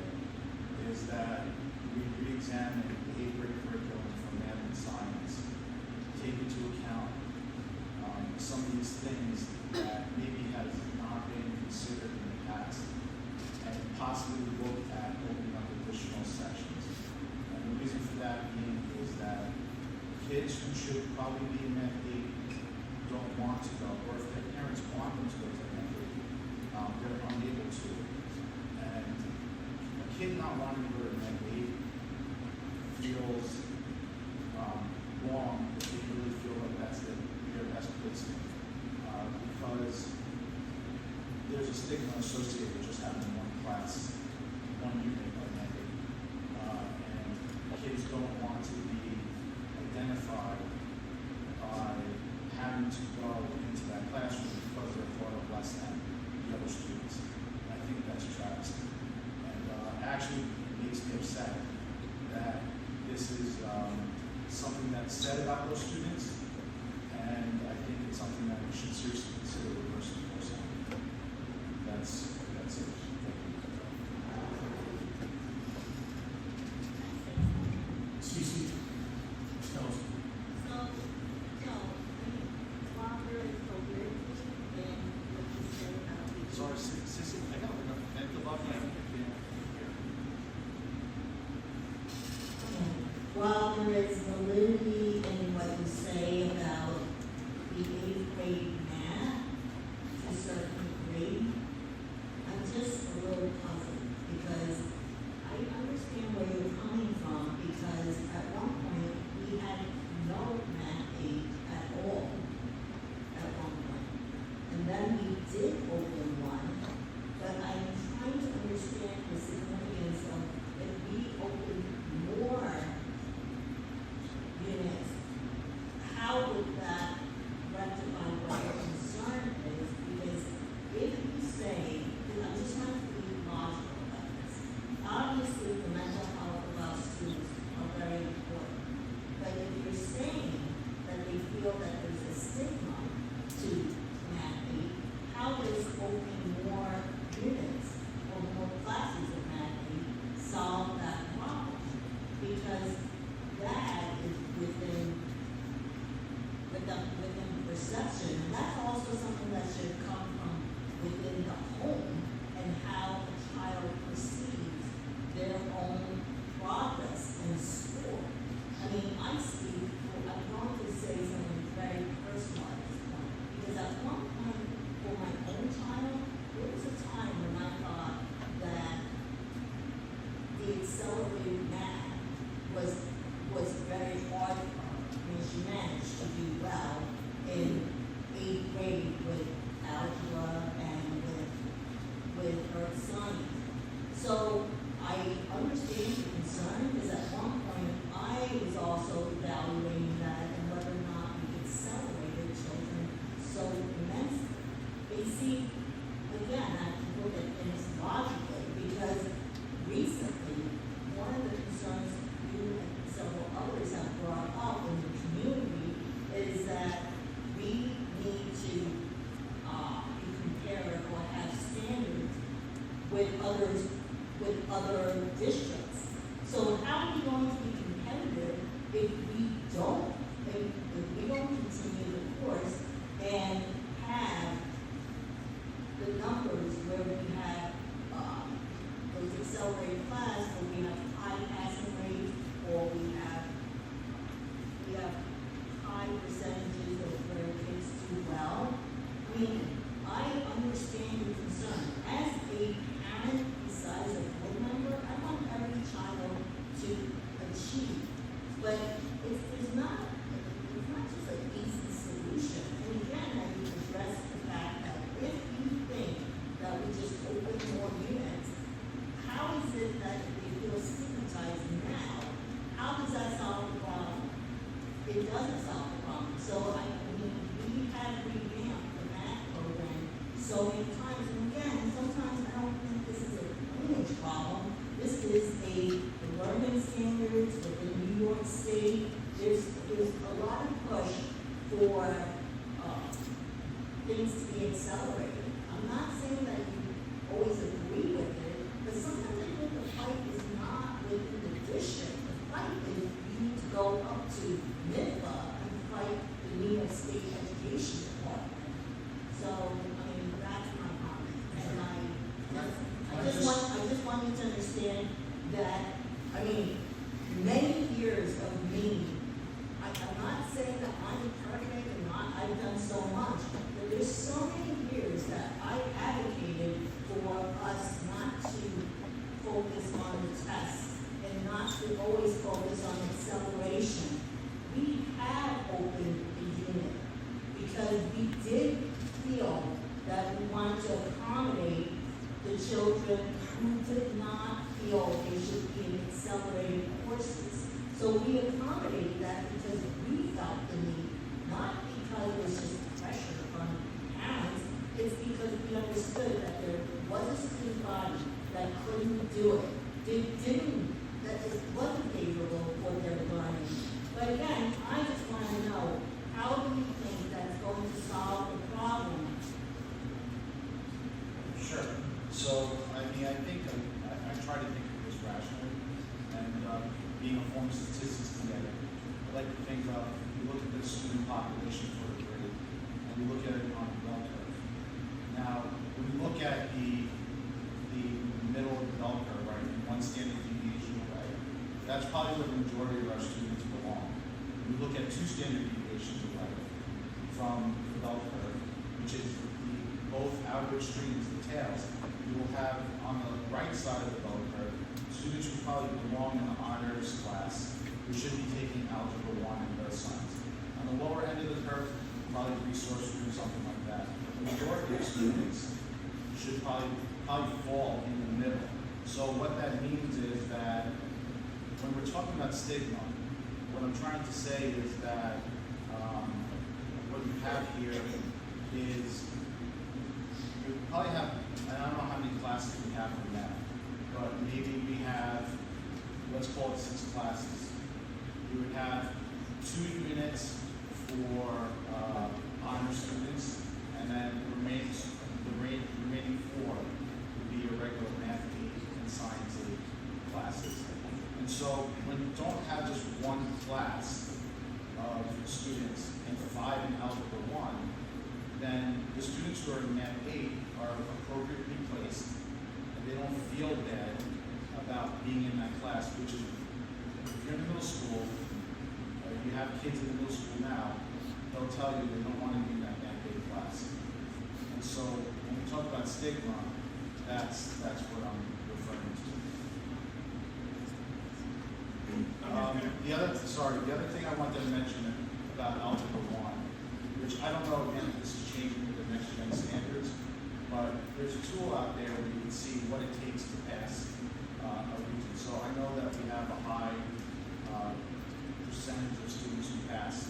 is that we re-examine the 8th grade curriculum for math and science, take into account some of these things that maybe has not been considered in the past, and possibly look at opening up additional sections. And the reason for that being is that kids who should probably be in Math 8 don't want to go, or if their parents want them to go to Math 8, they're unable to. And a kid not wanting to go to Math 8 feels wrong if they really feel like that's their best placement. Because there's a stigma associated with just having one class, one unit of Math 8. And kids don't want to be identified by having to go into that classroom because they're thought of less than the other students. And I think that's travesty. And actually, it makes me upset that this is something that's said about those students, and I think it's something that we should seriously consider reversing course on. That's it. CC. Smells. Sorry, Sissy, I got like a vent above me. I can't hear. While there is validity in what you say about the 8th grade math to a certain degree, I'm just a little puzzled because I understand where you're coming from, because at one point we had no math 8 at all at one point. And then we did open one, but I'm trying to understand the significance of if we open more units, how would that rectify what your concern is? Because if you say, and I'm just trying to be logical about this, obviously the mental health of our students are very important. But if you're saying that they feel that there's a stigma to Math 8, how does opening more units or more classes of Math 8 solve that problem? Because that is within perception, and that's also something that should come from within the home and how a child perceives their own progress in school. I mean, I'm going to say something very personal at this point, because at one point for my own child, there was a time when I thought that the accelerated math was very hard for her. I mean, she managed to do well in 8th grade with algebra and with her science. So I understand your concern, because at one point I was also evaluating that and whether or not we could celebrate children so immensely. But you see, again, I have to look at things logically, because recently one of the concerns you and several others have brought up in the community is that we need to be compared or have standards with other districts. So how are we going to be competitive if we don't continue the course and have the numbers where we have those accelerated class, where we have high passing rates, or we have high percentages of where kids do well? I mean, I understand your concern. As a parent, besides a board member, I want every child to achieve. But it's not just an easy solution. And again, I need to address the fact that if you think that we just open more units, how is it that they feel stigmatized now? How does that solve the problem? It doesn't solve the problem. So I mean, we have revamped the math program so many times. And again, sometimes I don't think this is a language problem. This is the learning standards within New York State. There's a lot of push for things to be accelerated. I'm not saying that you always agree with it, but sometimes I think the fight is not within the district. The fight is you need to go up to NIFA and fight the New York State Education Department. So, I mean, that's my comment. And I just want you to understand that, I mean, many years of me, I'm not saying that I'm perfect and I've done so much, but there's so many years that I advocated for us not to focus on the tests and not to always focus on acceleration. We have opened the unit because we did feel that we wanted to accommodate the children who did not feel they should be in accelerated courses. So we accommodated that because we felt the need, not because it was just pressure from parents. It's because we understood that there was a student body that couldn't do it, that it wasn't favorable for their learning. But again, I just want to know, how do you think that's going to solve the problem? Sure. So, I mean, I think I try to think of this rationally, and being a former statistics together, I like to think of, you look at the student population for the grade, and you look at it on the bell curve. Now, when you look at the middle of the bell curve, right, in one standard deviation away, that's probably where the majority of our students belong. When you look at two standard deviations away from the bell curve, which is both outer extremes, the tails, you will have on the right side of the bell curve students who probably belong in the honors class who should be taking Algebra 1 and those science. On the lower end of the curve, probably resource group, something like that. The majority of students should probably fall in the middle. So what that means is that when we're talking about stigma, what I'm trying to say is that what you have here is you probably have, and I don't know how many classes we have for math, but maybe we have, let's call it 6 classes. You would have 2 units for honor students, and then the remaining 4 would be your regular math aid and science aid classes. And so when you don't have just one class of students and 5 in Algebra 1, then the students who are in Math 8 are appropriately placed, and they don't feel bad about being in that class, which is, if you're in middle school, you have kids in the middle school now, they'll tell you they don't want to be in that Math 8 class. And so when we talk about stigma, that's what I'm referring to. The other thing I wanted to mention about Algebra 1, which I don't know, again, if this is changing with the next gen standards, but there's a tool out there where you can see what it takes to pass a region. So I know that we have a high percentage of students who pass.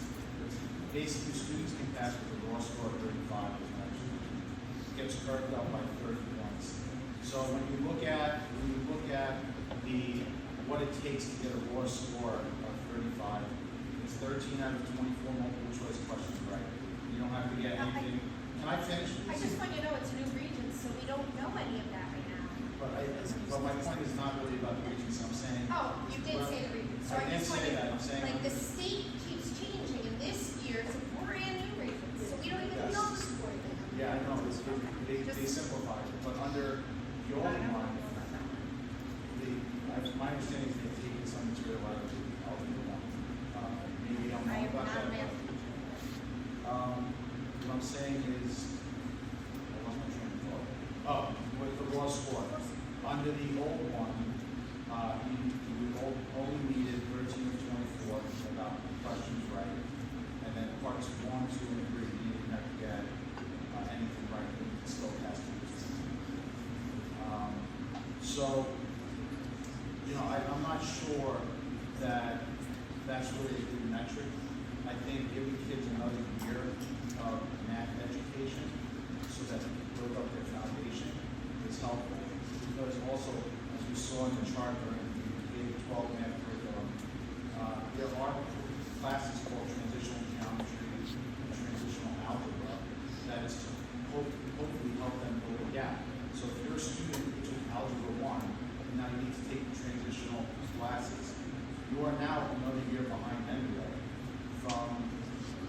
Basically, students can pass with a raw score of 35 as mentioned. It gets curved up by 30 points. So when you look at what it takes to get a raw score of 35, it's 13 out of 24 multiple choice questions right. You don't have to get anything. Can I finish? I just want you to know it's new regions, so we don't know any of that right now. But my point is not really about the regions. I'm saying. Oh, you did say the regions. So I did say that. I'm saying. Like the state keeps changing, and this year it's a brand new region, so we don't even know the score. Yeah, I know. They simplified it, but under the old one, my understanding is they've taken some material out of the Algebra 1. Maybe I'm wrong about that. What I'm saying is, I lost my train of thought. Oh, with the raw score. Under the old one, you only needed 13 of 24 about questions right. And then parts 1, 2, and 3, you didn't have to get anything right, you could still pass the So, you know, I'm not sure that that's really a good metric. I think giving kids another year of math education so that they can build up their foundation is helpful. Because also, as we saw in the chart during the K-12 math curriculum, there are classes called transitional geometry and transitional algebra that is to hopefully help them build a gap. So if you're a student who took Algebra 1, and now you need to take the transitional classes, you are now another year behind anyway from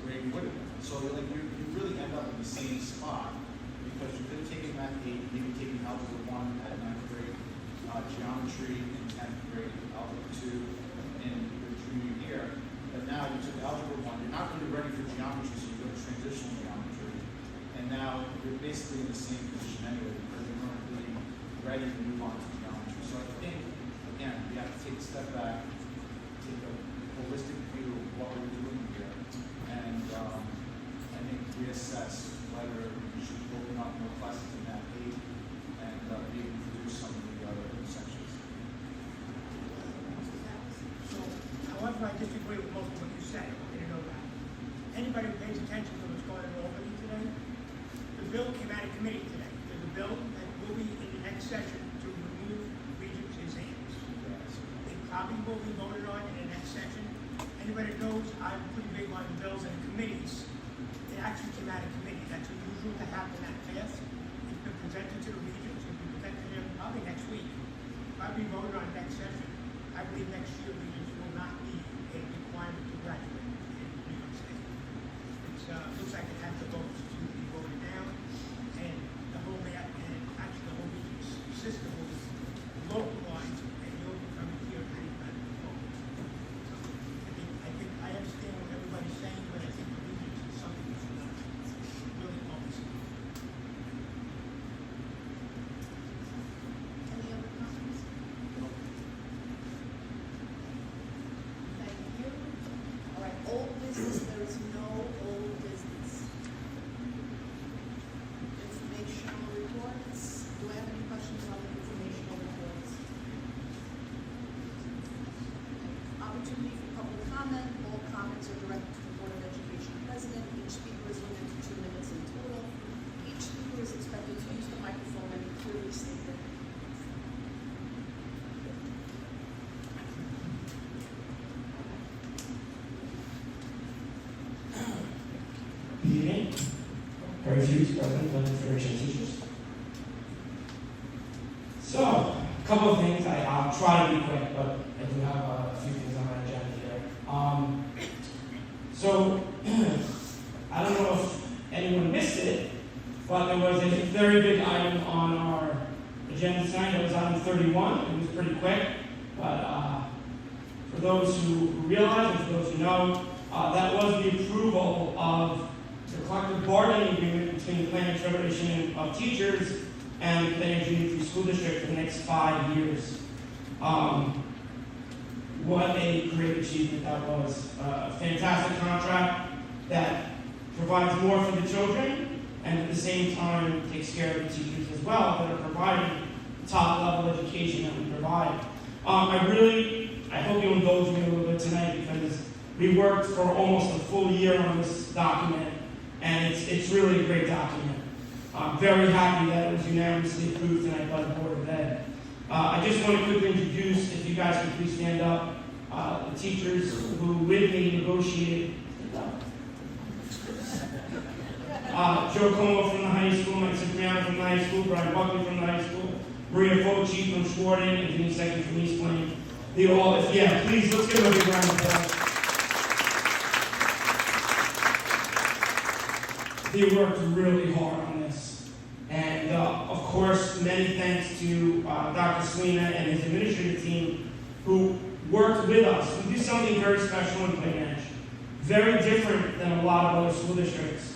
where you would have been. So like you really end up in the same spot because you could have taken Math 8, maybe taken Algebra 1 at 9th grade, geometry in 10th grade, Algebra 2 in your junior year, but now you took Algebra 1, you're not really ready for geometry, so you go to transitional geometry. And now you're basically in the same position anyway, because you weren't really ready to move on to geometry. So I think, again, we have to take a step back, take a holistic view of what we're doing here, and I think reassess whether we should open up more classes in that 8 and be able to do some of the other sections. So, however, I disagree with most of what you said, I want you to know that. Anybody who pays attention to what's going on in Albany today, the bill came out of committee today. There's a bill that will be in the next session to remove Regent's exams. It probably will be voted on in the next session. Anybody that knows, I'm pretty big on bills and committees. It actually came out of committee. That's unusual to happen that fast. It's been presented to the Regents. It'll be presented to them probably next week. Probably voted on next session. I believe next year Regents will not be a requirement to graduate in New York State. It looks like it has the votes to be voted down, and the whole Regents system will be localized, and you'll be coming here and anybody will vote. I understand what everybody's saying, but I think the Regents is something we should really focus on. Any other comments? Thank you. All right, old business, there is no old business. Informational reports, do I have any questions on the informational reports? Opportunity for public comment, all comments are directed to the Board of Education President, each speaker is limited to 2 minutes in total. Each speaker is expected to use the microphone and clearly state their name. Good evening. Barry Hughes, President of the Federation of Teachers. So, a couple of things. I'll try to be quick, but I do have a few things on my agenda here. So, I don't know if anyone missed it, but there was a very big item on our agenda tonight. It was item 31. It was pretty quick, but for those who realize and for those who know, that was the approval of the collective bargaining agreement between the Planned Federation of Teachers and the Planned Unity School District for the next 5 years. What a great achievement that was. A fantastic contract that provides more for the children and at the same time takes care of the teachers as well that are providing the top level education that we provide. I hope you'll indulge me a little bit tonight because we worked for almost a full year on this document, and it's really a great document. I'm very happy that it was unanimously approved tonight by the Board of Ed. I just want to quickly introduce, if you guys could please stand up, the teachers who with me negotiated. Joe Como from the high school, Mike Cipriano from the high school, Brian Buckley from the high school, Maria Foci from Schwarting, and Denise Second from East Plain. They all, please, let's give them a big round of applause. They worked really hard on this. And of course, many thanks to Dr. Selena and his administrative team who worked with us. We do something very special in Plain Edge. Very different than a lot of other school districts.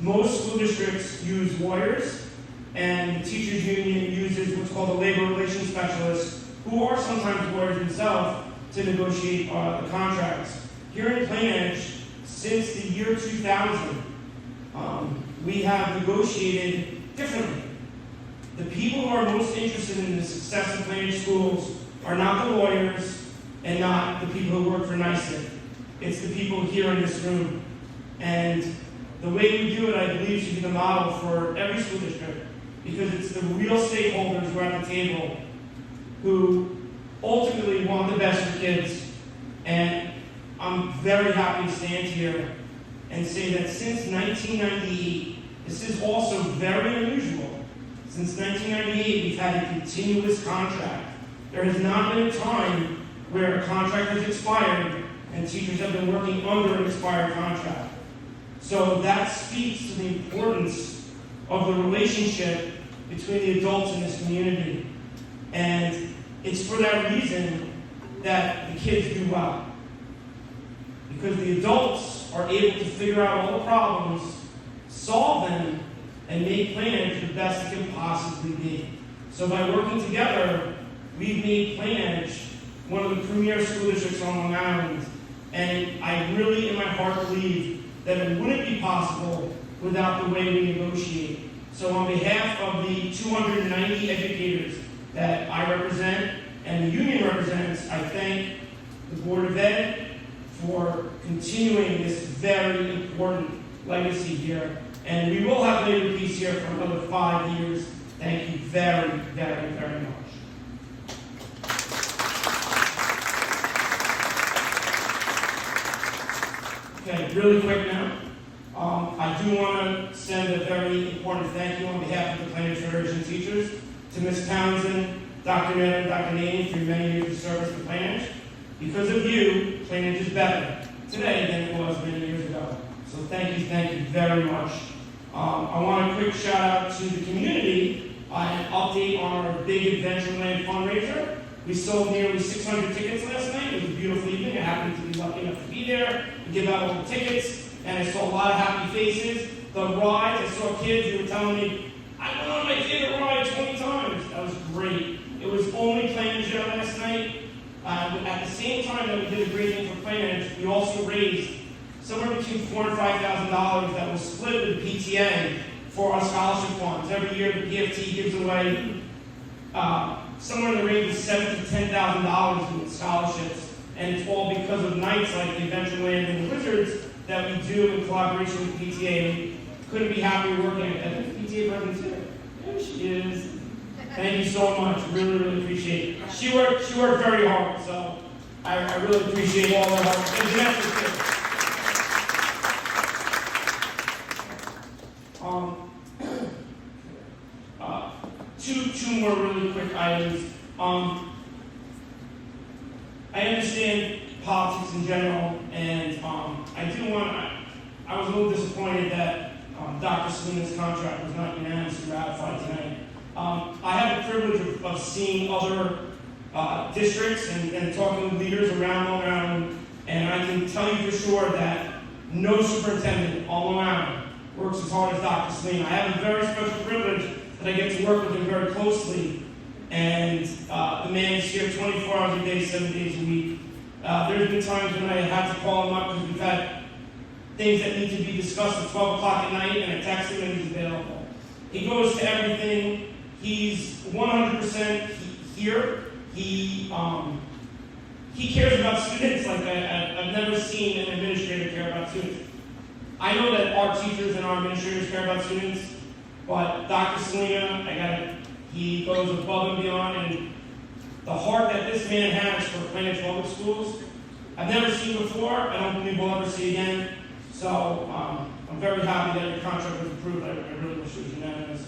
Most school districts use lawyers, and the teachers union uses what's called a labor relations specialist, who are sometimes lawyers themselves, to negotiate the contracts. Here in Plain Edge, since the year 2000, we have negotiated differently. The people who are most interested in the success of Plain Edge schools are not the lawyers and not the people who work for NYSIP. It's the people here in this room. And the way we do it, I believe, should be the model for every school district, because it's the real stakeholders who are at the table who ultimately want the best for kids. And I'm very happy to stand here and say that since 1998, this is also very unusual. Since 1998, we've had a continuous contract. There has not been a time where a contract has expired and teachers have been working under an expired contract. So that speaks to the importance of the relationship between the adults in this community. And it's for that reason that the kids do well. Because the adults are able to figure out all the problems, solve them, and make Plainedge the best it can possibly be. So by working together, we've made Plainedge one of the premier school districts on Long Island, and I really in my heart believe that it wouldn't be possible without the way we negotiate. So on behalf of the 290 educators that I represent and the union represents, I thank the Board of Ed for continuing this very important legacy here. And we will have labor peace here for another 5 years. Thank you very, very, very much. Okay, really quick now. I do want to send a very important thank you on behalf of the Plainedge Federation teachers to Ms. Townsend, Dr. Miller, and Dr. Naney for your many years of service to Plainedge. Because of you, Plainedge is better today than it was many years ago. So thank you very much. I want a quick shout out to the community, an update on our big Adventureland fundraiser. We sold nearly 600 tickets last night. It was a beautiful evening. I happened to be lucky enough to be there and give out all the tickets, and I saw a lot of happy faces. The rides, I saw kids who were telling me, I went on my favorite ride 20 times. That was great. It was only Plainedge last night. At the same time that we did a great thing for Plainedge, we also raised somewhere between $4,000 and $5,000 that was split with the PTA for our scholarship funds. Every year the PFT gives away somewhere in the range of $7,000 to $10,000 in scholarships, and it's all because of nights like the Adventureland and the Wizards that we do in collaboration with the PTA. We couldn't be happier working at the PTA president here. There she is. Thank you so much. Really, really appreciate it. She worked very hard, so I really appreciate all her hard work. And Vanessa, too. Two more really quick items. I understand politics in general, and I was a little disappointed that Dr. Selena's contract was not unanimously ratified tonight. I have the privilege of seeing other districts and talking with leaders around Long Island, and I can tell you for sure that no superintendent on Long Island works as hard as Dr. Selena. I have a very special privilege that I get to work with him very closely, and the man is here 24 hours a day, 7 days a week. There's been times when I had to call him up because we've had things that need to be discussed at 12 o'clock at night, and I text him and he's available. He goes to everything. He's 100% here. He cares about students like I've never seen an administrator care about students. I know that our teachers and our administrators care about students, but Dr. Selena, he goes above and beyond, and the heart that this man has for Plainedge Public Schools, I've never seen before. I don't believe we'll ever see again. So I'm very happy that your contract was approved. I really wish it was unanimous.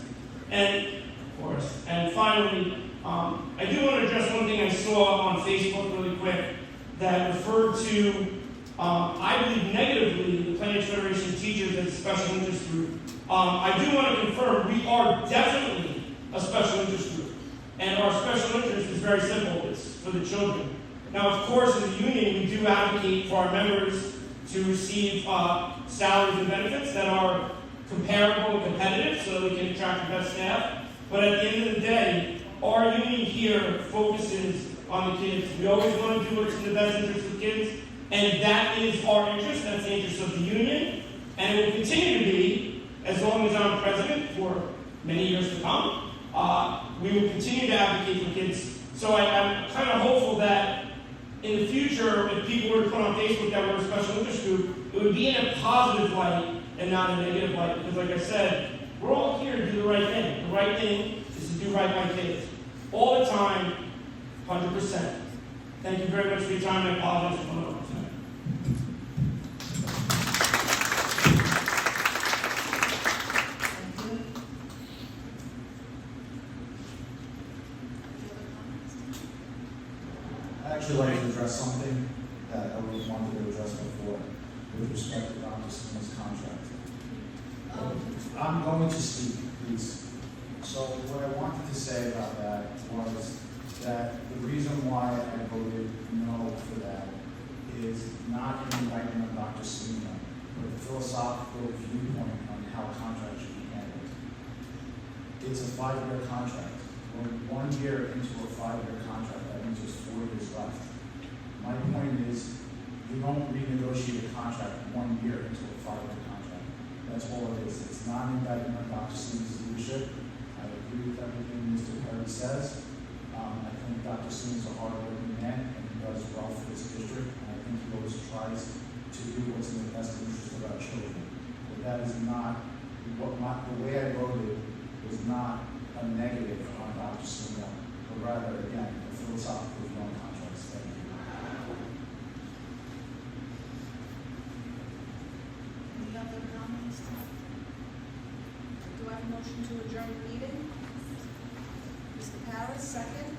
And of course, and finally, I do want to address one thing I saw on Facebook really quick that referred to, I believe negatively, the Plainedge Federation teachers as a special interest group. I do want to confirm we are definitely a special interest group. And our special interest is very simple. It's for the children. Now, of course, as a union, we do advocate for our members to receive salaries and benefits that are comparable and competitive so that we can attract the best staff. But at the end of the day, our union here focuses on the kids. We always want to do what's in the best interest of kids, and that is our interest. That's the interest of the union, and it will continue to be as long as I'm president for many years to come. We will continue to advocate for kids. So I'm kind of hopeful that in the future, if people were to put on Facebook that we're a special interest group, it would be in a positive light and not a negative light. Because like I said, we're all here to do the right thing. The right thing is to do right by kids. All the time, 100%. Thank you very much for your time, and I apologize for coming over tonight. I'd actually like to address something that I really wanted to address before with respect to Dr. Selena's contract. I'm going to speak, please. So what I wanted to say about that was that the reason why I voted no for that is not an indictment on Dr. Selena, with a philosophical viewpoint on how contracts should be handled. It's a 5-year contract. We're 1 year into a 5-year contract. That means there's 4 years left. My point is, you don't renegotiate a contract 1 year into a 5-year contract. That's all it is. It's not an indictment on Dr. Seuss's leadership. I agree with everything Mr. Perry says. I think Dr. Seuss is a hard-working man, and he does well for this district, and I think he always tries to do what's in the best interest of our children. But that is not, the way I voted was not a negative on Dr. Seuss, but rather, again, a philosophical view on contracts. Thank you. Any other comments? Do I have a motion to adjourn the meeting? Mr. Paris, second.